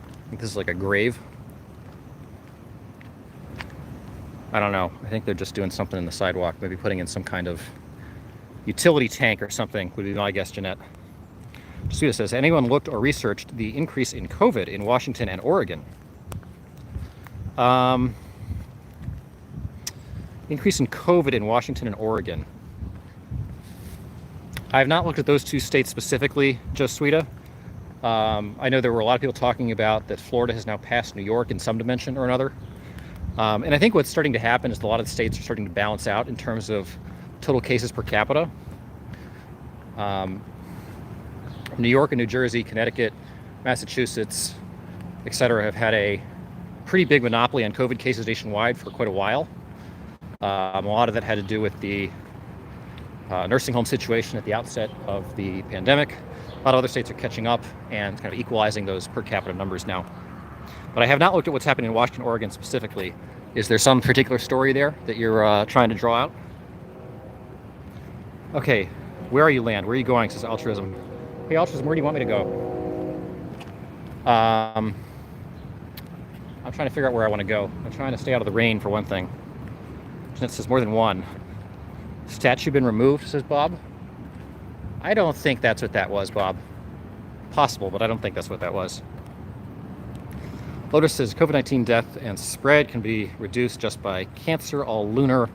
I think this is like a grave. I don't know. I think they're just doing something in the sidewalk. Maybe putting in some kind of utility tank or something would be my guess, Jeanette. Suda says, anyone looked or researched the increase in COVID in Washington and Oregon? Increase in COVID in Washington and Oregon. I have not looked at those two states specifically, Joe Suida. I know there were a lot of people talking about that Florida has now passed New York in some dimension or another. And I think what's starting to happen is a lot of the states are starting to balance out in terms of total cases per capita. New York and New Jersey, Connecticut, Massachusetts, etc. have had a pretty big monopoly on COVID cases nationwide for quite a while. A lot of that had to do with the nursing home situation at the outset of the pandemic. A lot of other states are catching up and kind of equalizing those per capita numbers now. But I have not looked at what's happening in Washington, Oregon specifically. Is there some particular story there that you're trying to draw out? Okay, where are you, Land? Where are you going, says Altruism. Hey, Altruism, where do you want me to go? I'm trying to figure out where I want to go. I'm trying to stay out of the rain, for one thing. It says more than one. Statue been removed, says Bob. I don't think that's what that was, Bob. Possible, but I don't think that's what that was. Lotus says COVID-19 death and spread can be reduced just by cancer, all lunar,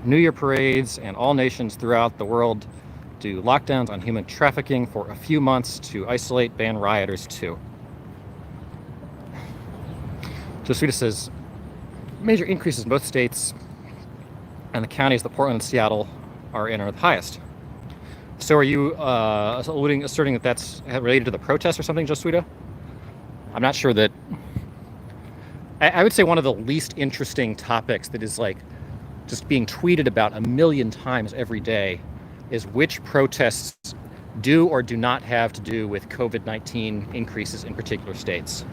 New Year parades, and all nations throughout the world do lockdowns on human trafficking for a few months to isolate, ban rioters too. Josuita says major increases in both states and the counties that Portland and Seattle are in are the highest. So are you asserting that that's related to the protests or something, Josuita? I'm not sure that... I would say one of the least interesting topics that is like just being tweeted about a million times every day is which protests do or do not have to do with COVID-19 increases in particular states.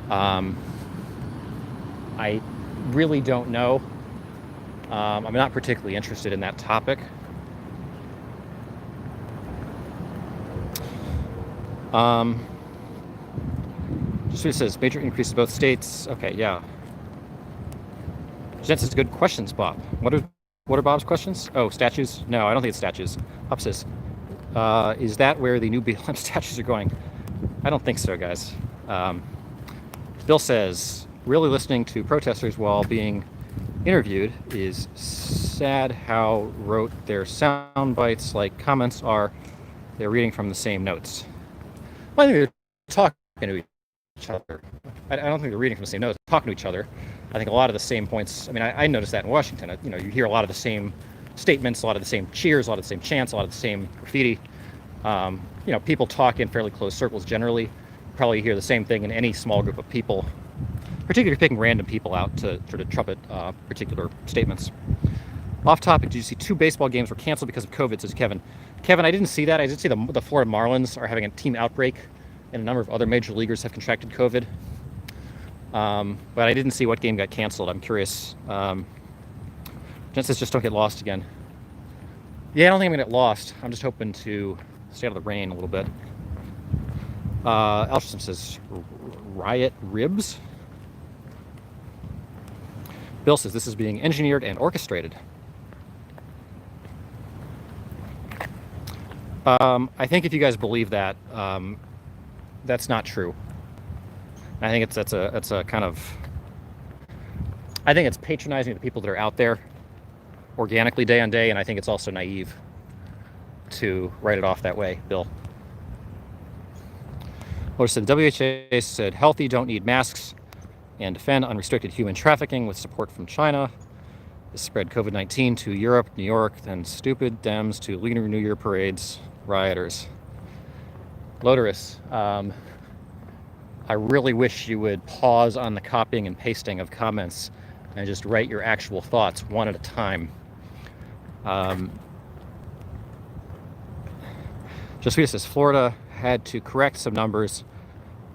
I really don't know. I'm not particularly interested in that topic. Just what it says, major increase in both states. Okay, yeah. Jen says, good questions, Bob. What are Bob's questions? Oh, statues? No, I don't think it's statues. Up says, is that where the new BLM statues are going? I don't think so, guys. Bill says, really listening to protesters while being interviewed is sad how rote their sound bites like comments are. They're reading from the same notes. Well, I think they're talking to each other. I don't think they're reading from the same notes. They're talking to each other. I think a lot of the same points. I mean, I noticed that in Washington. You hear a lot of the same statements, a lot of the same cheers, a lot of the same chants, a lot of the same graffiti. People talk in fairly close circles generally. Probably hear the same thing in any small group of people. particularly picking random people out to sort of trumpet particular statements. Off topic, did you see 2 baseball games were canceled because of COVID, says Kevin. Kevin, I didn't see that. I did see the Florida Marlins are having a team outbreak, and a number of other major leaguers have contracted COVID. But I didn't see what game got canceled. I'm curious. Jen says, just don't get lost again. Yeah, I don't think I'm going to get lost. I'm just hoping to stay out of the rain a little bit. Elsham says, riot ribs? Bill says, this is being engineered and orchestrated. I think if you guys believe that, that's not true. I think that's a kind of, I think it's patronizing the people that are out there organically day on day, and I think it's also naive to write it off that way, Bill. Or said the WHO said healthy don't need masks and defend unrestricted human trafficking with support from China. This spread COVID-19 to Europe, New York, then stupid Dems to Lunar New Year parades, rioters. Loderus, I really wish you would pause on the copying and pasting of comments and just write your actual thoughts one at a time. Josephus says Florida had to correct some numbers.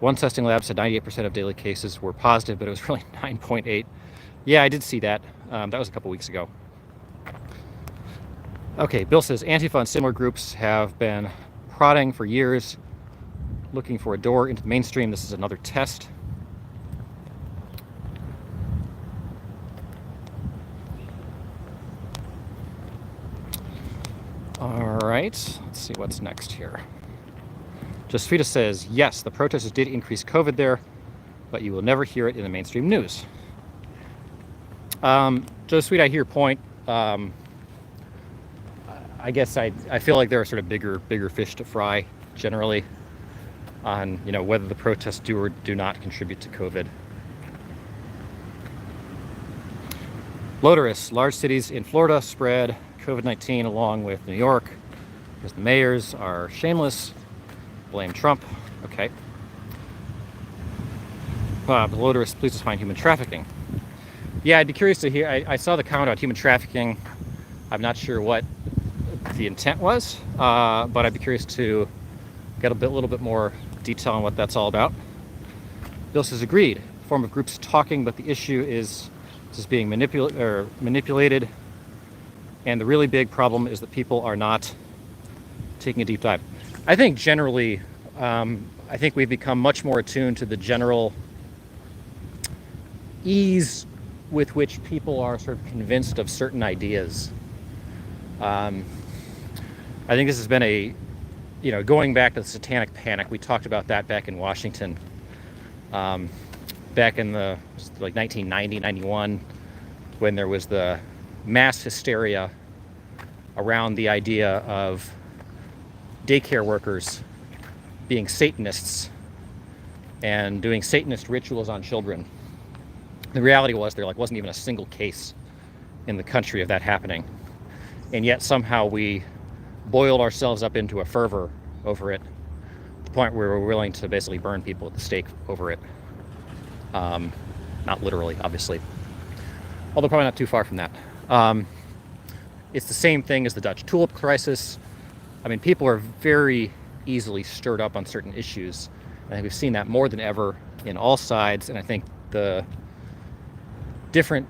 One testing lab said 98% of daily cases were positive, but it was really 9.8. Yeah, I did see that. That was a couple weeks ago. Okay, Bill says Antifa and similar groups have been prodding for years, looking for a door into the mainstream. This is another test. All right, let's see what's next here. Josephita says, yes, the protesters did increase COVID there, but you will never hear it in the mainstream news. Josephita, I hear your point. I guess I feel like there are sort of bigger fish to fry generally on, you know, whether the protests do or do not contribute to COVID. Loderus, large cities in Florida spread COVID-19 along with New York, because the mayors are shameless. Blame Trump. Okay. Loderus, please define human trafficking. Yeah, I'd be curious to hear. I saw the comment about human trafficking. I'm not sure what the intent was, but I'd be curious to get a little bit more detail on what that's all about. Bill says, agreed. Form of groups talking, but the issue is being manipulated. And the really big problem is that people are not taking a deep dive. I think generally, I think we've become much more attuned to the general ease with which people are sort of convinced of certain ideas. I think this has been going back to the Satanic Panic. We talked about that back in Washington, back in the 1990, 91, when there was the mass hysteria around the idea of daycare workers being Satanists and doing Satanist rituals on children. The reality was there wasn't even a single case in the country of that happening, and yet somehow we boiled ourselves up into a fervor over it, to the point where we're willing to basically burn people at the stake over it. Not literally, obviously, although probably not too far from that. It's the same thing as the Dutch tulip crisis. I mean, people are very easily stirred up on certain issues. I think we've seen that more than ever in all sides, and I think the different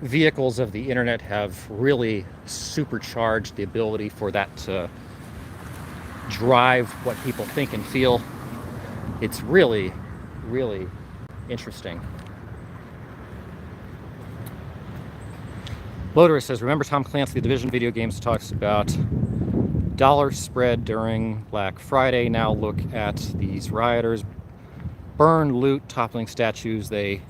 vehicles of the internet have really supercharged the ability for that to drive what people think and feel. It's really, really interesting. Loderus says, remember Tom Clancy, the Division video games talks about dollar spread during Black Friday. Now look at these rioters. Burn, loot, toppling statues. They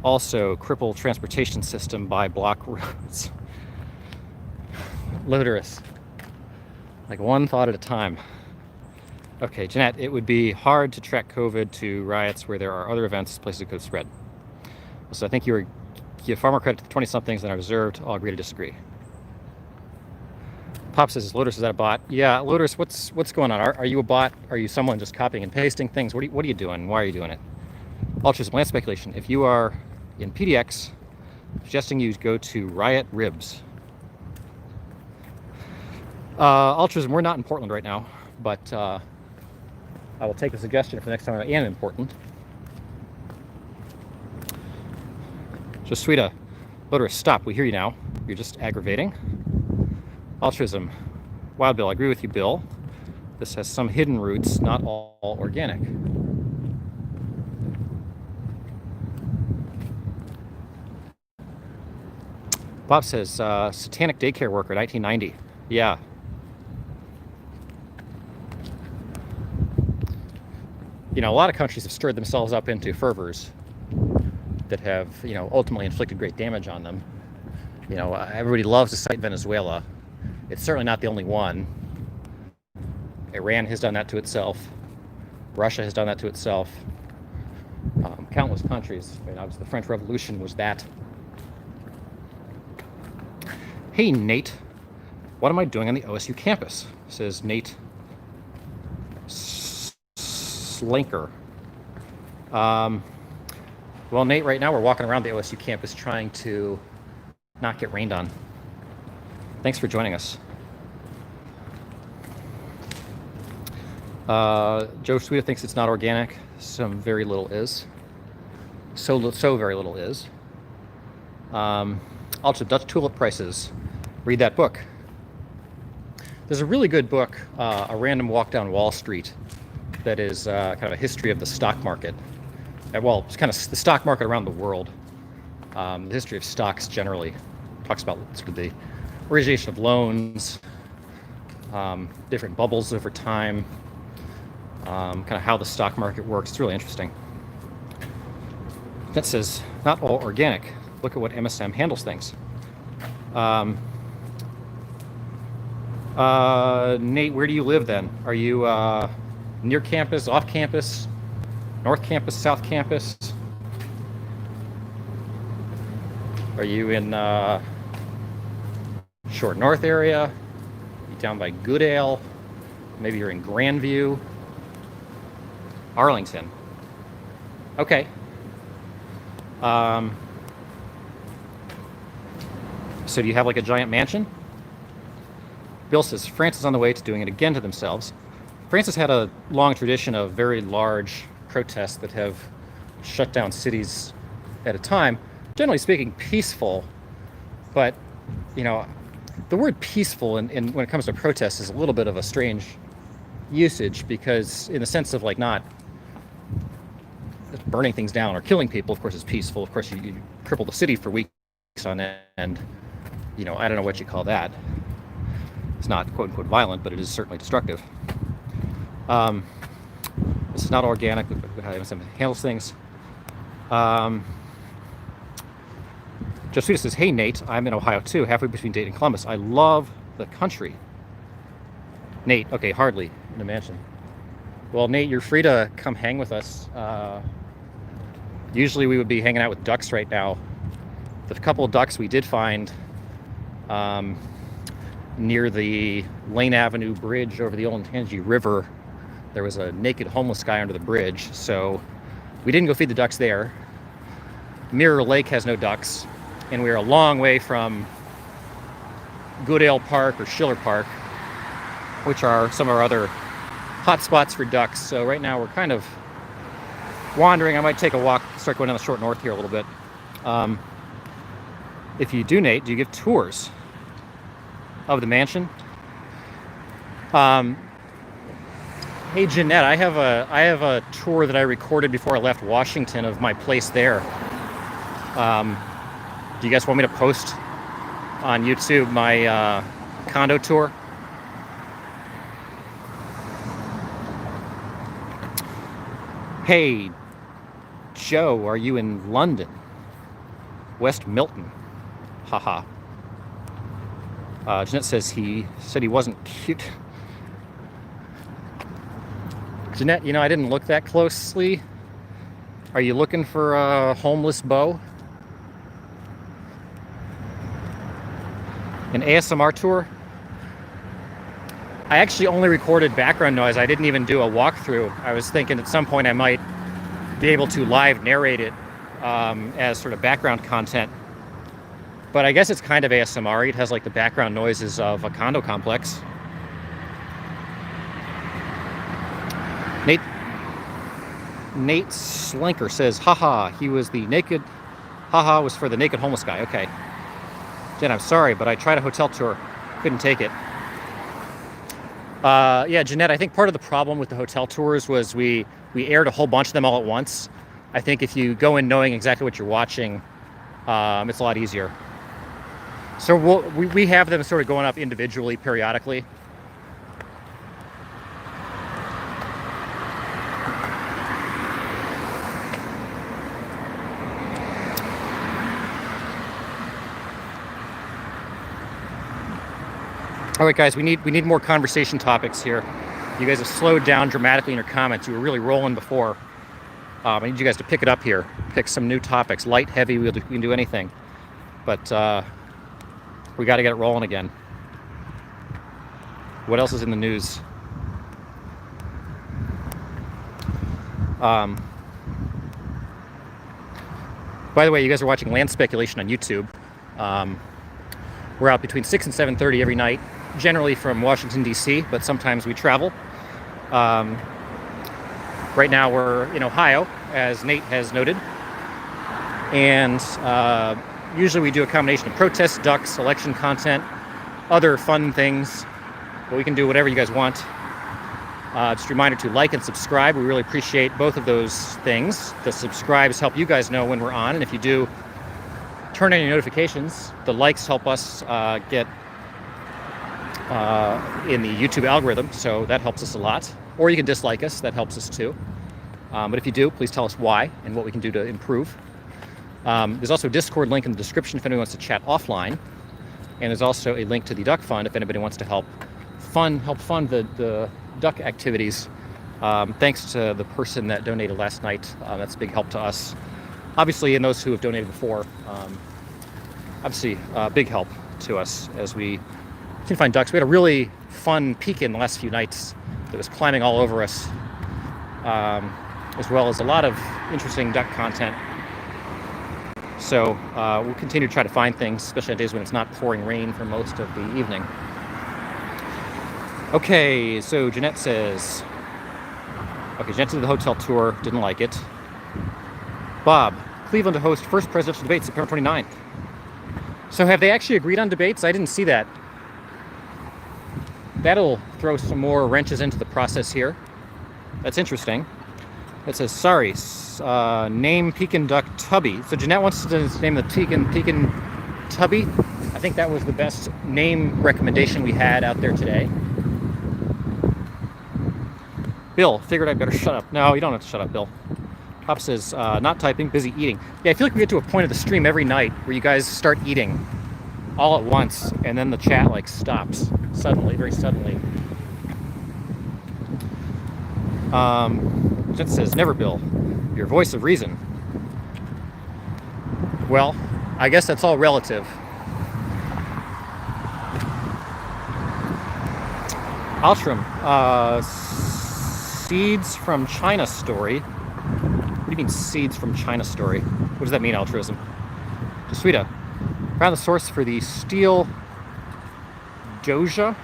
also cripple transportation system by block roads. Loderus. Like one thought at a time. Okay, Jeanette, it would be hard to track COVID to riots where there are other events, places it could spread. So I think you give far more credit to the 20-somethings than I reserved. I'll agree to disagree. Pop says, Loderus, is that a bot? Yeah, Loderus, what's going on? Are you a bot? Are you someone just copying and pasting things? What are you doing? Why are you doing it? Altruism, land speculation. If you are in PDX, suggesting you go to Riot Ribs. Altruism, we're not in Portland right now, but I will take the suggestion for the next time I am in Portland. Just Sweeta, motorist, stop. We hear you now. You're just aggravating. Altruism, Wild Bill, I agree with you, Bill. This has some hidden roots, not all organic. Bob says, satanic daycare worker, 1990. Yeah. You know, a lot of countries have stirred themselves up into fervors that have, you know, ultimately inflicted great damage on them. You know, everybody loves to cite Venezuela. It's certainly not the only one. Iran has done that to itself. Russia has done that to itself. Countless countries. I mean, obviously the French Revolution was that. Hey, Nate. What am I doing on the OSU campus? Says Nate Slinker. Well, Nate, right now we're walking around the OSU campus trying to not get rained on. Thanks for joining us. Joe Sweeta thinks it's not organic. Some very little is. So very little is. Also, Dutch tulip prices. Read that book. There's a really good book, A Random Walk Down Wall Street, that is kind of a history of the stock market. Well, it's kind of the stock market around the world. The history of stocks generally. Talks about sort of the origination of loans, different bubbles over time, kind of how the stock market works. It's really interesting. That says, not all organic. Look at what MSM handles things. Nate, where do you live then? Are you near campus, off campus, north campus, south campus? Are you in Short North area? You down by Goodale? Maybe you're in Grandview? Arlington. Okay. So do you have like a giant mansion? Bill says, France is on the way to doing it again to themselves. France has had a long tradition of very large protests that have shut down cities at a time. Generally speaking, peaceful, but, you know, the word peaceful in when it comes to protests is a little bit of a strange usage, because in the sense of like not burning things down or killing people, of course, is peaceful. Of course, you cripple the city for weeks on end. You know, I don't know what you call that. It's not quote unquote violent, but it is certainly destructive. This is not organic. How MSM handles things. Josephine says, hey, Nate, I'm in Ohio too, halfway between Dayton and Columbus. I love the country. Nate, okay, hardly in a mansion. Well, Nate, you're free to come hang with us. Usually we would be hanging out with ducks right now. The couple of ducks we did find near the Lane Avenue Bridge over the Olentangy River, there was a naked homeless guy under the bridge, so we didn't go feed the ducks there. Mirror Lake has no ducks, and we're a long way from Goodale Park or Schiller Park, which are some of our other hot spots for ducks. So right now we're kind of wandering. I might take a walk, start going down the Short North here a little bit. If you do, Nate, do you give tours of the mansion? Hey, Jeanette, I have a tour that I recorded before I left Washington of my place there. Do you guys want me to post on YouTube my condo tour? Hey, Joe, are you in London? West Milton. Haha. Jeanette says he said he wasn't cute. Jeanette, you know, I didn't look that closely. Are you looking for a homeless beau? An ASMR tour? I actually only recorded background noise. I didn't even do a walkthrough. I was thinking at some point I might be able to live narrate it as sort of background content. But I guess it's kind of ASMR. It has like the background noises of a condo complex. Nate Slinker says, haha, he was the naked, haha was for the naked homeless guy. Okay. Jen, I'm sorry, but I tried a hotel tour. Couldn't take it. Yeah, Jeanette, I think part of the problem with the hotel tours was we aired a whole bunch of them all at once. I think if you go in knowing exactly what you're watching, it's a lot easier. So we have them sort of going up individually, periodically. All right, guys, we need more conversation topics here. You guys have slowed down dramatically in your comments. You were really rolling before. I need you guys to pick it up here. Pick some new topics, light, heavy. We can do anything, but we got to get it rolling again. What else is in the news? By the way, you guys are watching Land Speculation on YouTube. We're out between 6 and 7:30 every night, generally from Washington, D.C., but sometimes we travel. Right now we're in Ohio, as Nate has noted. And usually we do a combination of protests, ducks, election content, other fun things. But we can do whatever you guys want. Just a reminder to like and subscribe. We really appreciate both of those things. The subscribes help you guys know when we're on, and if you do, turn on your notifications. The likes help us get in the YouTube algorithm, so that helps us a lot. Or you can dislike us, that helps us too. But if you do, please tell us why and what we can do to improve. There's also a Discord link in the description if anyone wants to chat offline. And there's also a link to the Duck Fund if anybody wants to help fund the duck activities. Thanks to the person that donated last night. That's a big help to us. Obviously, and those who have donated before, obviously a big help to us as we can find ducks. We had a really fun peek-in the last few nights that was climbing all over us, as well as a lot of interesting duck content. So we'll continue to try to find things, especially on days when it's not pouring rain for most of the evening. Okay, so Jeanette says, okay, Jeanette did the hotel tour, didn't like it. Bob, Cleveland to host first presidential debate September 29th. So have they actually agreed on debates? I didn't see that. That'll throw some more wrenches into the process here. That's interesting. It says, sorry, name Pekin duck Tubby. So Jeanette wants to name the Pekin Tubby. I think that was the best name recommendation we had out there today. Bill, figured I'd better shut up. No, you don't have to shut up, Bill. Pop says, not typing, busy eating. Yeah, I feel like we get to a point of the stream every night where you guys start eating all at once, and then the chat like stops suddenly, very suddenly. Jet says, never, Bill. Your voice of reason. Well, I guess that's all relative. Altram, seeds from China story. What do you mean seeds from China story? What does that mean, altruism? Jesuita, found the source for the steel doja.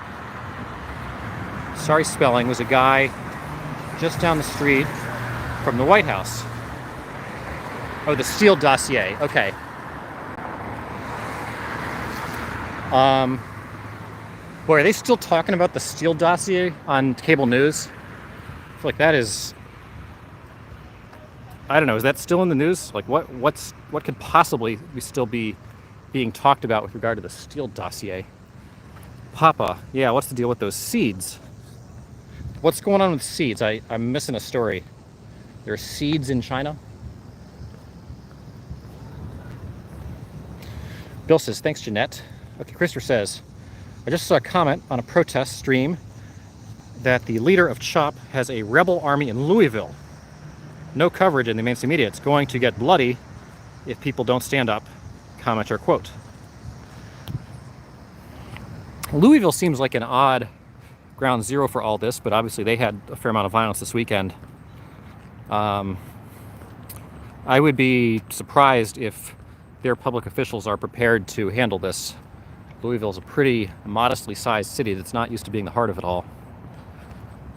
Sorry spelling, was a guy just down the street from the White House. Oh, the Steele dossier. Okay. Boy, are they still talking about the Steele dossier on cable news? I feel like that is, I don't know, is that still in the news? Like what could possibly still be being talked about with regard to the Steele dossier? Papa, yeah, what's the deal with those seeds? What's going on with seeds? I'm missing a story. There are seeds in China? Bill says, thanks, Jeanette. Okay, Christopher says, I just saw a comment on a protest stream that the leader of CHOP has a rebel army in Louisville. No coverage in the mainstream media. It's going to get bloody if people don't stand up. Comment or quote. Louisville seems like an odd ground zero for all this, but obviously they had a fair amount of violence this weekend. I would be surprised if their public officials are prepared to handle this. Louisville is a pretty modestly sized city that's not used to being the heart of it all.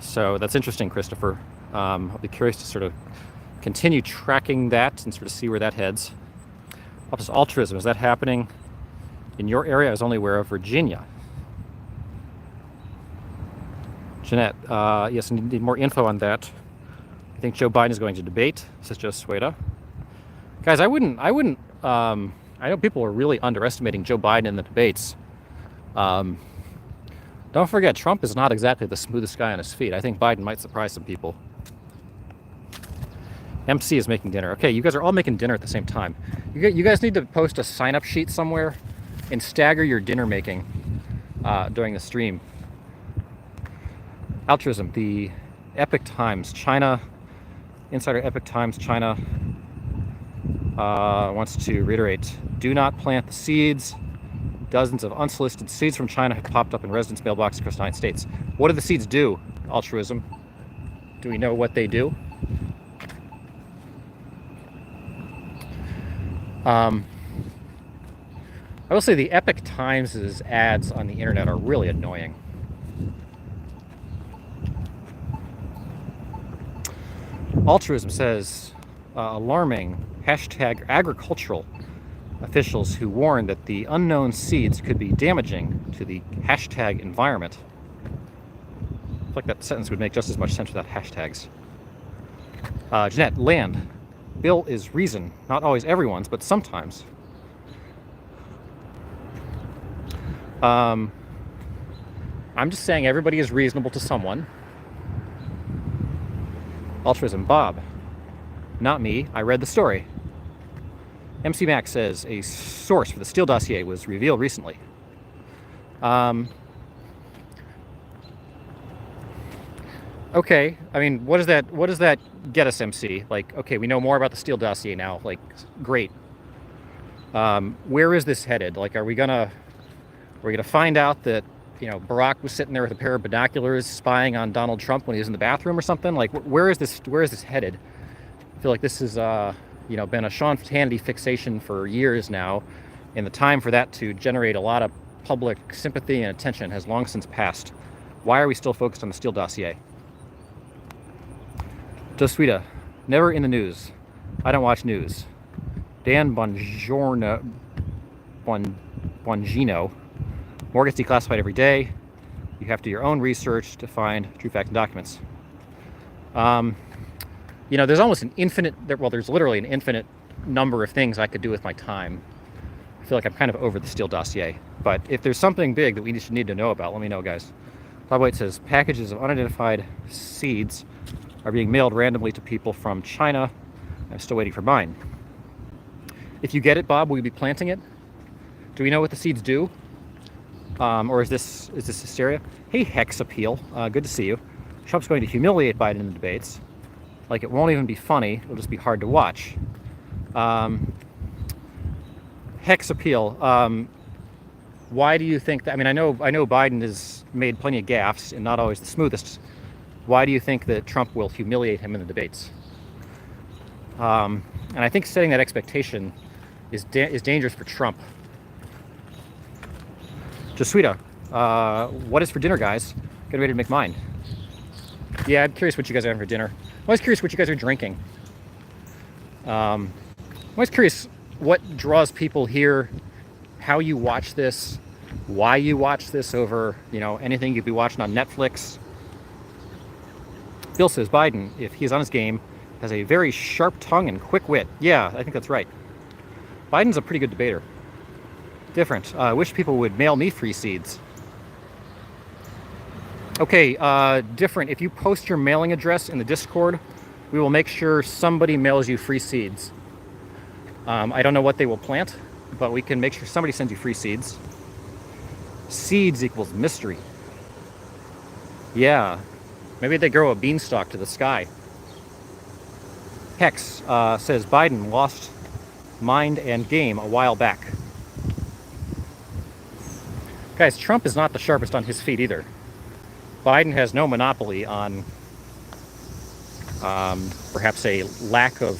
So that's interesting, Christopher. I'll be curious to sort of continue tracking that and sort of see where that heads. Office altruism, is that happening in your area? I was only aware of Virginia. Jeanette, yes, I need more info on that. I think Joe Biden is going to debate, says Joe Sueda. Guys, I know people are really underestimating Joe Biden in the debates. Don't forget, Trump is not exactly the smoothest guy on his feet. I think Biden might surprise some people. MC is making dinner. Okay, you guys are all making dinner at the same time. You guys need to post a sign-up sheet somewhere and stagger your dinner making during the stream. Altruism, the Epic Times, China, Insider Epic Times, China wants to reiterate, do not plant the seeds. Dozens of unsolicited seeds from China have popped up in residents' mailboxes across the United States. What do the seeds do, Altruism? Do we know what they do? I will say the Epic Times' ads on the internet are really annoying. Altruism says, alarming, hashtag agricultural officials who warn that the unknown seeds could be damaging to the hashtag environment. I feel like that sentence would make just as much sense without hashtags. Jeanette, land. Bill is reason. Not always everyone's, but sometimes. I'm just saying everybody is reasonable to someone. Altruism, Bob. Not me. I read the story. MC Max says a source for the Steele dossier was revealed recently. Okay, I mean, what does that get us, MC? Like, okay, we know more about the Steele dossier now. Like, great. Where is this headed? Like, are we gonna find out that, you know, Barack was sitting there with a pair of binoculars spying on Donald Trump when he was in the bathroom or something? Like, where is this headed? I feel like this has you know, been a Sean Hannity fixation for years now, and the time for that to generate a lot of public sympathy and attention has long since passed. Why are we still focused on the Steele dossier? Josuita, never in the news. I don't watch news. Dan Bongino, more gets declassified every day. You have to do your own research to find true facts and documents. You know, there's almost an infinite, well, there's literally an infinite number of things I could do with my time. I feel like I'm kind of over the Steele dossier. But if there's something big that we need to know about, let me know, guys. Bob White says, packages of unidentified seeds are being mailed randomly to people from China. I'm still waiting for mine. If you get it, Bob, will you be planting it? Do we know what the seeds do? Or is this hysteria? Hey, Hex Appeal, good to see you. Trump's going to humiliate Biden in the debates. Like, it won't even be funny, it'll just be hard to watch. Hex Appeal, why do you think that? I mean, I know Biden has made plenty of gaffes and not always the smoothest. Why do you think that Trump will humiliate him in the debates? And I think setting that expectation is dangerous for Trump. Josuita, what is for dinner, guys? Getting ready to make mine. Yeah, I'm curious what you guys are having for dinner. I'm always curious what you guys are drinking. I'm always curious what draws people here, how you watch this, why you watch this over, you know, anything you'd be watching on Netflix. Bill says Biden, if he's on his game, has a very sharp tongue and quick wit. Yeah, I think that's right. Biden's a pretty good debater. Different. I wish people would mail me free seeds. Okay, different. If you post your mailing address in the Discord, we will make sure somebody mails you free seeds. I don't know what they will plant, but we can make sure somebody sends you free seeds. Seeds equals mystery. Yeah, maybe they grow a beanstalk to the sky. Hex says Biden lost mind and game a while back. Guys, Trump is not the sharpest on his feet either. Biden has no monopoly on perhaps a lack of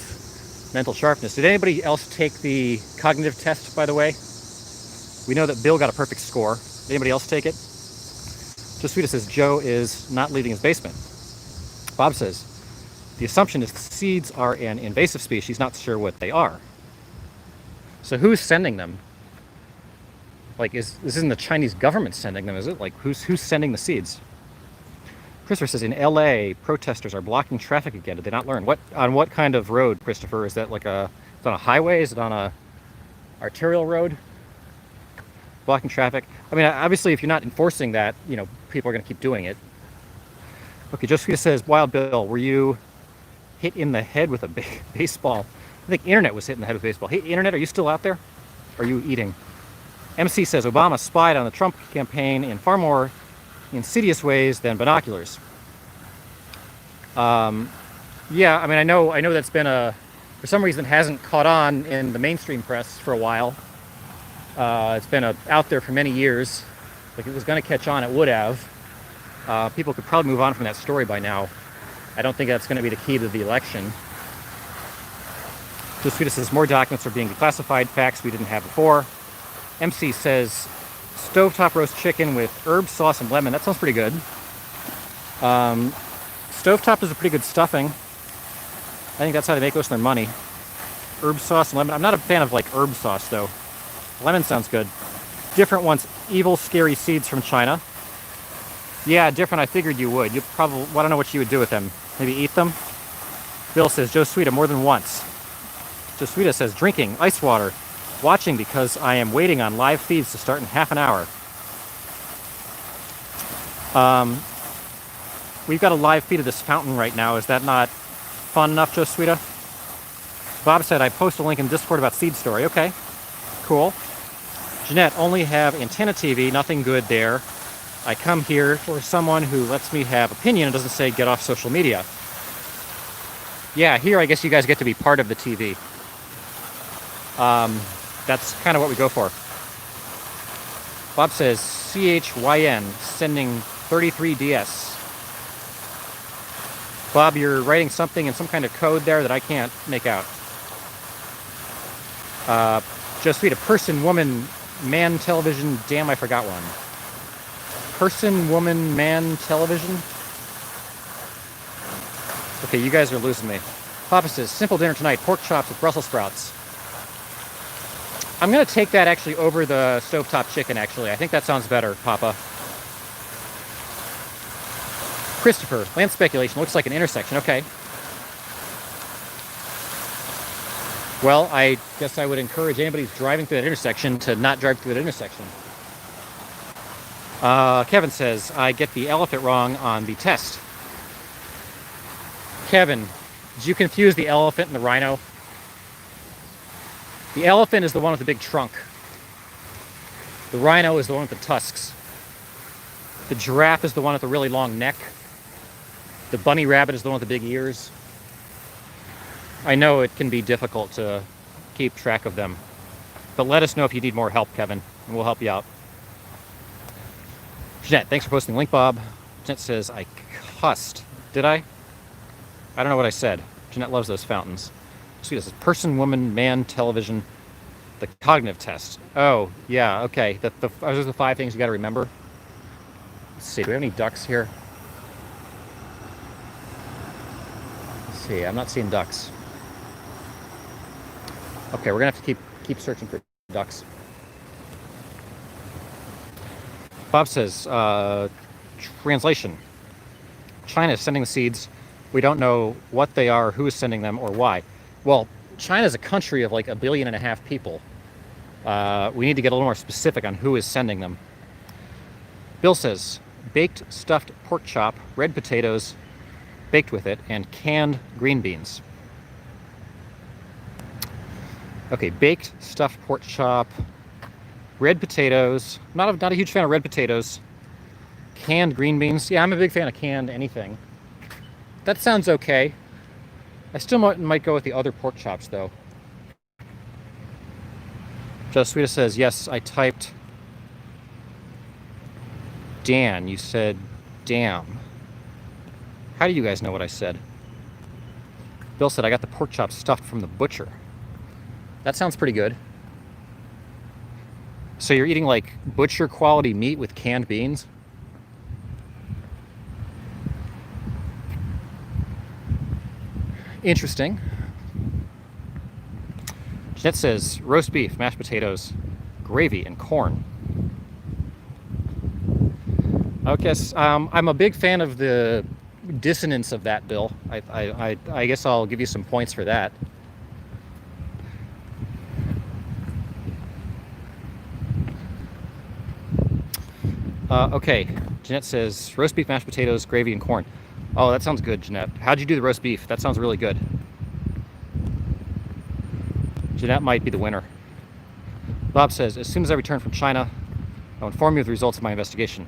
mental sharpness. Did anybody else take the cognitive test, by the way? We know that Bill got a perfect score. Did anybody else take it? Josuita says Joe is not leaving his basement. Bob says, the assumption is the seeds are an invasive species, not sure what they are. So who's sending them? Like, this isn't the Chinese government sending them, is it? Like, who's sending the seeds? Christopher says, in LA, protesters are blocking traffic again. Did they not learn? On what kind of road, Christopher? Is that like is it on a highway? Is it on a arterial road? Blocking traffic? I mean, obviously, if you're not enforcing that, you know, people are going to keep doing it. Okay, Josephina says, Wild Bill, were you hit in the head with a baseball? I think Internet was hit in the head with a baseball. Hey, Internet, are you still out there? Are you eating? MC says, Obama spied on the Trump campaign in far more insidious ways than binoculars. Yeah, I mean, I know that's been for some reason, hasn't caught on in the mainstream press for a while. It's been out there for many years. Like, it was going to catch on, it would have. People could probably move on from that story by now. I don't think that's going to be the key to the election. Josephina says more documents are being declassified, facts we didn't have before. MC says stovetop roast chicken with herb sauce and lemon. That sounds pretty good. Stovetop is a pretty good stuffing. I think that's how they make most of their money. Herb sauce and lemon. I'm not a fan of like herb sauce though. Lemon sounds good. Different ones. Evil, scary seeds from China. Yeah, different. I figured you would. You probably. I don't know what you would do with them. Maybe eat them. Bill says Joe Sweeta more than once. Joe Sweeta says drinking ice water, watching because I am waiting on live feeds to start in half an hour. We've got a live feed of this fountain right now. Is that not fun enough, Joe Sweeta? Bob said I post a link in Discord about Seed Story. Okay, cool. Jeanette, only have antenna TV, nothing good there. I come here for someone who lets me have opinion and doesn't say get off social media. Yeah, here I guess you guys get to be part of the TV. That's kind of what we go for. Bob says CHYN sending 33DS. Bob, you're writing something in some kind of code there that I can't make out. Just read a person, woman, man, television. Damn, I forgot one. Person, woman, man, television. Okay, you guys are losing me. Papa says, simple dinner tonight, pork chops with Brussels sprouts. I'm going to take that actually over the stovetop chicken, actually. I think that sounds better, Papa. Christopher, land speculation, looks like an intersection. Okay. Well, I guess I would encourage anybody who's driving through that intersection to not drive through that intersection. Kevin says, I get the elephant wrong on the test. Kevin, did you confuse the elephant and the rhino? The elephant is the one with the big trunk. The rhino is the one with the tusks. The giraffe is the one with the really long neck. The bunny rabbit is the one with the big ears. I know it can be difficult to keep track of them. But let us know if you need more help, Kevin, and we'll help you out. Jeanette, thanks for posting the link, Bob. Jeanette says, I cussed. Did I? I don't know what I said. Jeanette loves those fountains. See, this is person, woman, man, television, the cognitive test. Oh, yeah, okay. Those are the 5 things you got to remember. Let's see, do we have any ducks here? Let's see, I'm not seeing ducks. Okay, we're going to have to keep searching for ducks. Bob says, translation. China is sending the seeds. We don't know what they are, who is sending them, or why. Well, China is a country of like 1.5 billion people. We need to get a little more specific on who is sending them. Bill says, baked stuffed pork chop, red potatoes, baked with it, and canned green beans. Okay, baked stuffed pork chop, red potatoes. Not a huge fan of red potatoes. Canned green beans. Yeah, I'm a big fan of canned anything. That sounds okay. I still might go with the other pork chops, though. Josuita says, yes, I typed Dan. You said damn. How do you guys know what I said? Bill said, I got the pork chop stuffed from the butcher. That sounds pretty good. So you're eating like butcher quality meat with canned beans? Interesting. Jeanette says, roast beef, mashed potatoes, gravy, and corn. Okay, I'm a big fan of the dissonance of that, Bill. I guess I'll give you some points for that. Okay, Jeanette says, roast beef, mashed potatoes, gravy, and corn. Oh, that sounds good, Jeanette. How'd you do the roast beef? That sounds really good. Jeanette might be the winner. Bob says, as soon as I return from China, I'll inform you of the results of my investigation.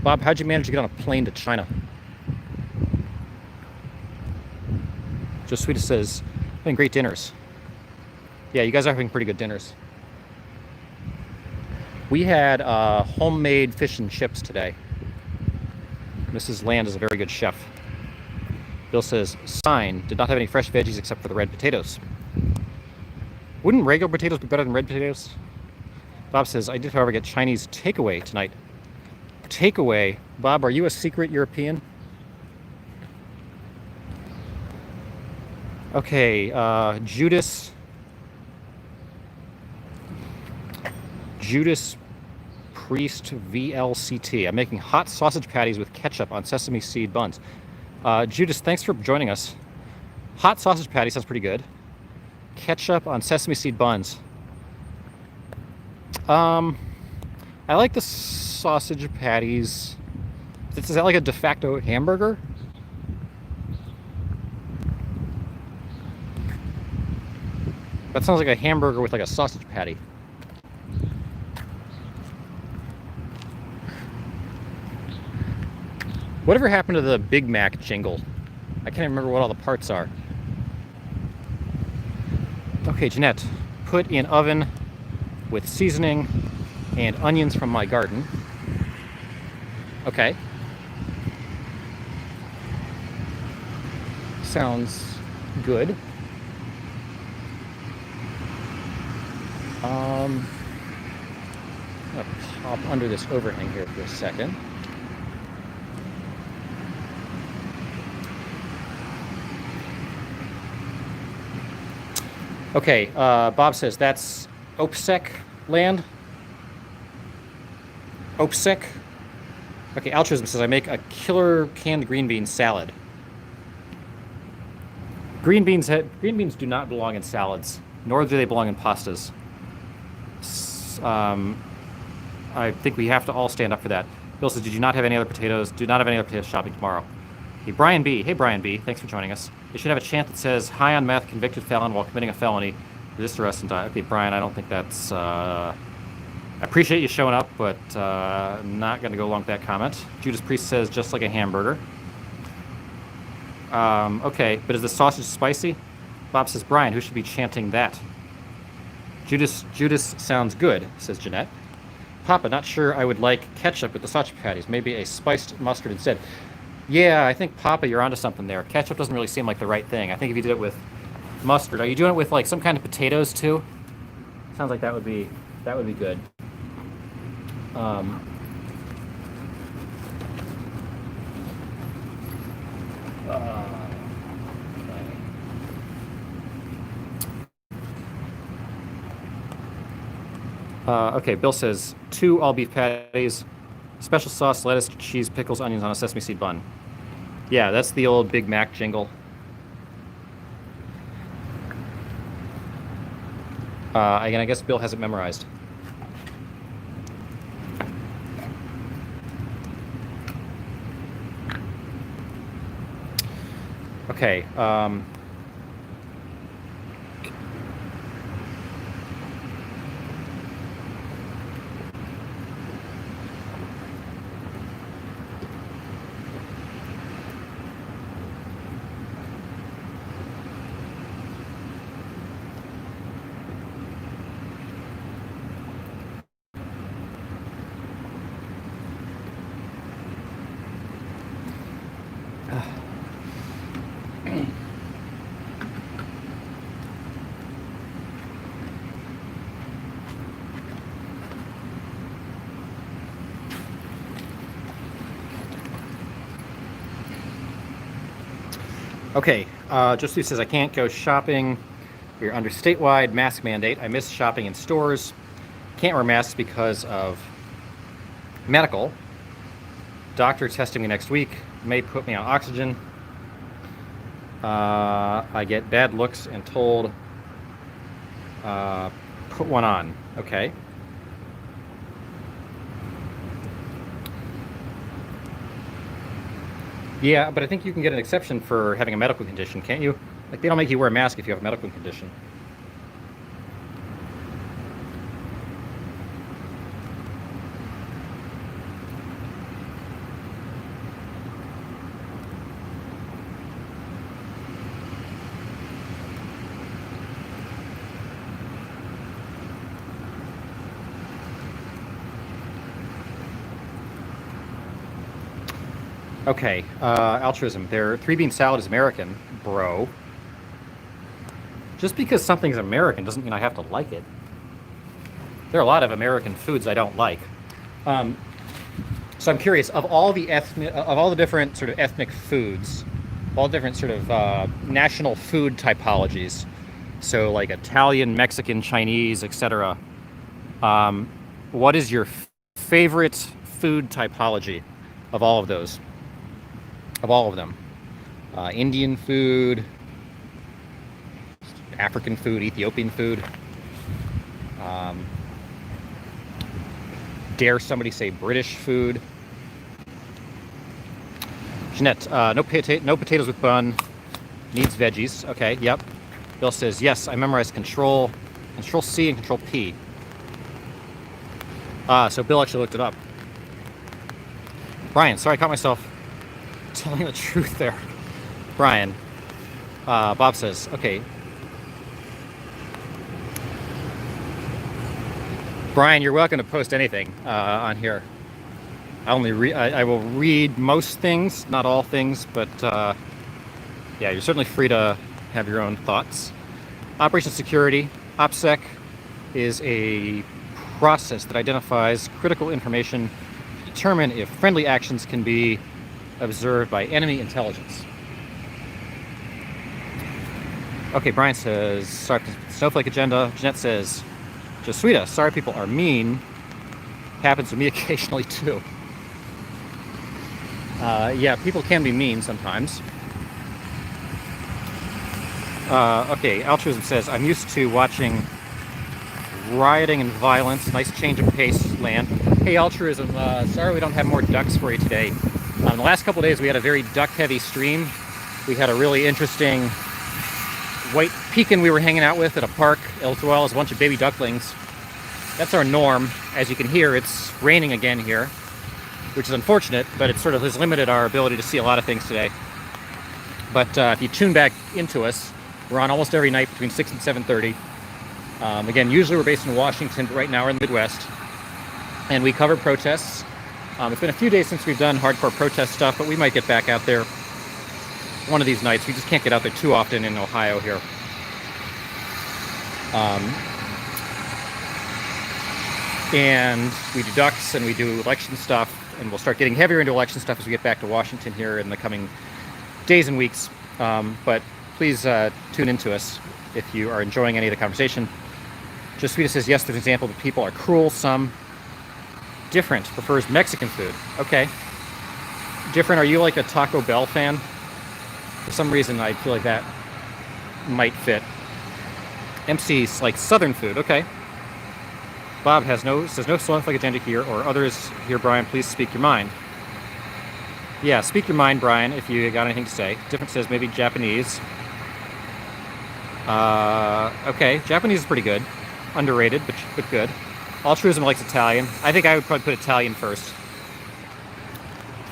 Bob, how'd you manage to get on a plane to China? Joe Sweetest says, having great dinners. Yeah, you guys are having pretty good dinners. We had homemade fish and chips today. Mrs. Land is a very good chef. Bill says, sign, did not have any fresh veggies except for the red potatoes. Wouldn't regular potatoes be better than red potatoes? Bob says, I did, however, get Chinese takeaway tonight. Takeaway? Bob, are you a secret European? Okay, Judas Priest VLCT. I'm making hot sausage patties with ketchup on sesame seed buns. Judas, thanks for joining us. Hot sausage patty sounds pretty good. Ketchup on sesame seed buns. I like the sausage patties. Is that like a de facto hamburger? That sounds like a hamburger with like a sausage patty. Whatever happened to the Big Mac jingle? I can't remember what all the parts are. Okay, Jeanette, put in oven with seasoning and onions from my garden. Okay. Sounds good. I'm gonna pop under this overhang here for a second. Okay, Bob says that's OPSEC land. OPSEC. Okay, Altruism says I make a killer canned green bean salad. Green beans do not belong in salads, nor do they belong in pastas. I think we have to all stand up for that. Bill says, did you not have any other potatoes? Do not have any other potatoes shopping tomorrow. Hey, Brian B. Hey, Brian B. Thanks for joining us. You should have a chant that says, high on meth, convicted felon while committing a felony. Resist arrest and die. Okay, Brian, I don't think that's... I appreciate you showing up, but I'm not going to go along with that comment. Judas Priest says, just like a hamburger. Okay, but is the sausage spicy? Bob says, Brian, who should be chanting that? Judas sounds good, says Jeanette. Papa, not sure I would like ketchup with the sausage patties. Maybe a spiced mustard instead. Yeah, I think, Papa, you're onto something there. Ketchup doesn't really seem like the right thing. I think if you did it with mustard. Are you doing it with, like, some kind of potatoes, too? Sounds like that would be good. Okay, Bill says 2 all-beef patties, special sauce, lettuce, cheese, pickles, onions on a sesame seed bun. Yeah, that's the old Big Mac jingle. And I guess Bill has it memorized. Okay. Okay, just who says I can't go shopping. We're under statewide mask mandate. I miss shopping in stores. Can't wear masks because of medical. Doctor testing me next week. May put me on oxygen. I get bad looks and told put one on. Okay. Yeah, but I think you can get an exception for having a medical condition, can't you? Like, they don't make you wear a mask if you have a medical condition. Okay, altruism. Their three-bean salad is American, bro. Just because something's American doesn't mean I have to like it. There are a lot of American foods I don't like. So I'm curious, of all the different sort of ethnic foods, all different sort of national food typologies, so like Italian, Mexican, Chinese, etc. What is your favorite food typology of all of those? Of all of them? Indian food, African food, Ethiopian food. Dare somebody say British food? Jeanette, no potatoes with bun. Needs veggies. Okay, yep. Bill says, yes, I memorized Control C and Control P. So Bill actually looked it up. Brian, sorry I caught myself telling the truth there. Brian. Bob says, okay. Brian, you're welcome to post anything on here. I will read most things, not all things, but yeah, you're certainly free to have your own thoughts. Operation Security, OPSEC, is a process that identifies critical information to determine if friendly actions can be observed by enemy intelligence. Okay, Brian says, sorry, snowflake agenda. Jeanette says, Josuita, sorry people are mean. Happens to me occasionally too. Yeah, people can be mean sometimes. Okay, altruism says, I'm used to watching rioting and violence. Nice change of pace, land. Hey, altruism, sorry we don't have more ducks for you today. The last couple of days we had a very duck-heavy stream. We had a really interesting white pekin we were hanging out with at a park, as well as a bunch of baby ducklings. That's our norm. As you can hear, it's raining again here, which is unfortunate, but it sort of has limited our ability to see a lot of things today. But if you tune back into us, we're on almost every night between 6 and 7:30. Again, usually we're based in Washington, but right now we're in the Midwest. And we cover protests. It's been a few days since we've done hardcore protest stuff, but we might get back out there one of these nights. We just can't get out there too often in Ohio here. And we do ducks and we do election stuff, and we'll start getting heavier into election stuff as we get back to Washington here in the coming days and weeks. But please tune into us if you are enjoying any of the conversation. Just Sweeta says, yes, there's an example that people are cruel. Some different prefers Mexican food. Okay. Different, are you like a Taco Bell fan? For some reason, I feel like that might fit. MC's like Southern food. Okay. Bob says no snowflake agenda here, or others here, Brian, please speak your mind. Yeah, speak your mind, Brian, if you got anything to say. Different says maybe Japanese. Okay, Japanese is pretty good. Underrated, but good. Altruism likes Italian. I think I would probably put Italian first.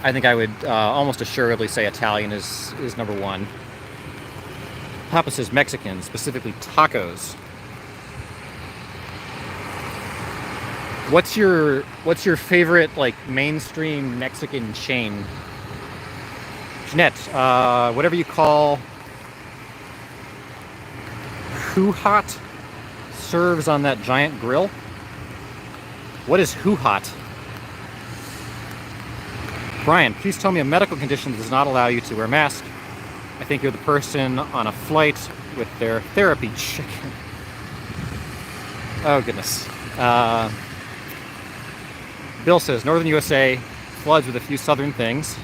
I think I would almost assuredly say Italian is number one. Papa says Mexican, specifically tacos. What's your favorite like mainstream Mexican chain? Jeanette, whatever you call Who Hot serves on that giant grill. What is Who Hot? Brian, please tell me a medical condition that does not allow you to wear a mask. I think you're the person on a flight with their therapy chicken. Oh, goodness. Bill says, Northern USA floods with a few southern things.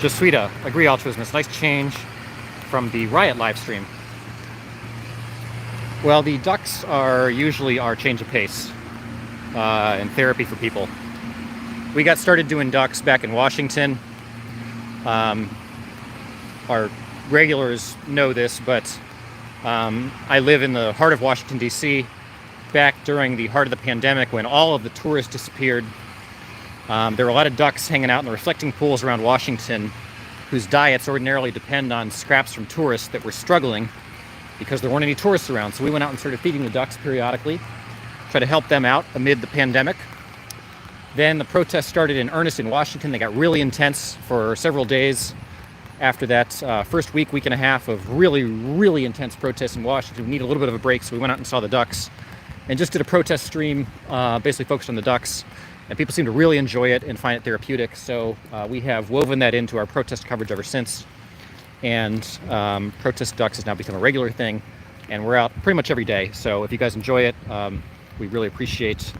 Josuita, agree altruism. It's a nice change from the riot live stream. Well, the ducks are usually our change of pace and therapy for people. We got started doing ducks back in Washington. Our regulars know this, but I live in the heart of Washington, D.C. Back during the heart of the pandemic when all of the tourists disappeared, there were a lot of ducks hanging out in the reflecting pools around Washington whose diets ordinarily depend on scraps from tourists that were struggling because there weren't any tourists around. So we went out and started feeding the ducks periodically, try to help them out amid the pandemic. Then the protests started in earnest in Washington. They got really intense for several days. After that first week and a half of really, really intense protests in Washington, we needed a little bit of a break, so we went out and saw the ducks and just did a protest stream, basically focused on the ducks. And people seem to really enjoy it and find it therapeutic. So we have woven that into our protest coverage ever since. And protest ducks has now become a regular thing. And we're out pretty much every day. So if you guys enjoy it, we really appreciate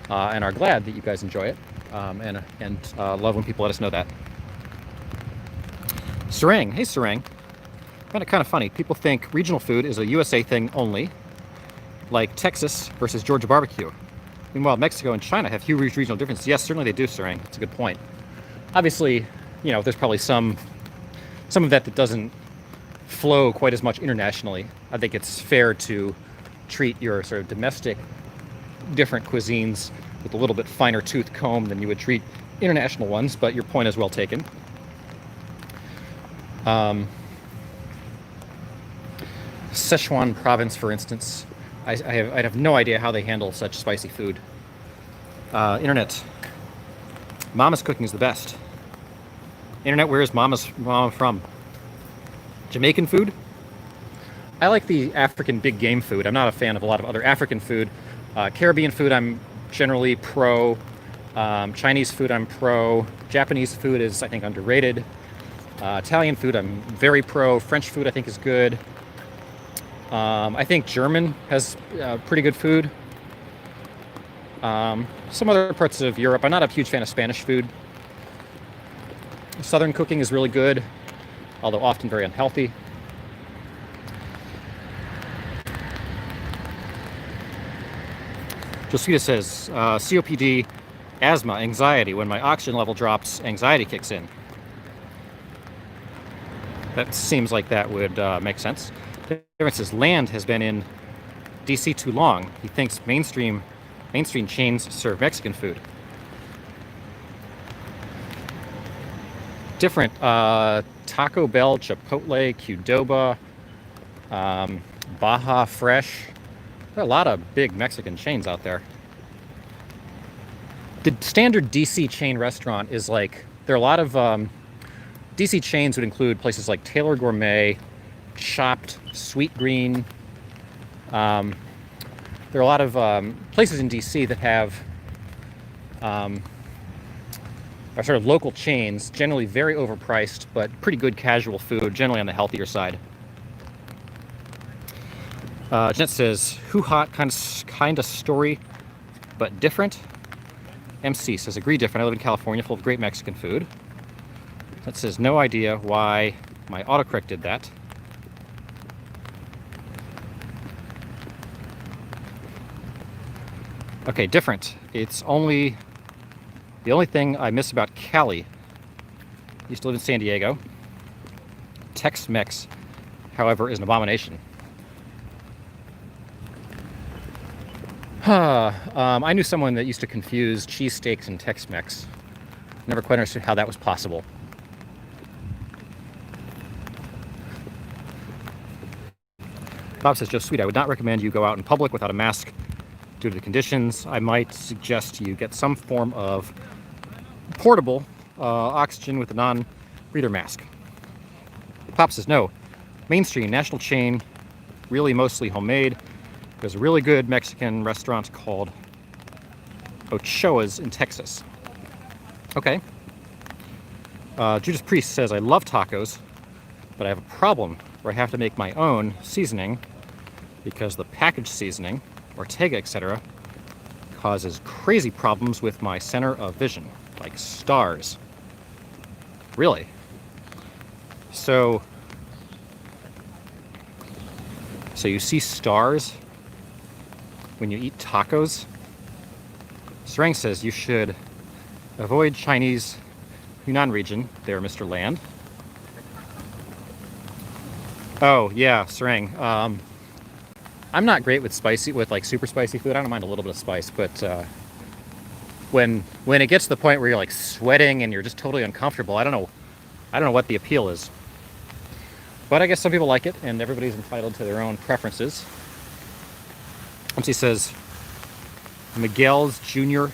and are glad that you guys enjoy it. And love when people let us know that. Sarang, hey Sarang. Find it kind of funny. People think regional food is a USA thing only, like Texas versus Georgia barbecue. Meanwhile, Mexico and China have huge regional differences. Yes, certainly they do, Sarang. It's a good point. Obviously, you know, there's probably some of that doesn't flow quite as much internationally. I think it's fair to treat your sort of domestic different cuisines with a little bit finer tooth comb than you would treat international ones, but your point is well taken. Sichuan province, for instance, I have no idea how they handle such spicy food. Internet. Mama's cooking is the best. Internet, where is Mama from? Jamaican food? I like the African big game food. I'm not a fan of a lot of other African food. Caribbean food, I'm generally pro. Chinese food, I'm pro. Japanese food is, I think, underrated. Italian food, I'm very pro. French food, I think, is good. I think German has pretty good food. Some other parts of Europe, I'm not a huge fan of Spanish food. Southern cooking is really good, although often very unhealthy. Josita says, COPD, asthma, anxiety. When my oxygen level drops, anxiety kicks in. That seems like that would make sense. Darren says, Land has been in DC too long. He thinks mainstream chains serve Mexican food. Different. Taco Bell, Chipotle, Qdoba, Baja Fresh. There are a lot of big Mexican chains out there. The standard DC chain restaurant is like, there are a lot of DC chains would include places like Taylor Gourmet, Chopped, Sweet Green. There are a lot of places in DC that have are sort of local chains, generally very overpriced, but pretty good casual food, generally on the healthier side. Jeanette says, who hot, kind of story, but different. MC says, agree different. I live in California, full of great Mexican food. That says, no idea why my autocorrect did that. Okay, different. It's only the only thing I miss about Cali. Used to live in San Diego. Tex-Mex, however, is an abomination. I knew someone that used to confuse cheesesteaks and Tex-Mex. Never quite understood how that was possible. Bob says, Joe Sweet, I would not recommend you go out in public without a mask due to the conditions. I might suggest you get some form of portable oxygen with a non-breather mask. Pop says, no. Mainstream, national chain, really mostly homemade. There's a really good Mexican restaurant called Ochoa's in Texas. Okay. Judas Priest says, I love tacos, but I have a problem where I have to make my own seasoning because the packaged seasoning, Ortega, etc., causes crazy problems with my center of vision, like stars. Really? So you see stars when you eat tacos? Sarang says you should avoid Chinese Yunnan region there, Mr. Land. Oh, yeah, Sarang. I'm not great with like super spicy food. I don't mind a little bit of spice, but when it gets to the point where you're like sweating and you're just totally uncomfortable, I don't know what the appeal is. But I guess some people like it, and everybody's entitled to their own preferences. He says, Miguel's Jr.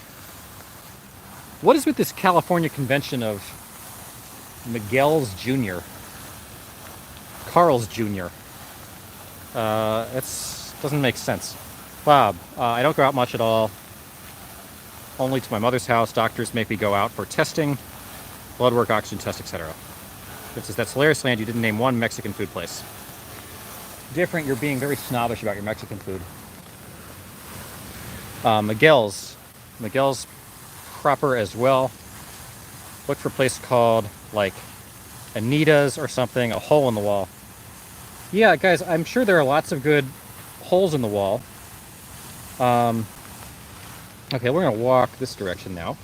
What is with this California convention of Miguel's Jr.? Carl's Jr.? That doesn't make sense. Bob, I don't go out much at all. Only to my mother's house. Doctors make me go out for testing, blood work, oxygen test, etc. It says, that's hilarious, Land. You didn't name one Mexican food place. Different, you're being very snobbish about your Mexican food. Miguel's proper as well. Look for a place called like Anita's or something, a hole in the wall. Yeah, guys, I'm sure there are lots of good holes in the wall. Okay, we're gonna walk this direction now.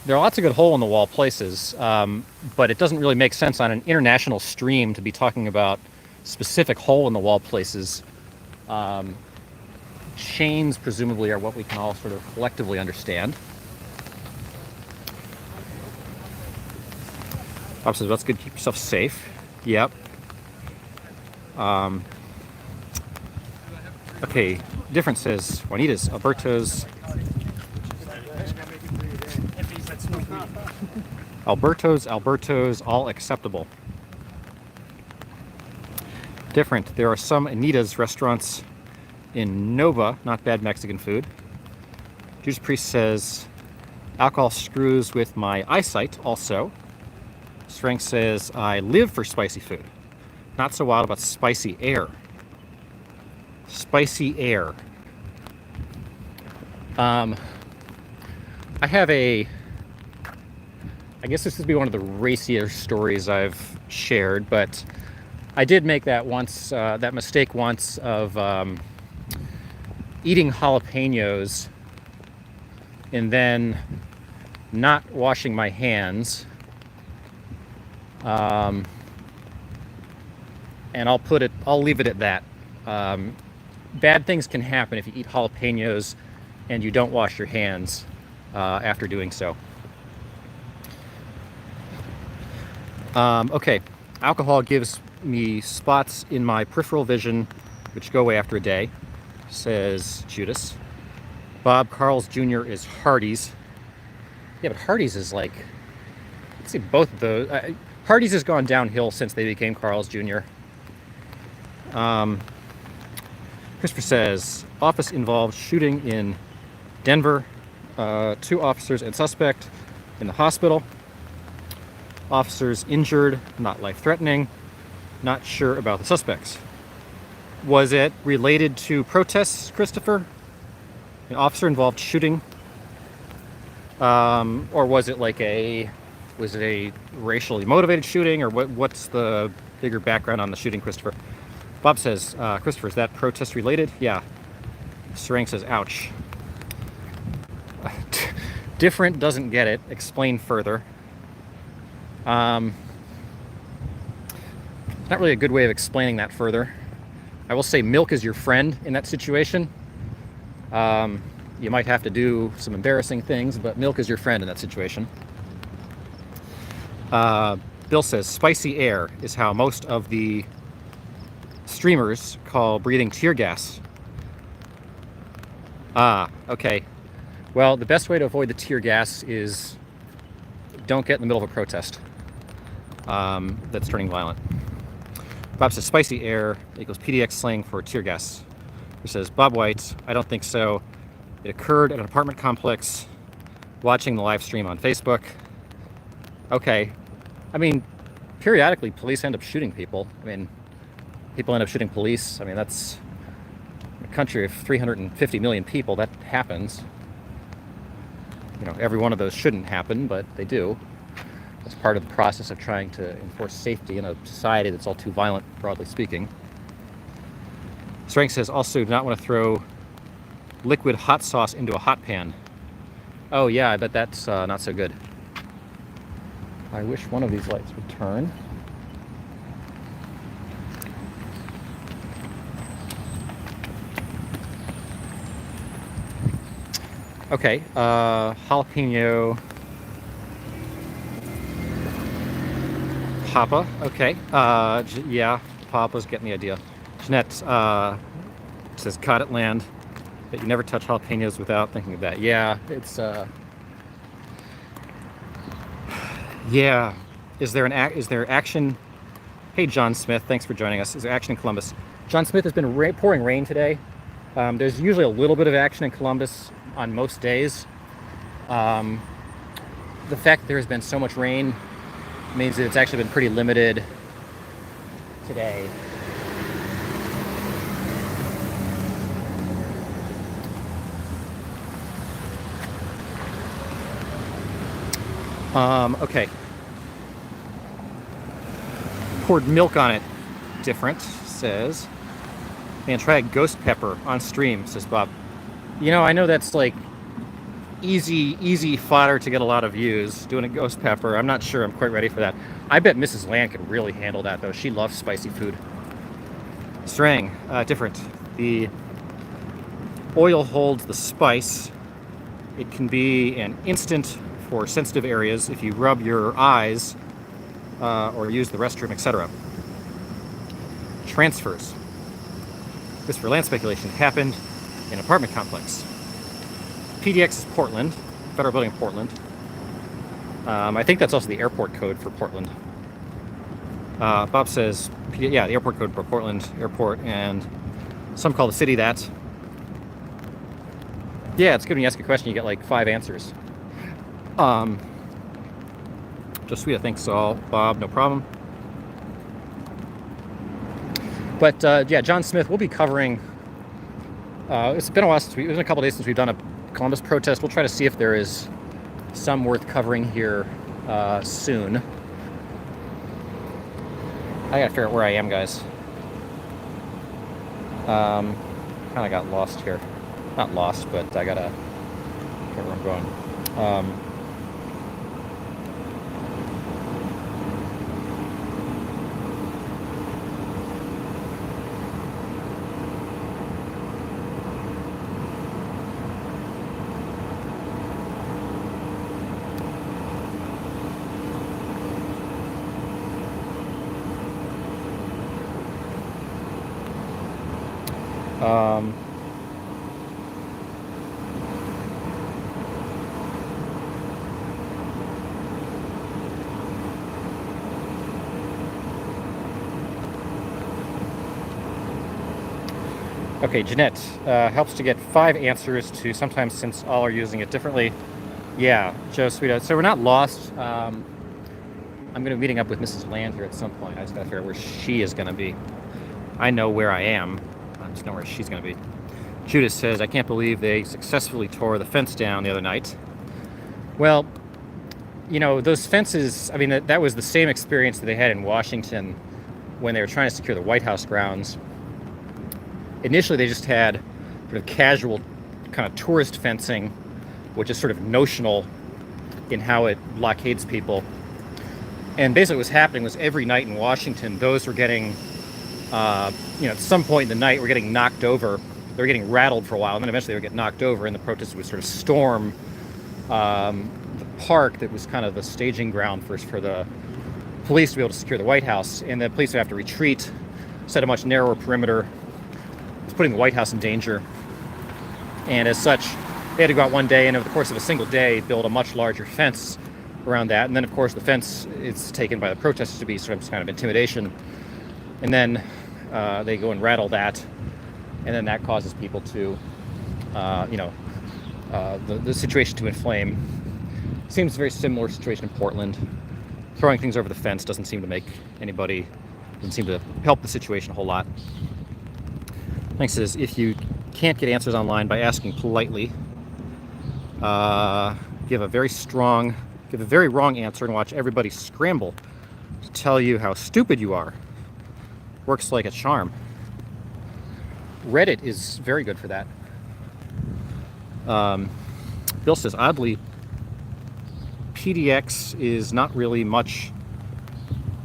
There are lots of good hole-in-the-wall places, but it doesn't really make sense on an international stream to be talking about specific hole-in-the-wall places. Chains, presumably, are what we can all sort of collectively understand. Bob says, that's good, keep yourself safe. Yep. Okay, different says, Juanita's, Alberto's. Alberto's, all acceptable. Different. There are some Anita's restaurants in Nova, not bad Mexican food. Judas Priest says, alcohol screws with my eyesight also. Strength says, I live for spicy food. Not so wild about spicy air. Spicy air. I have I guess this would be one of the racier stories I've shared, but I did make that mistake once of eating jalapenos and then not washing my hands. And I'll leave it at that. Bad things can happen if you eat jalapenos and you don't wash your hands after doing so. Okay, alcohol gives me spots in my peripheral vision which go away after a day, says Judas. Bob, Carl's Jr. is Hardee's. Yeah, but Hardee's is like, let's see, both of those. Hardee's has gone downhill since they became Carl's Jr. Christopher says, office involved shooting in Denver. 2 officers and suspect in the hospital. Officers injured, not life-threatening. Not sure about the suspects. Was it related to protests, Christopher? An officer-involved shooting? Or was it like a racially motivated shooting? Or what's the bigger background on the shooting, Christopher? Bob says, Christopher, is that protest related? Yeah. Sarang says, ouch. Different doesn't get it. Explain further. Not really a good way of explaining that further. I will say milk is your friend in that situation. You might have to do some embarrassing things, but milk is your friend in that situation. Bill says, spicy air is how most of the streamers call breathing tear gas. Okay. Well, the best way to avoid the tear gas is don't get in the middle of a protest that's turning violent. Bob says spicy air equals PDX slang for tear gas. He says, Bob White, I don't think so. It occurred at an apartment complex, watching the live stream on Facebook. Okay, I mean, periodically police end up shooting people. I mean, people end up shooting police. I mean, that's a country of 350 million people. That happens. You know, every one of those shouldn't happen, but they do. It's part of the process of trying to enforce safety in a society that's all too violent, broadly speaking. Strength says, also do not want to throw liquid hot sauce into a hot pan. Oh yeah, I bet that's not so good. I wish one of these lights would turn. Okay, jalapeno Papa. Okay, yeah, Papa's getting the idea. Jeanette says, caught at land, that you never touch jalapenos without thinking of that. Yeah, it's yeah. Is there action? Hey, John Smith, thanks for joining us. Is there action in Columbus? John Smith, has been pouring rain today. There's usually a little bit of action in Columbus on most days. The fact that there has been so much rain means that it's actually been pretty limited today. Okay. Poured milk on it. Different, says. Man, try a ghost pepper on stream, says Bob. You know, I know that's like easy fodder to get a lot of views, doing a ghost pepper. I'm not sure I'm quite ready for that. I bet Mrs. Land could really handle that, though. She loves spicy food. Strang, different. The oil holds the spice. It can be an instant for sensitive areas if you rub your eyes or use the restroom, etc. Transfers. This for land speculation happened in an apartment complex. PDX is Portland, federal building in Portland. I think that's also the airport code for Portland. Bob says, yeah, the airport code for Portland Airport, and some call the city that. Yeah, it's good when you ask a question, you get like 5 answers. Just sweet, I think so. Bob, no problem. But yeah, John Smith, we'll be covering. It's been a while since it's been a couple days since we've done a Columbus protest. We'll try to see if there is some worth covering here soon. I gotta figure out where I am, guys. Kind of got lost here. Not lost, but I gotta figure where I'm going. Okay, Jeanette helps to get 5 answers to sometimes since all are using it differently. Yeah, Joe Sweeto. So we're not lost. I'm going to be meeting up with Mrs. Land here at some point. I just got to figure out where she is going to be. I know where I am. I just know where she's going to be. Judith says, I can't believe they successfully tore the fence down the other night. Well, you know, those fences, I mean, that was the same experience that they had in Washington when they were trying to secure the White House grounds. Initially, they just had sort of casual kind of tourist fencing, which is sort of notional in how it blockades people. And basically what's happening was every night in Washington, those were getting, you know, at some point in the night, were getting knocked over. They were getting rattled for a while, and then eventually they would get knocked over, and the protesters would sort of storm the park that was kind of the staging ground for the police to be able to secure the White House. And the police would have to retreat, set a much narrower perimeter. It's putting the White House in danger. And as such, they had to go out one day and over the course of a single day build a much larger fence around that. And then, of course, the fence is taken by the protesters to be sort of kind of intimidation. And then they go and rattle that. And then that causes people to, you know, the situation to inflame. Seems a very similar situation in Portland. throwing things over the fence doesn't seem to help the situation a whole lot. Next says, if you can't get answers online by asking politely, give a very wrong answer and watch everybody scramble to tell you how stupid you are. Works like a charm. Reddit is very good for that. Bill says, oddly, PDX is not really much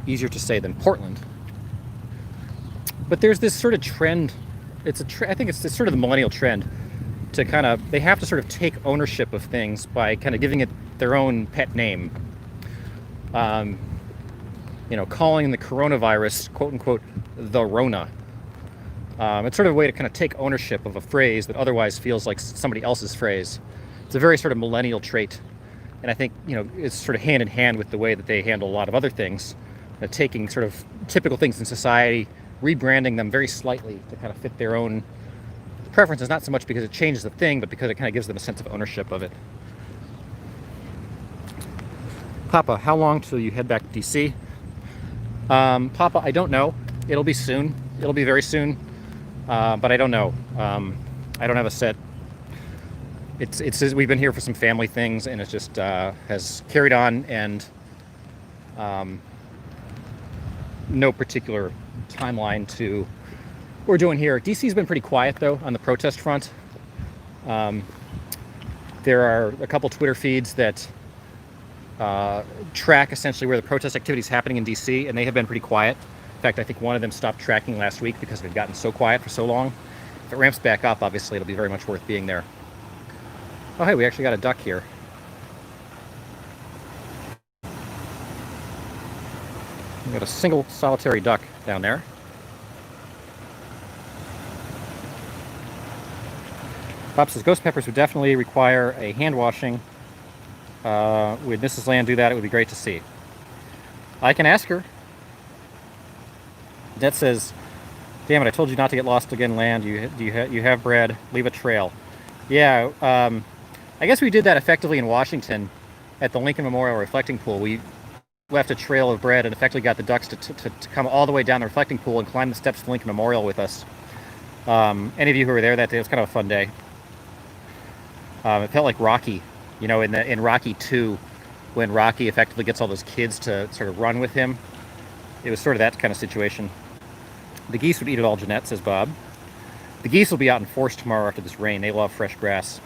easier to say than Portland. But there's this sort of trend. I think it's sort of the millennial trend to they have to sort of take ownership of things by kind of giving it their own pet name. Calling the coronavirus, quote unquote, the Rona. It's sort of a way to kind of take ownership of a phrase that otherwise feels like somebody else's phrase. It's a very sort of millennial trait. And I think, it's sort of hand in hand with the way that they handle a lot of other things. Taking sort of typical things in society, rebranding them very slightly to kind of fit their own preferences, not so much because it changes the thing, but because it kind of gives them a sense of ownership of it. Papa, how long till you head back to DC? Papa, I don't know. It'll be soon. It'll be very soon. But I don't know. I don't have a set. We've been here for some family things, and it's just has carried on, and no particular timeline to what we're doing here. DC's been pretty quiet though on the protest front. There are a couple Twitter feeds that track essentially where the protest activity is happening in DC, and they have been pretty quiet. In fact, I think one of them stopped tracking last week because it had gotten so quiet for so long. If it ramps back up, obviously it'll be very much worth being there. Oh hey, we actually got a duck here. We got a single solitary duck down there. Bob says, ghost peppers would definitely require a hand washing. Would Mrs. Land do that? It would be great to see. I can ask her. Dad says, damn it, I told you not to get lost again, Land. You have bread. Leave a trail. Yeah, I guess we did that effectively in Washington at the Lincoln Memorial Reflecting Pool. We left a trail of bread and effectively got the ducks to come all the way down the reflecting pool and climb the steps to the Lincoln Memorial with us. Any of you who were there that day, it was kind of a fun day. It felt like Rocky, in Rocky 2, when Rocky effectively gets all those kids to sort of run with him. It was sort of that kind of situation. The geese would eat it all, Jeanette, says Bob. The geese will be out in force tomorrow after this rain. They love fresh grass.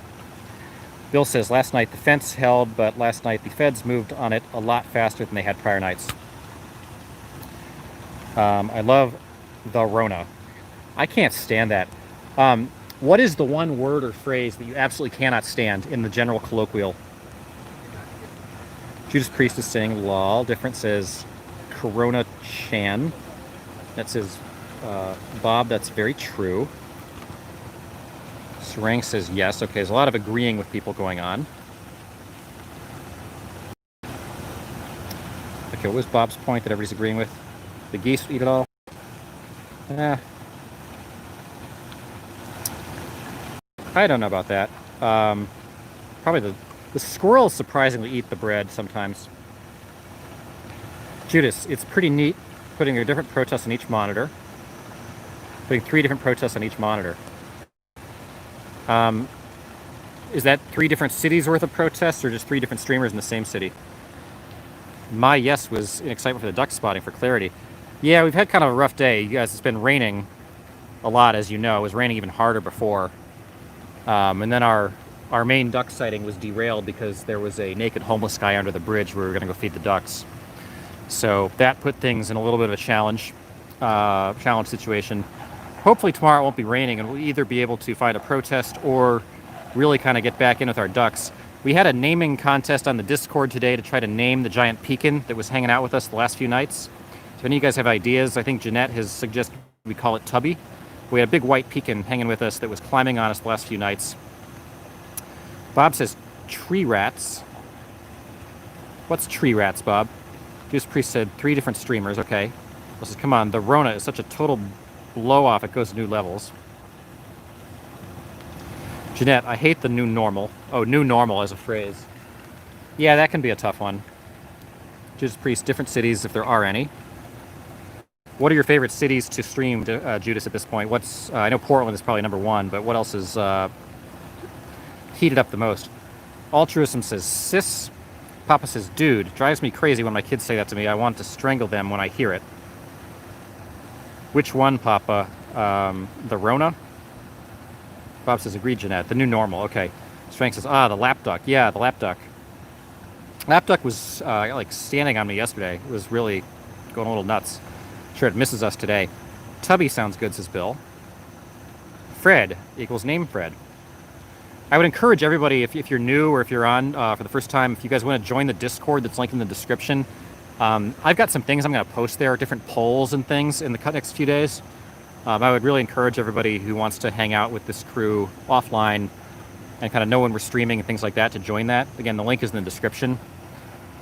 Bill says, last night the fence held, but last night the feds moved on it a lot faster than they had prior nights. I love the Rona. I can't stand that. What is the one word or phrase that you absolutely cannot stand in the general colloquial? Judas Priest is saying lol. Different says Corona Chan. That says Bob, that's very true. Sarang says yes. Okay, there's a lot of agreeing with people going on. Okay, what was Bob's point that everybody's agreeing with? The geese eat it all? I don't know about that. Probably the squirrels surprisingly eat the bread sometimes. Judas, it's pretty neat putting a different protest on each monitor. Putting 3 different protests on each monitor. Is that 3 different cities worth of protests or just 3 different streamers in the same city? My yes was in excitement for the duck spotting for clarity. Yeah, we've had kind of a rough day. You guys, it's been raining a lot, as you know. It was raining even harder before. And then our main duck sighting was derailed because there was a naked homeless guy under the bridge where we were going to go feed the ducks. So that put things in a little bit of a challenge situation. Hopefully tomorrow it won't be raining and we'll either be able to find a protest or really kind of get back in with our ducks. We had a naming contest on the Discord today to try to name the giant pekin that was hanging out with us the last few nights. So if any of you guys have ideas, I think Jeanette has suggested we call it Tubby. We had a big white pekin hanging with us that was climbing on us the last few nights. Bob says tree rats. What's tree rats, Bob? Juice Priest said 3 different streamers. Okay. Well, says, come on, the Rona is such a total blow off. It goes to new levels. Jeanette, I hate the new normal. Oh, new normal as a phrase. Yeah, that can be a tough one. Judas Priest, different cities if there are any. What are your favorite cities to stream, Judas, at this point? I know Portland is probably number one, but what else is heated up the most? Altruism says sis. Papa says dude. Drives me crazy when my kids say that to me. I want to strangle them when I hear it. Which one, Papa? The Rona? Bob says agreed, Jeanette. The new normal. Okay. Strength says, the lap duck. Yeah, the lap duck. Lap duck was like standing on me yesterday. It was really going a little nuts. Sure, it misses us today. Tubby sounds good, says Bill. Fred equals name Fred. I would encourage everybody, if you're new or if you're on for the first time, if you guys want to join the Discord that's linked in the description, I've got some things I'm going to post there, different polls and things in the next few days. I would really encourage everybody who wants to hang out with this crew offline and kind of know when we're streaming and things like that to join that. Again, the link is in the description.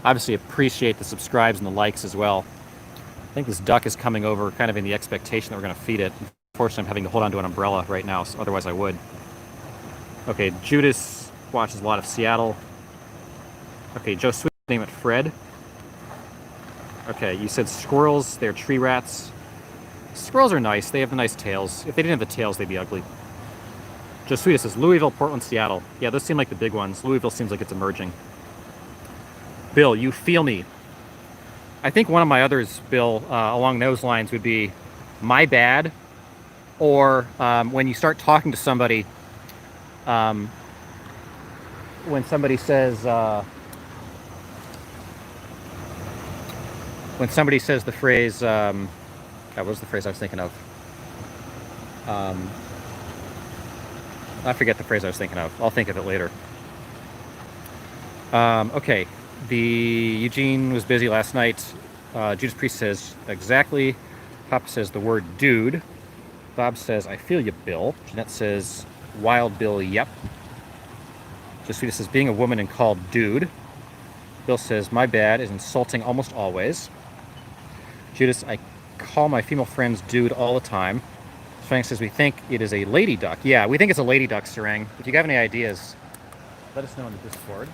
Obviously appreciate the subscribes and the likes as well. I think this duck is coming over kind of in the expectation that we're going to feed it. Unfortunately, I'm having to hold onto an umbrella right now, so otherwise I would. Okay, Judas watches a lot of Seattle. Okay, Joe Sweet, name it Fred. Okay, you said squirrels, they're tree rats. Squirrels are nice, they have the nice tails. If they didn't have the tails, they'd be ugly. Joe Sweet says Louisville, Portland, Seattle. Yeah, those seem like the big ones. Louisville seems like it's emerging. Bill, you feel me. I think one of my others, Bill, along those lines would be my bad, or when you start talking to somebody, when somebody says the phrase, what was the phrase I was thinking of? I forget the phrase I was thinking of. I'll think of it later. Okay. The Eugene was busy last night. Judas Priest says exactly. Papa says the word dude. Bob says I feel you, Bill. Jeanette says Wild Bill, yep. Josephina says being a woman and called dude. Bill says my bad is insulting almost always. Judas, I call my female friends dude all the time. Sarang says we think it is a lady duck. Yeah, we think it's a lady duck, Sarang. If you have any ideas, let us know in the Discord.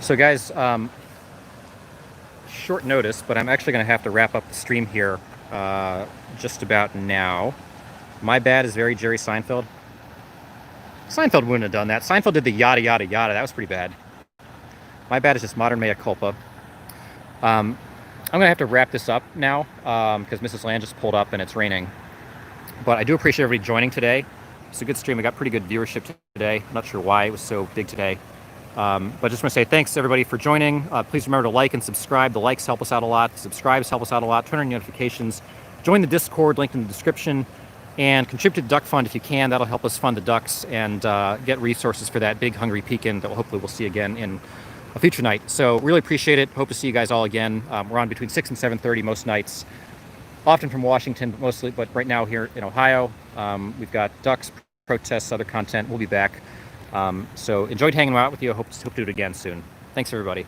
So guys, short notice, but I'm actually going to have to wrap up the stream here just about now. My bad is very Jerry Seinfeld. Seinfeld wouldn't have done that. Seinfeld did the yada yada yada. That was pretty bad. My bad is just modern mea culpa. I'm going to have to wrap this up now because Mrs. Land just pulled up and it's raining. But I do appreciate everybody joining today. It's a good stream. I got pretty good viewership today. I'm not sure why it was so big today. But just want to say thanks everybody for joining. Please remember to like and subscribe. The likes help us out a lot. The subscribes help us out a lot. Turn on notifications. Join the Discord, linked in the description. And contribute to the Duck Fund if you can. That'll help us fund the ducks and get resources for that big hungry pekin that hopefully we'll see again in a future night. So really appreciate it. Hope to see you guys all again. We're on between 6 and 7:30 most nights. Often from Washington, mostly, but right now here in Ohio. We've got ducks, protests, other content. We'll be back. So enjoyed hanging out with you. Hope to do it again soon. Thanks, everybody.